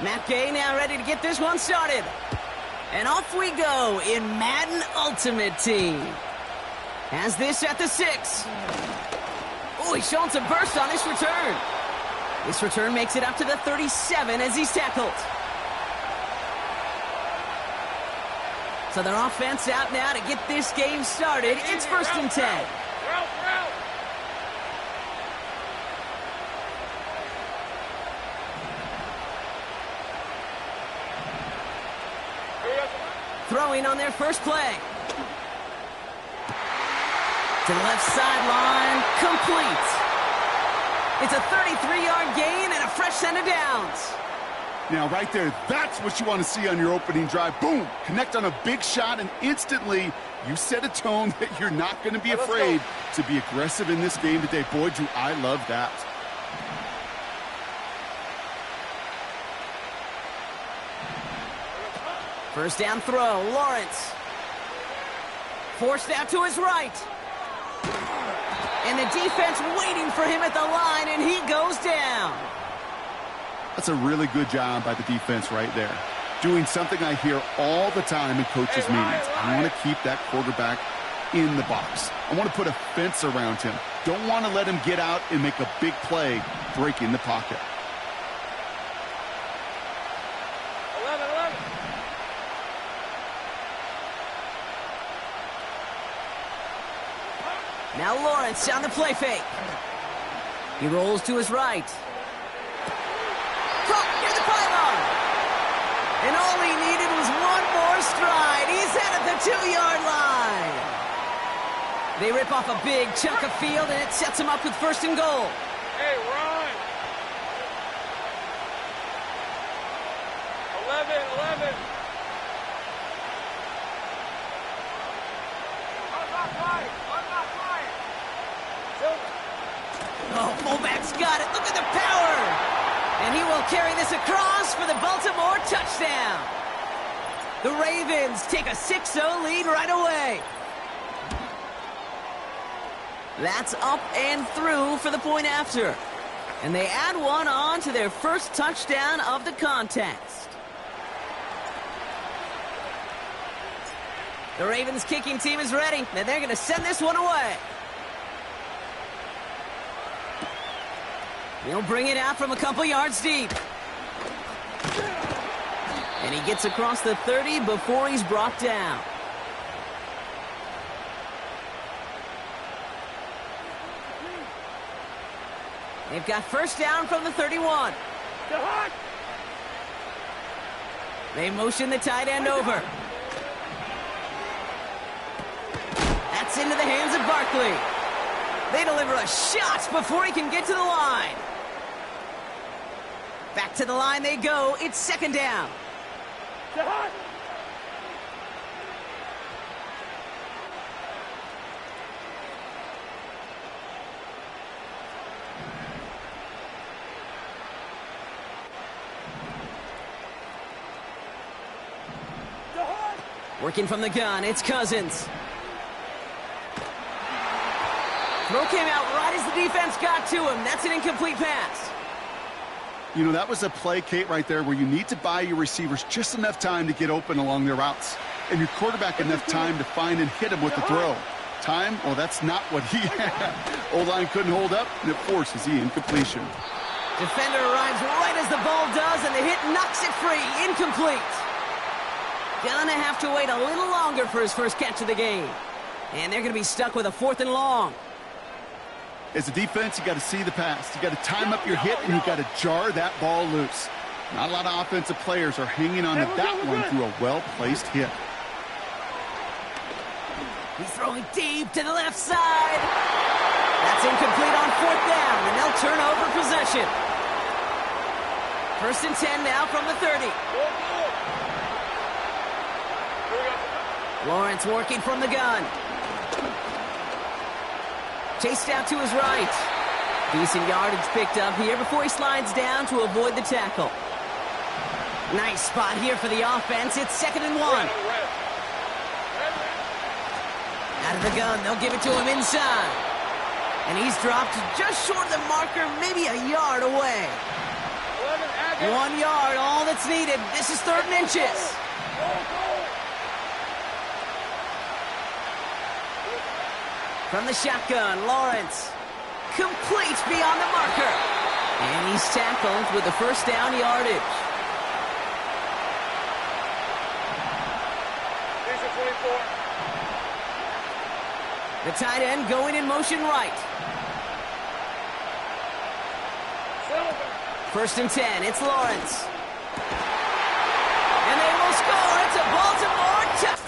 Matt Gay now ready to get this one started. And off we go in Madden Ultimate Team. Has this at the 6. Oh, he's showing some burst on this return. This return makes it up to the 37 as he's tackled. So their offense out now to get this game started. It's 1st and 10. Throwing on their first play. To the left sideline, complete. It's a 33-yard gain and a fresh set of downs. Now, right there, that's what you want to see on your opening drive. Boom! Connect on a big shot, and instantly you set a tone that you're not going to be afraid to be aggressive in this game today. Boy, do I love that. First down throw, Lawrence. Forced out to his right. And the defense waiting for him at the line, and he goes down. That's a really good job by the defense right there. Doing something I hear all the time in coaches' meetings. I want to keep that quarterback in the box. I want to put a fence around him. Don't want to let him get out and make a big play breaking the pocket. 11. Now Lawrence on the play fake. He rolls to his right. Caught near the pylon. And all he needed was one more stride. He's at the 2-yard line. They rip off a big chunk of field, and it sets him up with 1st and goal. Hey, run. 11. Oh, fullback's got it. Look at the power. And he will carry this across for the Baltimore touchdown. The Ravens take a 6-0 lead right away. That's up and through for the point after. And they add one on to their first touchdown of the contest. The Ravens kicking team is ready, and they're going to send this one away. He'll bring it out from a couple yards deep. And he gets across the 30 before he's brought down. They've got first down from the 31. They motion the tight end over. That's into the hands of Barkley. They deliver a shot before he can get to the line. Back to the line they go. It's 2nd down. Working from the gun, it's Cousins. Throw came out right as the defense got to him. That's an incomplete pass. You know, that was a play, Kate, right there where you need to buy your receivers just enough time to get open along their routes. And your quarterback enough time to find and hit him with the throw. Time? Well, that's not what he had. O-line couldn't hold up, and it forces the incompletion. Defender arrives right as the ball does, and the hit knocks it free. Incomplete. Gonna have to wait a little longer for his first catch of the game. And they're going to be stuck with a 4th and long. As a defense, you got to see the pass. You got to time up your hit, and you got to jar that ball loose. Not a lot of offensive players are hanging on to that one through a well-placed hit. He's throwing deep to the left side. That's incomplete on 4th down, and they'll turn over possession. 1st and 10 now from the 30. Lawrence working from the gun. Chased out to his right. Decent yardage picked up here before he slides down to avoid the tackle. Nice spot here for the offense. It's 2nd and 1. Out of the gun, they'll give it to him inside. And he's dropped just short of the marker, maybe a yard away. 1 yard, all that's needed. This is 3rd and inches. From the shotgun, Lawrence. Complete beyond the marker. And he's tackled with the 1st down yardage. The tight end going in motion right. 1st and 10, it's Lawrence. And they will score. It's a Baltimore touchdown.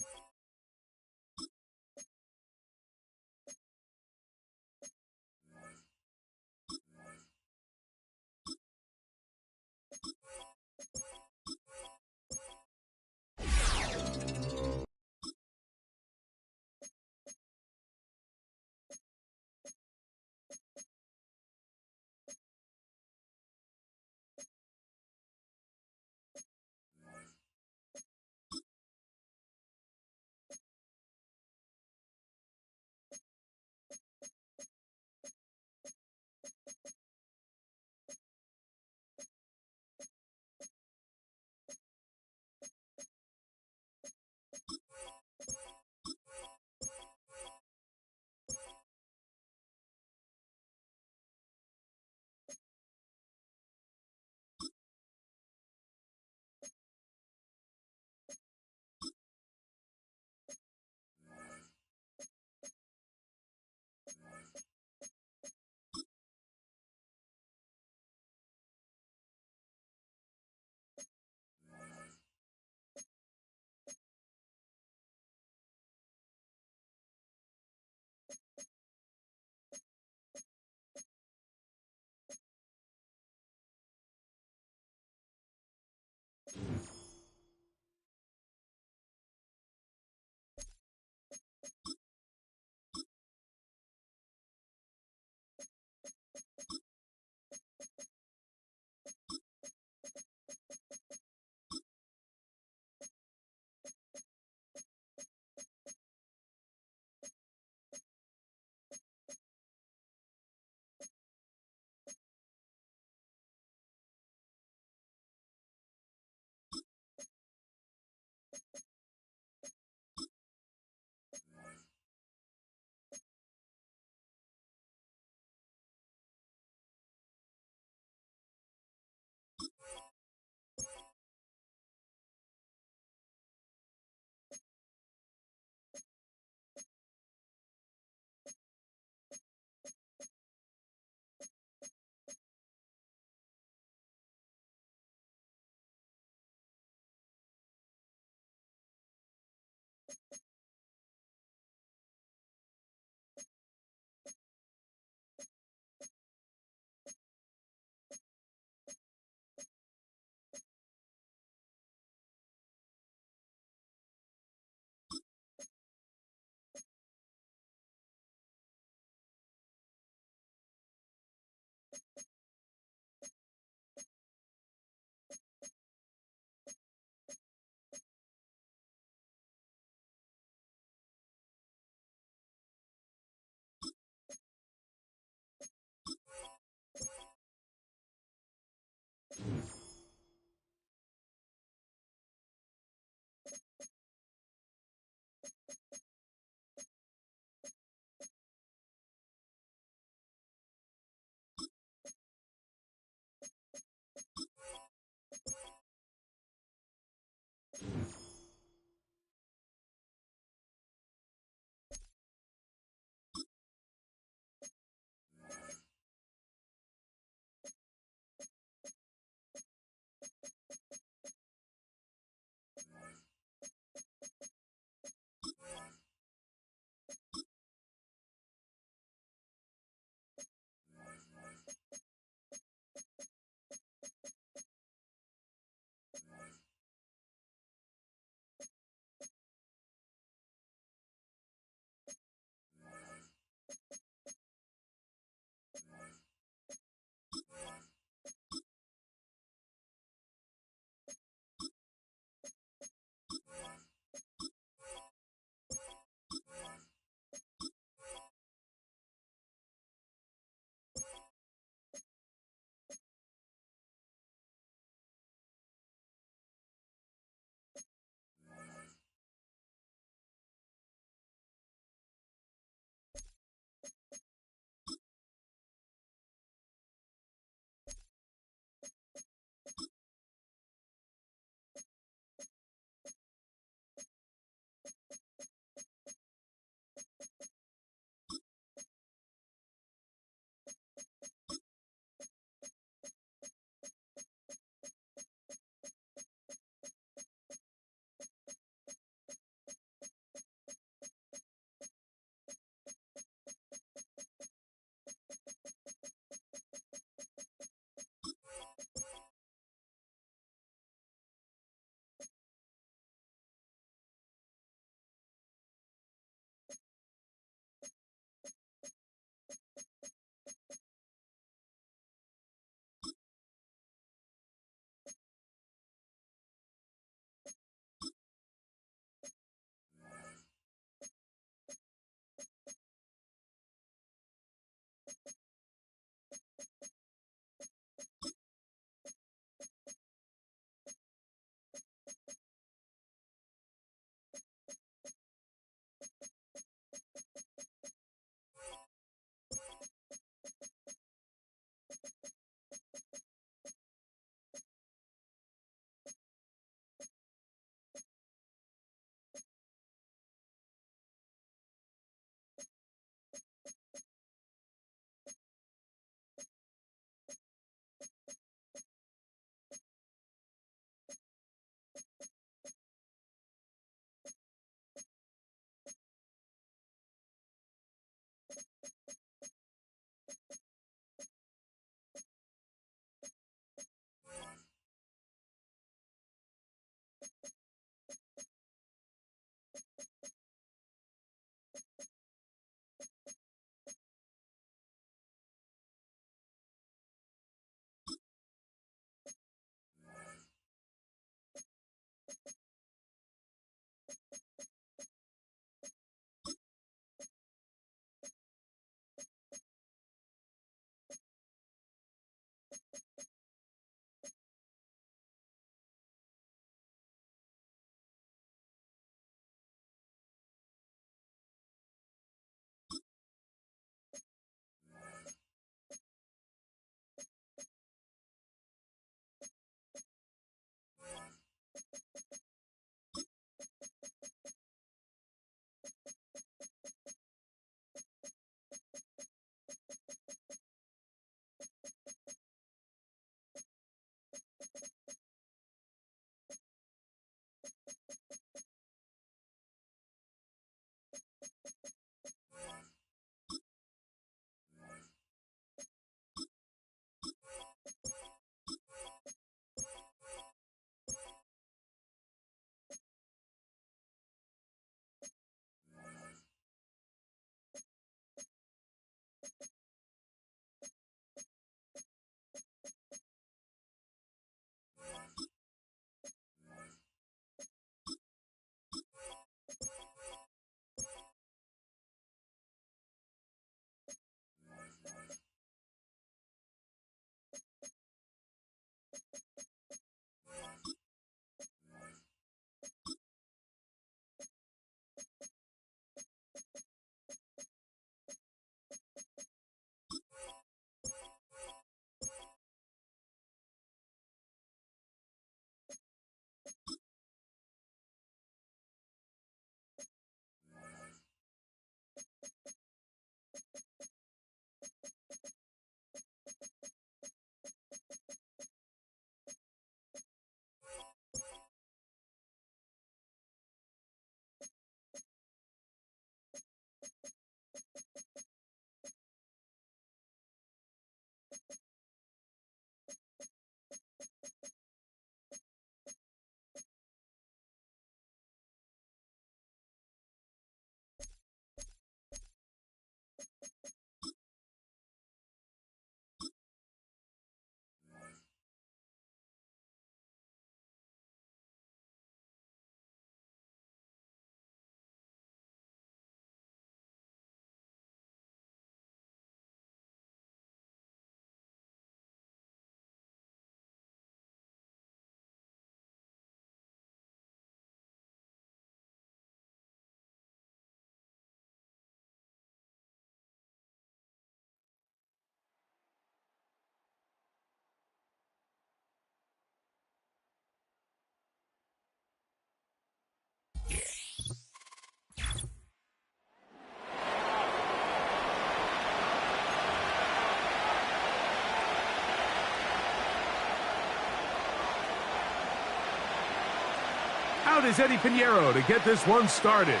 Out is Eddie Pinheiro to get this one started.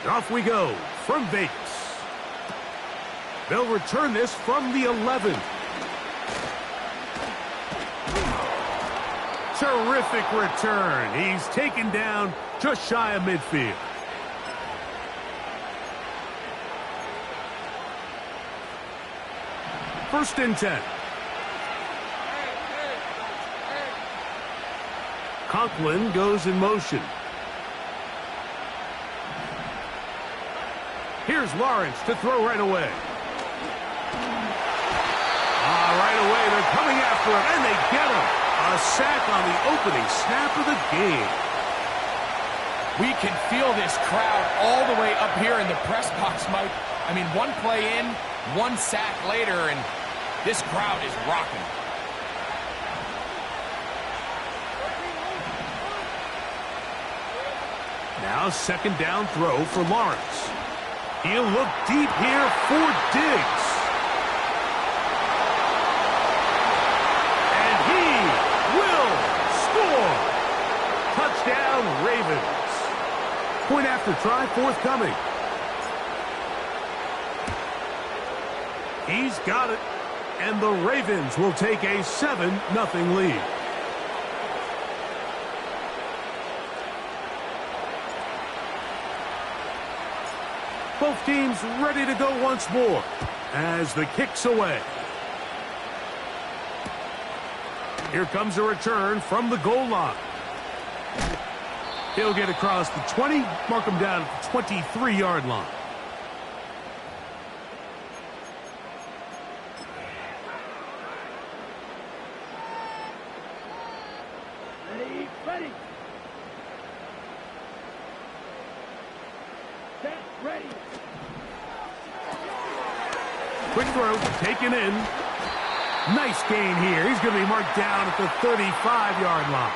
And off we go from Vegas. They'll return this from the 11. Terrific return. He's taken down just shy of midfield. First and 10. Conklin goes in motion. Here's Lawrence to throw right away. Right away, they're coming after him, and they get him. A sack on the opening snap of the game. We can feel this crowd all the way up here in the press box, Mike. I mean, one play in, one sack later, and this crowd is rocking. Now second down throw for Lawrence. He'll look deep here for Diggs. And he will score. Touchdown, Ravens. Point after try forthcoming. He's got it. And the Ravens will take a 7-0 lead. Both teams ready to go once more as the kick's away. Here comes a return from the goal line. He'll get across the 20, mark him down at the 23-yard line. Ready. Set, ready. Quick throw, taken in. Nice gain here. He's going to be marked down at the 35-yard line.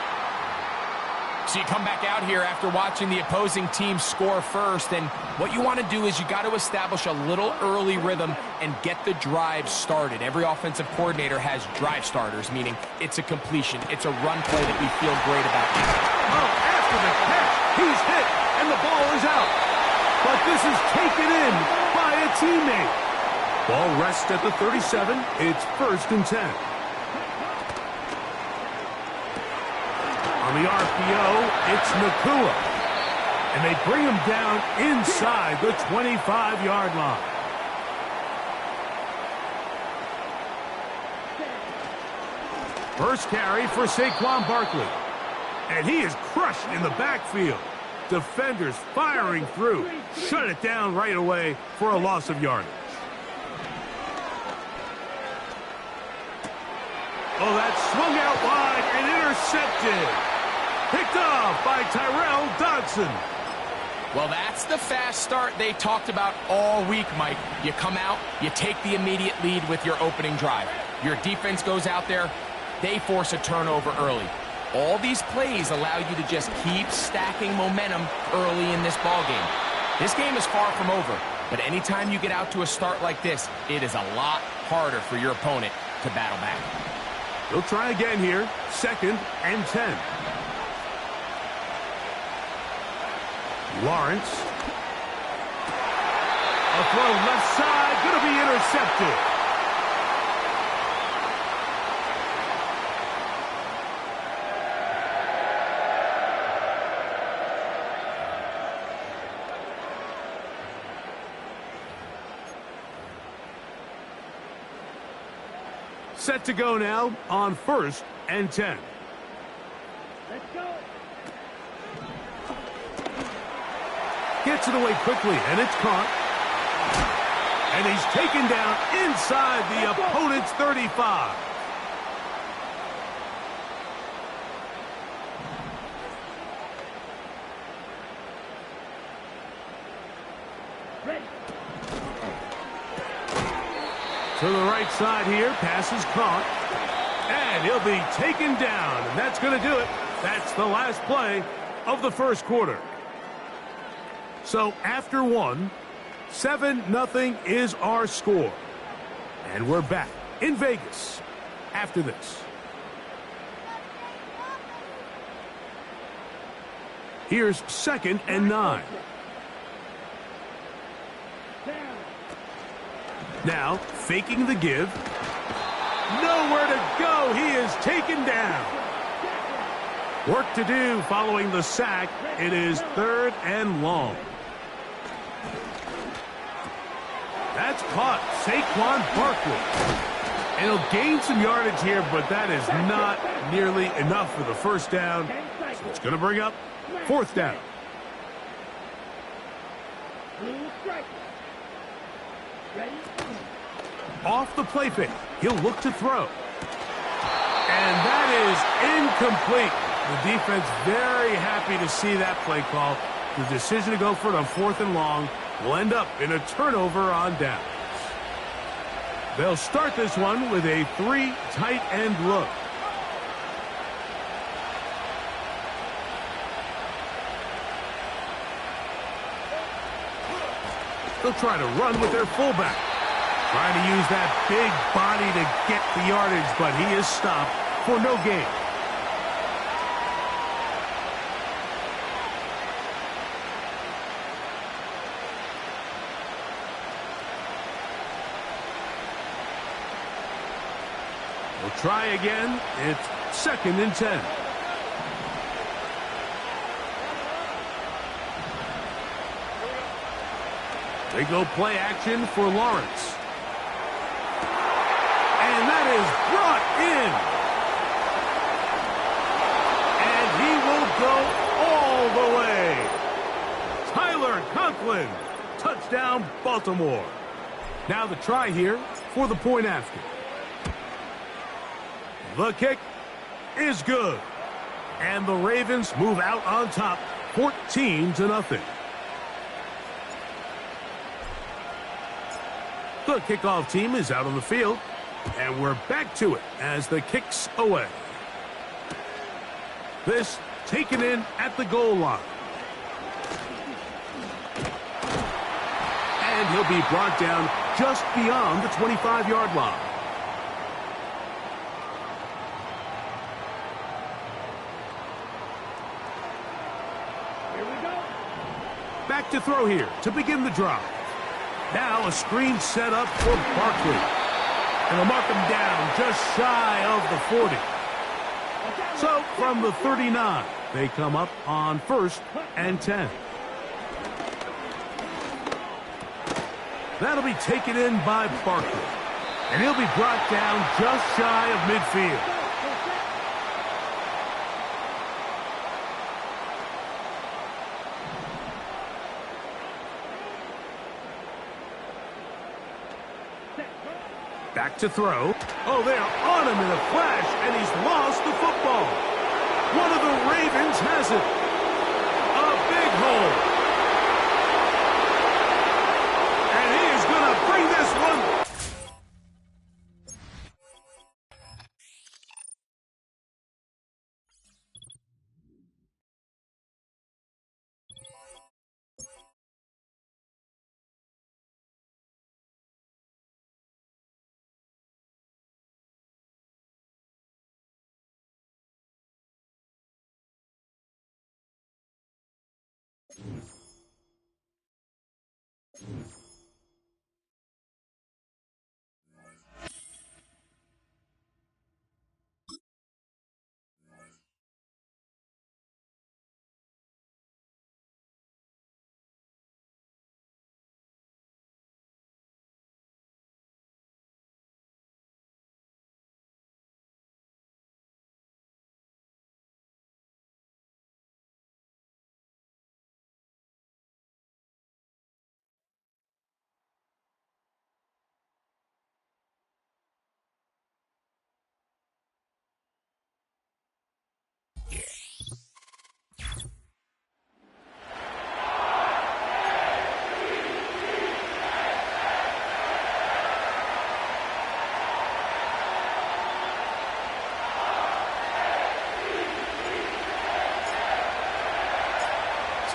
So you come back out here after watching the opposing team score first, and what you want to do is you got to establish a little early rhythm and get the drive started. Every offensive coordinator has drive starters, meaning it's a completion, it's a run play that we feel great about. Oh, after the catch, he's hit, and the ball is out. But this is taken in by a teammate. Ball rests at the 37. It's first and 10. On the RPO, it's Nakua. And they bring him down inside the 25-yard line. First carry for Saquon Barkley. And he is crushed in the backfield. Defenders firing through. Shut it down right away for a loss of yardage. Oh, that swung out wide and intercepted. Picked off by Tyrell Dodson. Well, that's the fast start they talked about all week, Mike. You come out, you take the immediate lead with your opening drive. Your defense goes out there, they force a turnover early. All these plays allow you to just keep stacking momentum early in this ball game. This game is far from over, but anytime you get out to a start like this, it is a lot harder for your opponent to battle back. They'll try again here, second and 10. Lawrence. A throw left side, going to be intercepted. Set to go now on first and 10. Let's go. Gets it away quickly, and it's caught. And he's taken down inside the opponent's 35. Ready. To the right side here, pass is caught. And he'll be taken down, and that's going to do it. That's the last play of the first quarter. So after one, 7-0 is our score. And we're back in Vegas after this. Here's 2nd and 9. Now, faking the give. Nowhere to go. He is taken down. Work to do following the sack. It is 3rd and long. That's caught. Saquon Barkley. And he'll gain some yardage here, but that is not nearly enough for the first down. So it's going to bring up 4th down. Off the play fake. He'll look to throw. And that is incomplete. The defense very happy to see that play call. The decision to go for it on 4th and long will end up in a turnover on downs. They'll start this one with a 3 tight end look. They'll try to run with their fullback. Trying to use that big body to get the yardage, but he is stopped for no gain. We'll try again. It's 2nd and 10. They go play action for Lawrence. And that is brought in. And he will go all the way. Tyler Conklin. Touchdown, Baltimore. Now the try here for the point after. The kick is good. And the Ravens move out on top 14-0. The kickoff team is out on the field. And we're back to it as the kick's away. This taken in at the goal line. And he'll be brought down just beyond the 25-yard line. Back to throw here to begin the drive. Now a screen set up for Barkley. And they'll mark him down just shy of the 40. So from the 39, they come up on 1st and 10. That'll be taken in by Barkley. And he'll be brought down just shy of midfield. Back to throw. Oh, they're on him in a flash, and he's lost the football. One of the Ravens has it. A big hole. And he is going to bring this one.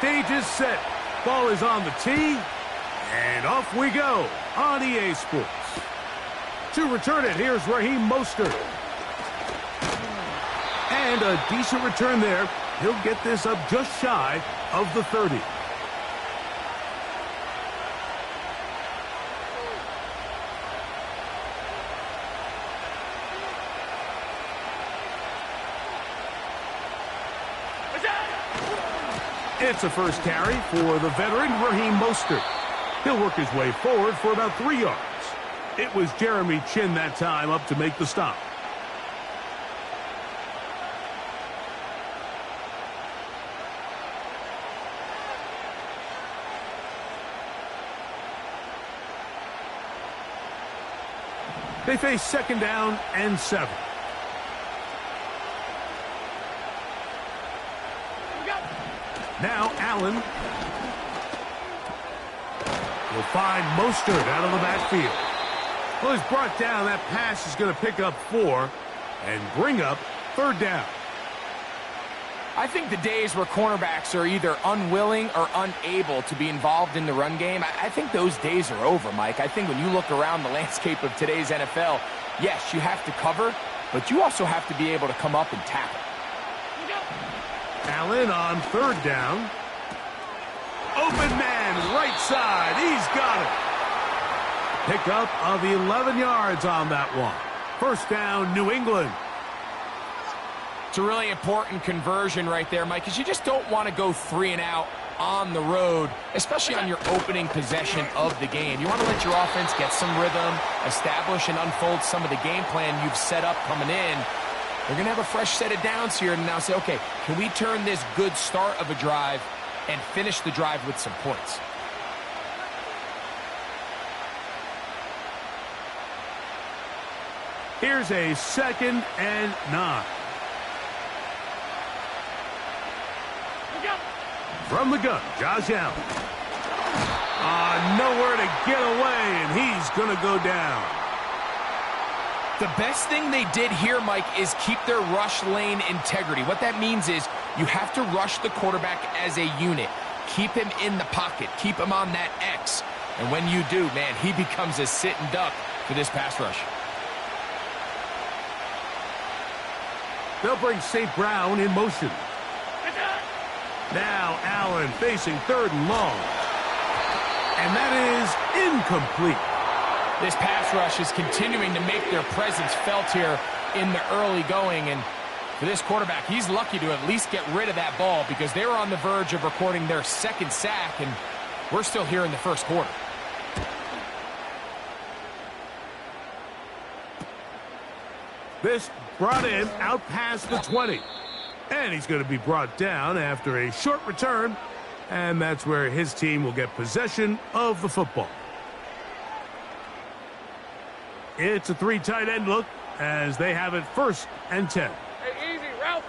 Stage is set. Ball is on the tee. And off we go on EA Sports. To return it, here's Raheem Mostert. And a decent return there. He'll get this up just shy of the 30. It's a first carry for the veteran Raheem Mostert. He'll work his way forward for about 3 yards. It was Jeremy Chin that time up to make the stop. They face second down and 7. Now Allen will find Mostert out of the backfield. Well, he's brought down. That pass is going to pick up 4 and bring up third down. I think the days where cornerbacks are either unwilling or unable to be involved in the run game, I think those days are over, Mike. I think when you look around the landscape of today's NFL, yes, you have to cover, but you also have to be able to come up and tackle. Allen on third down. Open man, right side. He's got it. Pickup of 11 yards on that one. First down, New England. It's a really important conversion right there, Mike, because you just don't want to go 3 and out on the road, especially on your opening possession of the game. You want to let your offense get some rhythm, establish and unfold some of the game plan you've set up coming in. They're going to have a fresh set of downs here and now say, okay, can we turn this good start of a drive and finish the drive with some points? Here's a 2nd and 9. From the gun, Josh Allen. Nowhere to get away, and he's going to go down. The best thing they did here, Mike, is keep their rush lane integrity. What that means is you have to rush the quarterback as a unit. Keep him in the pocket. Keep him on that X. And when you do, man, he becomes a sitting duck for this pass rush. They'll bring St. Brown in motion. Now Allen facing 3rd and long. And that is incomplete. This pass rush is continuing to make their presence felt here in the early going. And for this quarterback, he's lucky to at least get rid of that ball because they were on the verge of recording their 2nd sack, and we're still here in the first quarter. This brought in out past the 20. And he's going to be brought down after a short return. And that's where his team will get possession of the football. It's a 3 tight end look as they have it 1st and 10. Hey, easy. Ralph.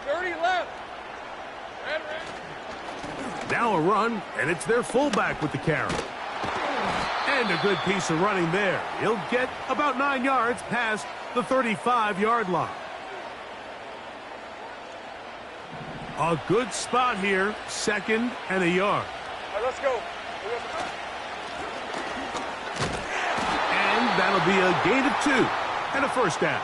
30 left. Red. Now a run, and it's their fullback with the carry. And a good piece of running there. He'll get about 9 yards past the 35-yard line. A good spot here, 2nd and a yard. All right, let's go. And that'll be a gain of 2 and a first down.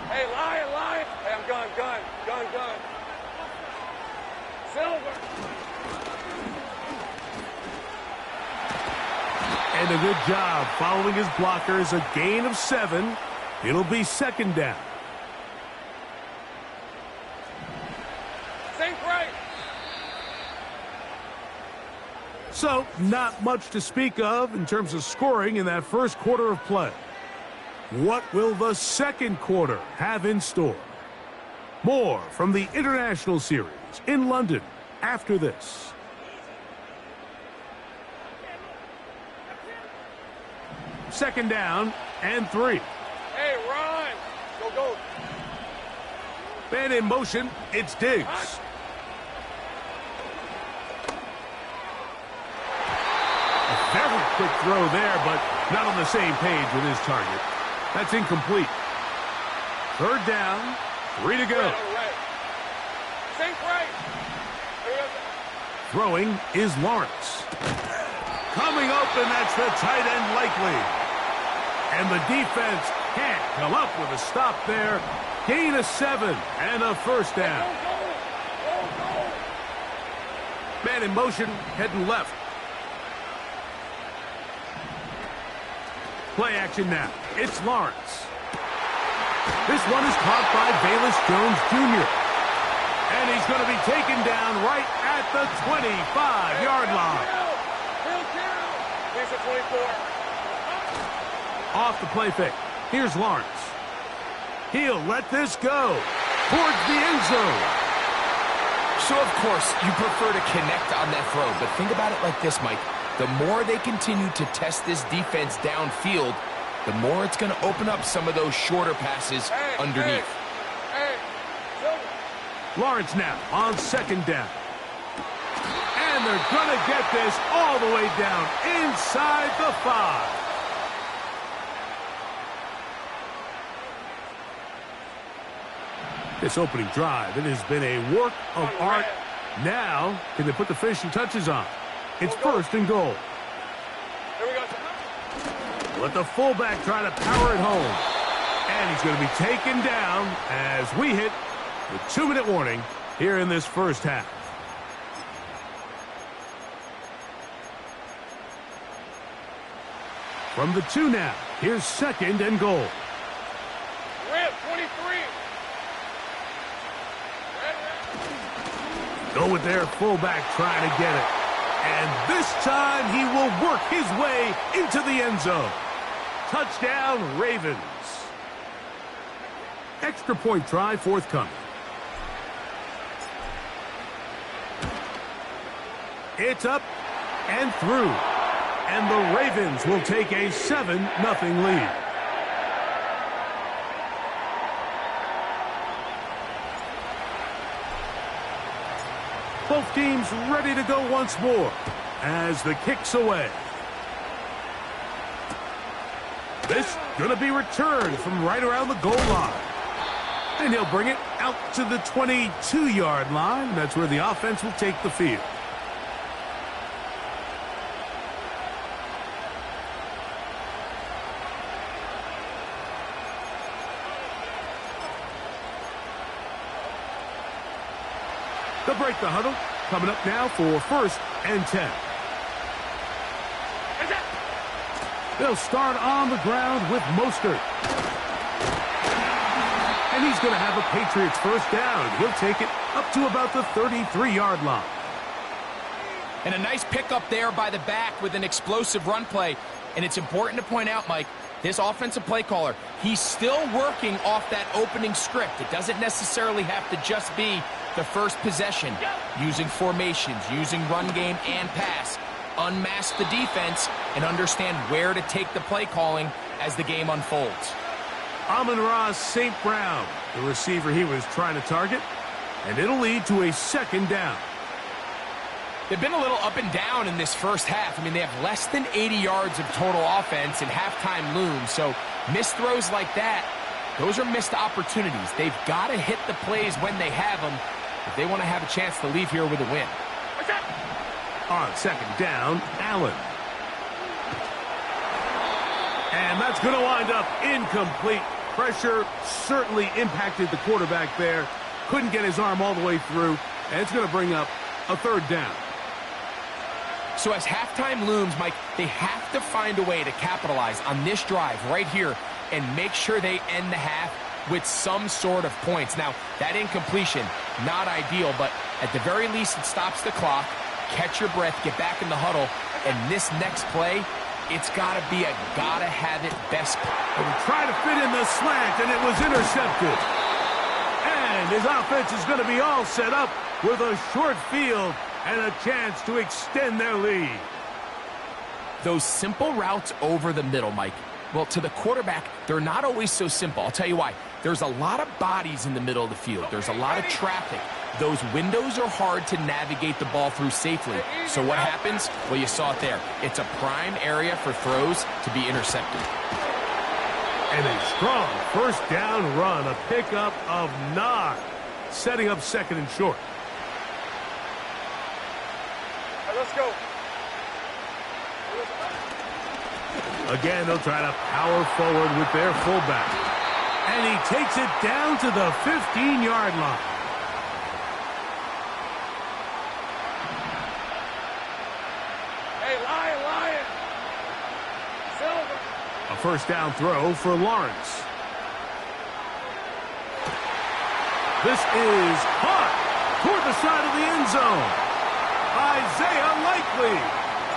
Hey, lion. Hey, I'm gun. Silver. And a good job following his blockers, a gain of 7. It'll be 2nd down. Think right. So, not much to speak of in terms of scoring in that first quarter of play. What will the second quarter have in store? More from the International Series in London after this. Second down and 3. Hey, Ron. Go. Man in motion, it's Diggs. A very quick throw there, but not on the same page with his target. That's incomplete. 3rd down, 3 to go. Think right. Throwing is Lawrence. Coming open, that's the tight end Likely. And the defense can't come up with a stop there. Gain of 7 and a first down. Man in motion, heading left. Play action now. It's Lawrence. This one is caught by Bayless Jones Jr. And he's going to be taken down right at the 25-yard line. Off the play fake. Here's Lawrence. He'll let this go towards the end zone. So, of course, you prefer to connect on that throw, but think about it like this, Mike. The more they continue to test this defense downfield, the more it's going to open up some of those shorter passes underneath. Lawrence now on second down. And they're going to get this all the way down inside the 5. This opening drive, it has been a work of art. Now, can they put the finishing touches on? It's first and goal. Let the fullback try to power it home. And he's going to be taken down as we hit the 2-minute warning here in this first half. From the 2 now, here's second and goal. Rip, 23. Go with their fullback trying to get it. And this time he will work his way into the end zone. Touchdown, Ravens. Extra point try forthcoming. It's up and through. And the Ravens will take a 7-0 lead. Both teams ready to go once more as the kick's away. This going to be returned from right around the goal line. And he'll bring it out to the 22-yard line. That's where the offense will take the field. They'll break the huddle. Coming up now for first and 10. They'll start on the ground with Mostert. And he's going to have a Patriots first down. He'll take it up to about the 33-yard line. And a nice pickup there by the back with an explosive run play. And it's important to point out, Mike, this offensive play caller, he's still working off that opening script. It doesn't necessarily have to just be the first possession. Using formations, using run game and pass. Unmask the defense and understand where to take the play calling as the game unfolds. Amon-Ra St. Brown, the receiver he was trying to target, and it'll lead to a second down. They've been a little up and down in this first half. I mean, they have less than 80 yards of total offense and halftime looms, so missed throws like that, those are missed opportunities. They've got to hit the plays when they have them if they want to have a chance to leave here with a win. On second down, Allen. And that's going to wind up incomplete. Pressure certainly impacted the quarterback there. Couldn't get his arm all the way through. And it's going to bring up a third down. So as halftime looms, Mike, they have to find a way to capitalize on this drive right here and make sure they end the half with some sort of points. Now, that incompletion, not ideal, but at the very least it stops the clock. Catch your breath, get back in the huddle, and this next play, it's got to be a gotta-have-it best play. And try to fit in the slant, and it was intercepted. And his offense is going to be all set up with a short field and a chance to extend their lead. Those simple routes over the middle, Mike, well, to the quarterback, they're not always so simple. I'll tell you why. There's a lot of bodies in the middle of the field. There's a lot of traffic. Those windows are hard to navigate the ball through safely. So what happens? Well, you saw it there. It's a prime area for throws to be intercepted. And a strong first down run, a pickup of 9, setting up second and short. Let's go. Again, they'll try to power forward with their fullback. And he takes it down to the 15-yard line. Hey, Lion! Silver! A first down throw for Lawrence. This is caught toward the side of the end zone. Isaiah Likely.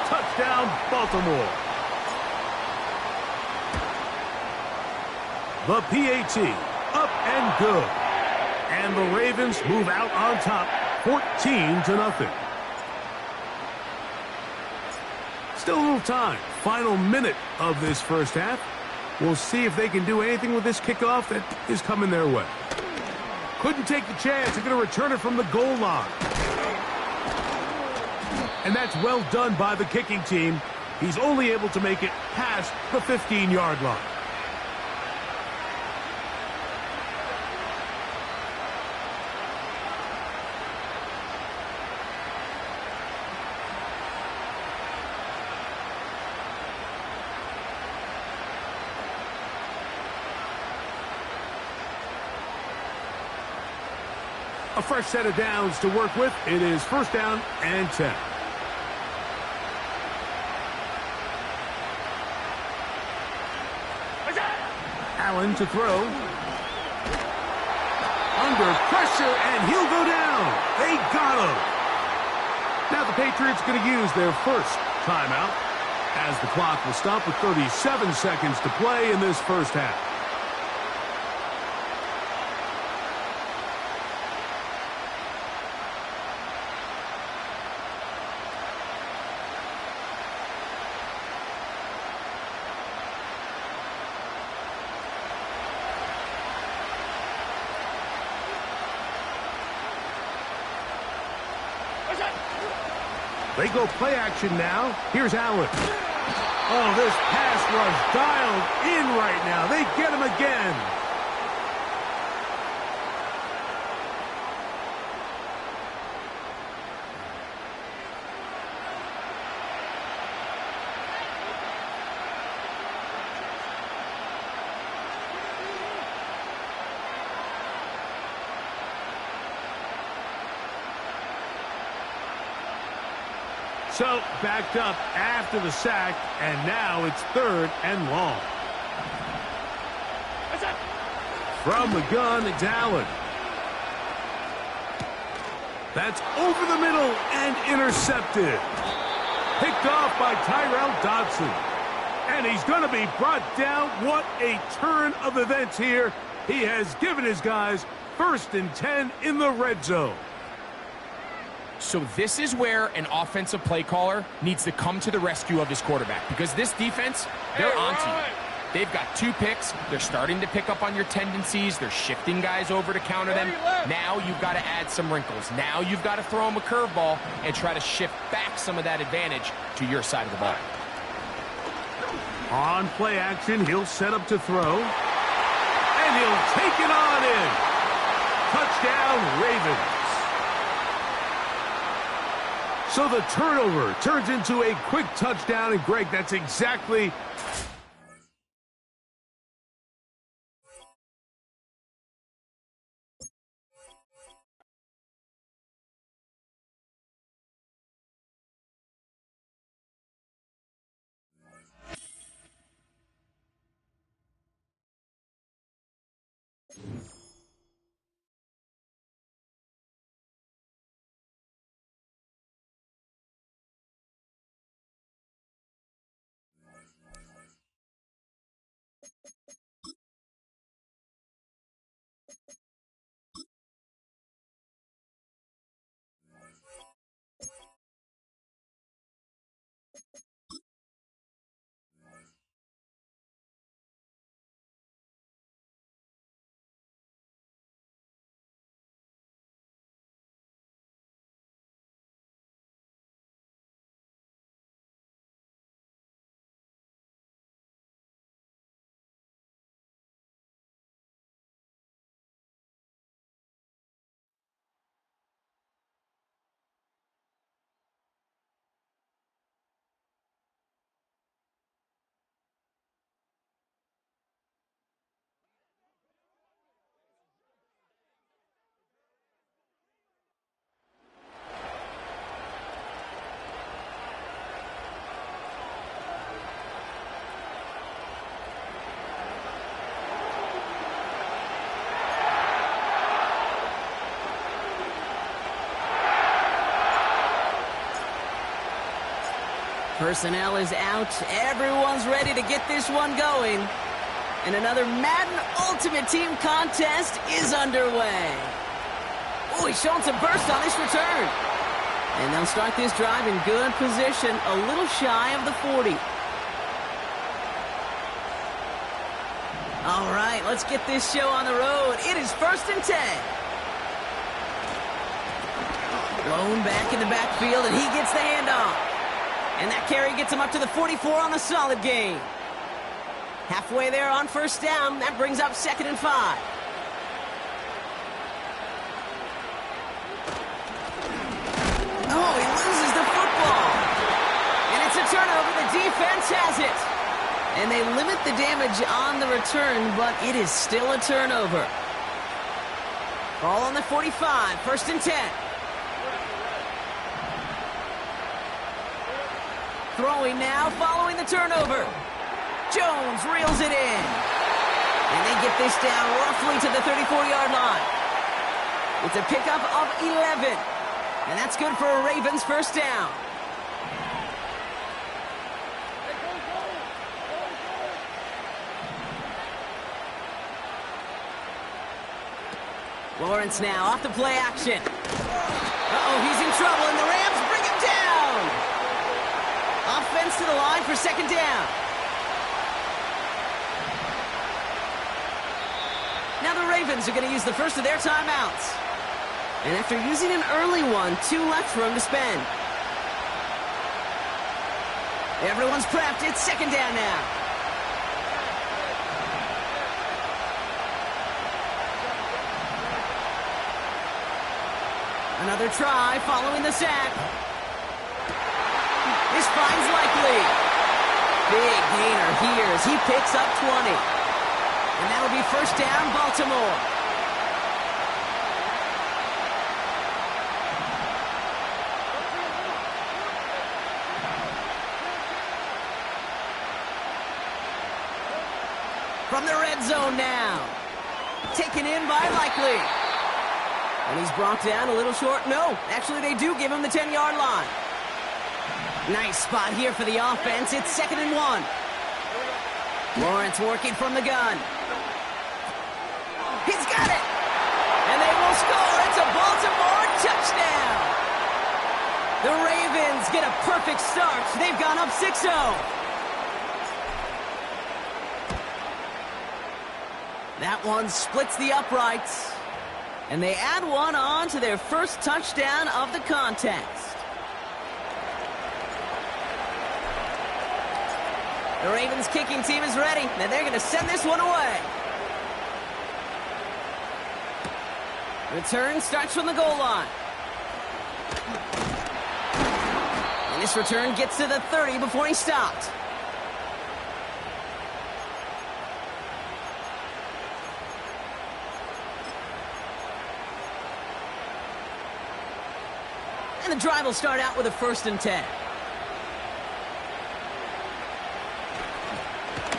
Touchdown, Baltimore. The PAT, up and good. And the Ravens move out on top, 14-0. Still a little time. Final minute of this first half. We'll see if they can do anything with this kickoff that is coming their way. Couldn't take the chance. They're going to return it from the goal line. And that's well done by the kicking team. He's only able to make it past the 15-yard line. A fresh set of downs to work with. It is first down and 10. Allen to throw. Under pressure, and he'll go down. They got him. Now the Patriots going to use their first timeout as the clock will stop with 37 seconds to play in this first half. They go play action now. Here's Allen. Oh, this pass rush dialed in right now. They get him again. So, backed up after the sack, and now it's third and long. From the gun, it's Allen. That's over the middle and intercepted. Picked off by Tyrell Dodson. And he's going to be brought down. What a turn of events here. He has given his guys first and 10 in the red zone. So this is where an offensive play caller needs to come to the rescue of his quarterback, because this defense, they're onto you. They've got 2 picks. They're starting to pick up on your tendencies. They're shifting guys over to counter them. Now you've got to add some wrinkles. Now you've got to throw them a curveball and try to shift back some of that advantage to your side of the ball. On play action, he'll set up to throw. And he'll take it on in. Touchdown, Ravens. So the turnover turns into a quick touchdown, and Greg, that's exactly Personnel is out. Everyone's ready to get this one going. And another Madden Ultimate Team contest is underway. Oh, he's showing some burst on this return. And they'll start this drive in good position, a little shy of the 40. All right, let's get this show on the road. It is 1st and 10. Blown back in the backfield, and he gets the handoff. And that carry gets him up to the 44 on a solid gain. Halfway there on 1st down. That brings up 2nd and 5. Oh, he loses the football. And it's a turnover. The defense has it. And they limit the damage on the return, but it is still a turnover. Ball on the 45. 1st and 10. Throwing now, following the turnover. Jones reels it in. And they get this down roughly to the 34-yard line. It's a pickup of 11. And that's good for a Ravens 1st down. Lawrence now off the play action. Uh-oh, he's in trouble, and the Rams bring him down. Offense to the line for 2nd down. Now the Ravens are going to use the first of their timeouts. And after using an early one, 2 left for him to spend. Everyone's prepped. It's 2nd down now. Another try following the sack. This finds Likely. Big gainer here as he picks up 20. And that'll be 1st down, Baltimore. From the red zone now. Taken in by Likely. And he's brought down a little short. No, actually they do give him the 10-yard line. Nice spot here for the offense. It's 2nd and 1. Lawrence working from the gun. He's got it. And they will score. It's a Baltimore touchdown. The Ravens get a perfect start. They've gone up 6-0. That one splits the uprights. And they add one on to their first touchdown of the contest. The Ravens kicking team is ready, and they're going to send this one away. Return starts from the goal line. And this return gets to the 30 before he stopped. And the drive will start out with a 1st and 10.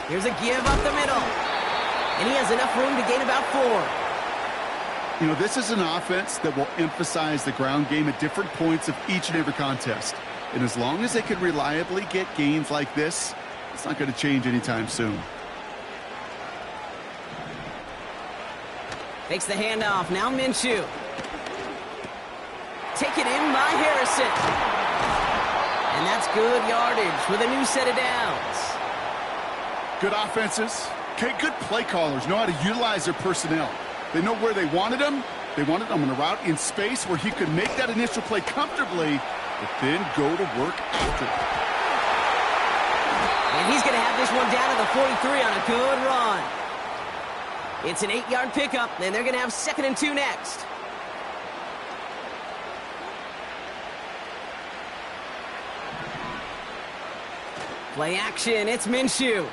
Here's a give up the middle. And he has enough room to gain about 4. You know, this is an offense that will emphasize the ground game at different points of each and every contest. And as long as they can reliably get gains like this, it's not going to change anytime soon. Takes the handoff. Now Minshew. Taken in by Harrison. And that's good yardage with a new set of downs. Good offenses. Okay, good play callers know how to utilize their personnel. They know where they wanted him. They wanted him on a route in space where he could make that initial play comfortably, but then go to work after it. And he's going to have this one down to the 43 on a good run. It's an 8-yard pickup, and they're going to have 2nd and 2 next. Play action, it's Minshew.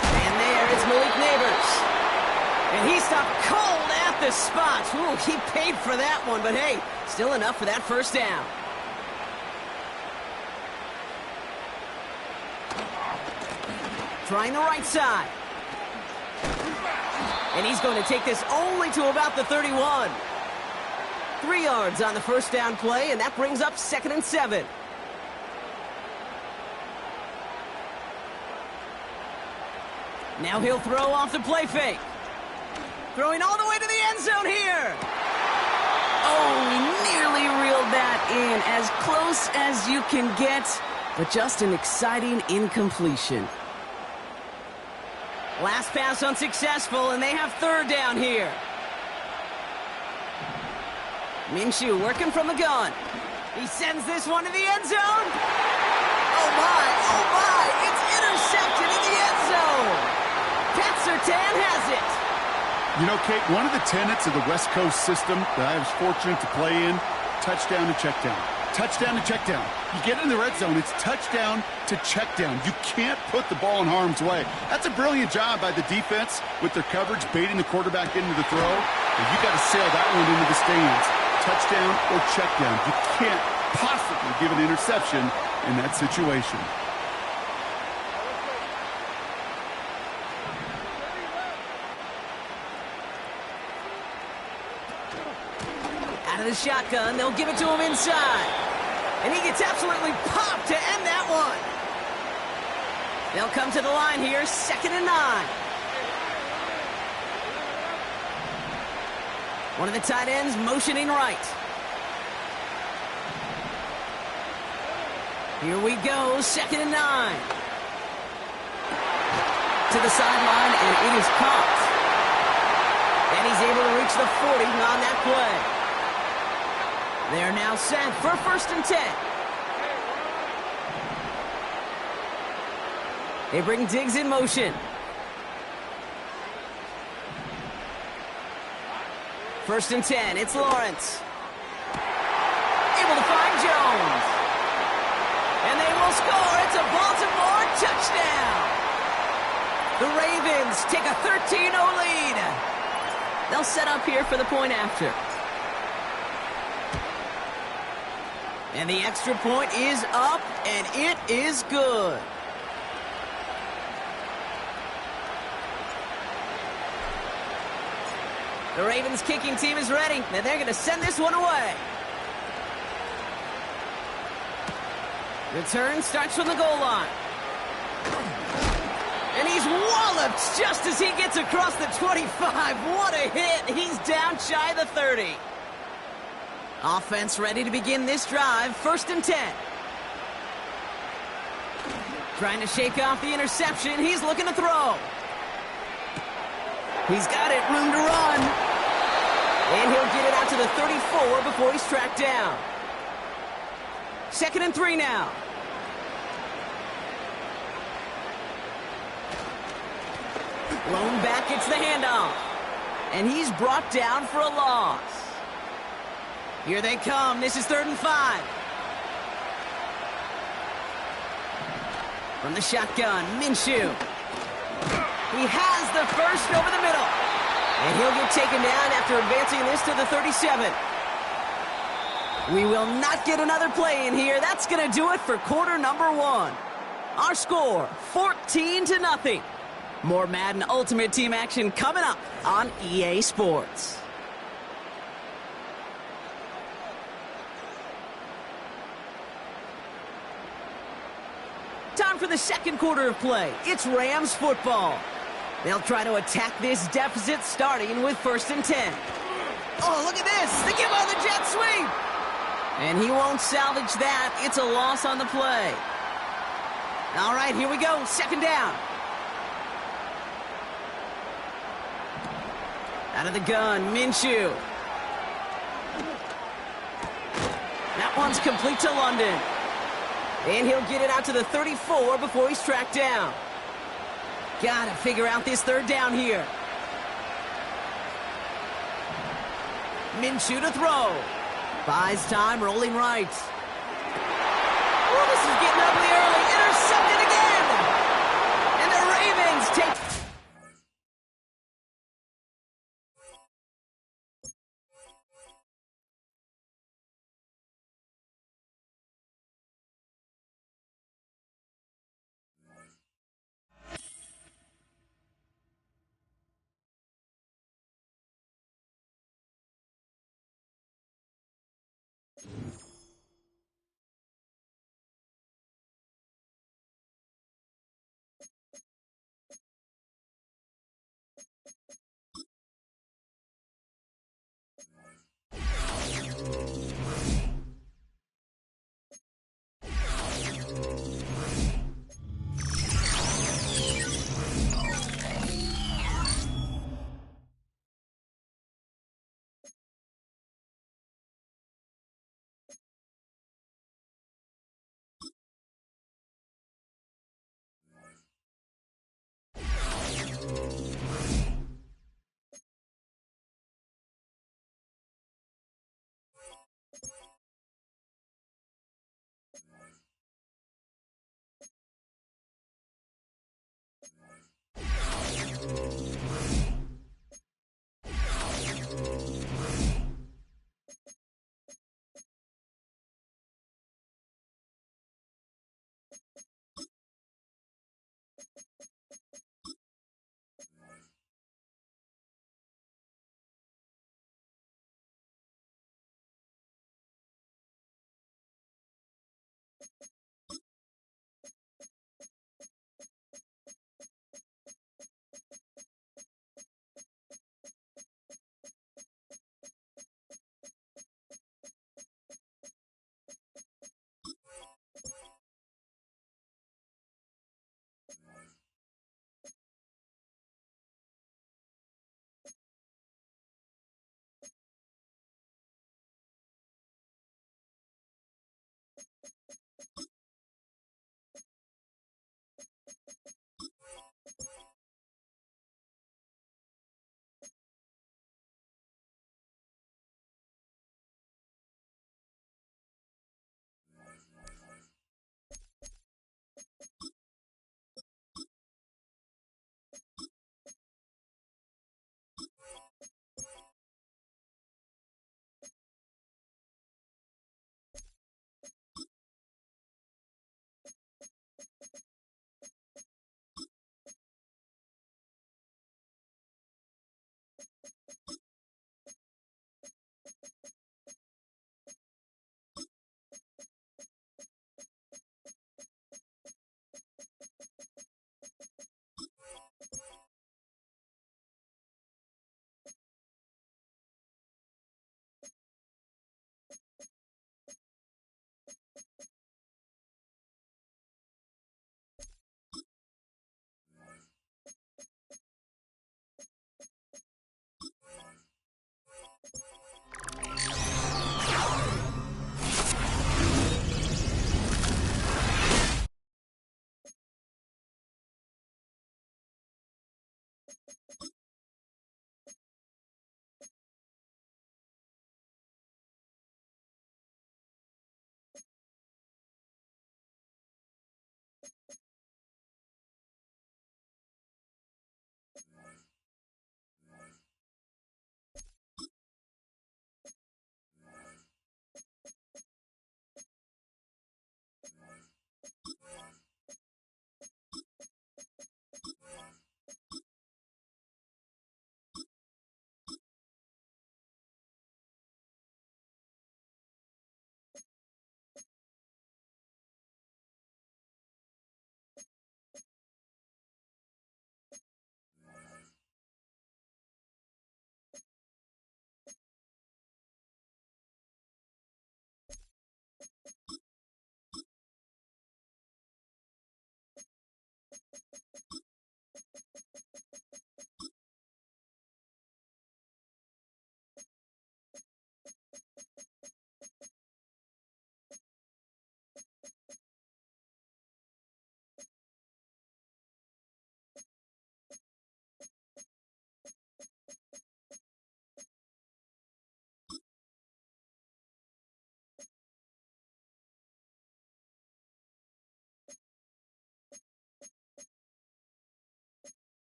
And there, it's Malik Neighbors. And he stopped cold at the spot. Ooh, he paid for that one, but hey, still enough for that 1st down. Trying the right side. And he's going to take this only to about the 31. 3 yards on the 1st down play, and that brings up 2nd and 7. Now he'll throw off the play fake. Throwing all the way to the end zone here. Oh, he nearly reeled that in. As close as you can get, but just an exciting incompletion. Last pass unsuccessful, and they have third down here. Minshew working from the gun. He sends this one to the end zone. Oh my, it's intercepted in the end zone. Pat Surtain has it. You know, Kate, one of the tenets of the West Coast system that I was fortunate to play in, touchdown to check down. Touchdown to check down. You get in the red zone, it's touchdown to check down. You can't put the ball in harm's way. That's a brilliant job by the defense with their coverage, baiting the quarterback into the throw. And you got to sail that one into the stands. Touchdown or check down. You can't possibly give an interception in that situation. Out of the shotgun, they'll give it to him inside. And he gets absolutely popped to end that one. They'll come to the line here, 2nd and 9. One of the tight ends motioning right. Here we go, 2nd and 9. To the sideline, and it is caught. And he's able to reach the 40 on that play. They're now set for 1st and 10. They bring Diggs in motion. 1st and 10, it's Lawrence. Able to find Jones. And they will score. It's a Baltimore touchdown. The Ravens take a 13-0 lead. They'll set up here for the point after. And the extra point is up, and it is good. The Ravens kicking team is ready, and they're going to send this one away. Return starts from the goal line. And he's walloped just as he gets across the 25. What a hit. He's down shy of the 30. Offense ready to begin this drive. 1st and 10. Trying to shake off the interception. He's looking to throw. He's got it. Room to run. And he'll get it out to the 34 before he's tracked down. 2nd and 3 now. Blown back, it's the handoff. And he's brought down for a loss. Here they come. This is 3rd and 5. From the shotgun, Minshew. He has the first over the middle. And he'll get taken down after advancing this to the 37. We will not get another play in here. That's going to do it for quarter number 1. Our score, 14-0. More Madden Ultimate Team action coming up on EA Sports. Time for the 2nd quarter of play. It's Rams football. They'll try to attack this deficit starting with 1st and 10. Oh, look at this. They give out the jet sweep. And he won't salvage that. It's a loss on the play. All right, here we go. 2nd down. Out of the gun, Minshew. That one's complete to London. And he'll get it out to the 34 before he's tracked down. Gotta figure out this 3rd down here. Minshew to throw. Buys time, rolling right. Oh, this is getting ugly early. Intercepted again. And the Ravens take...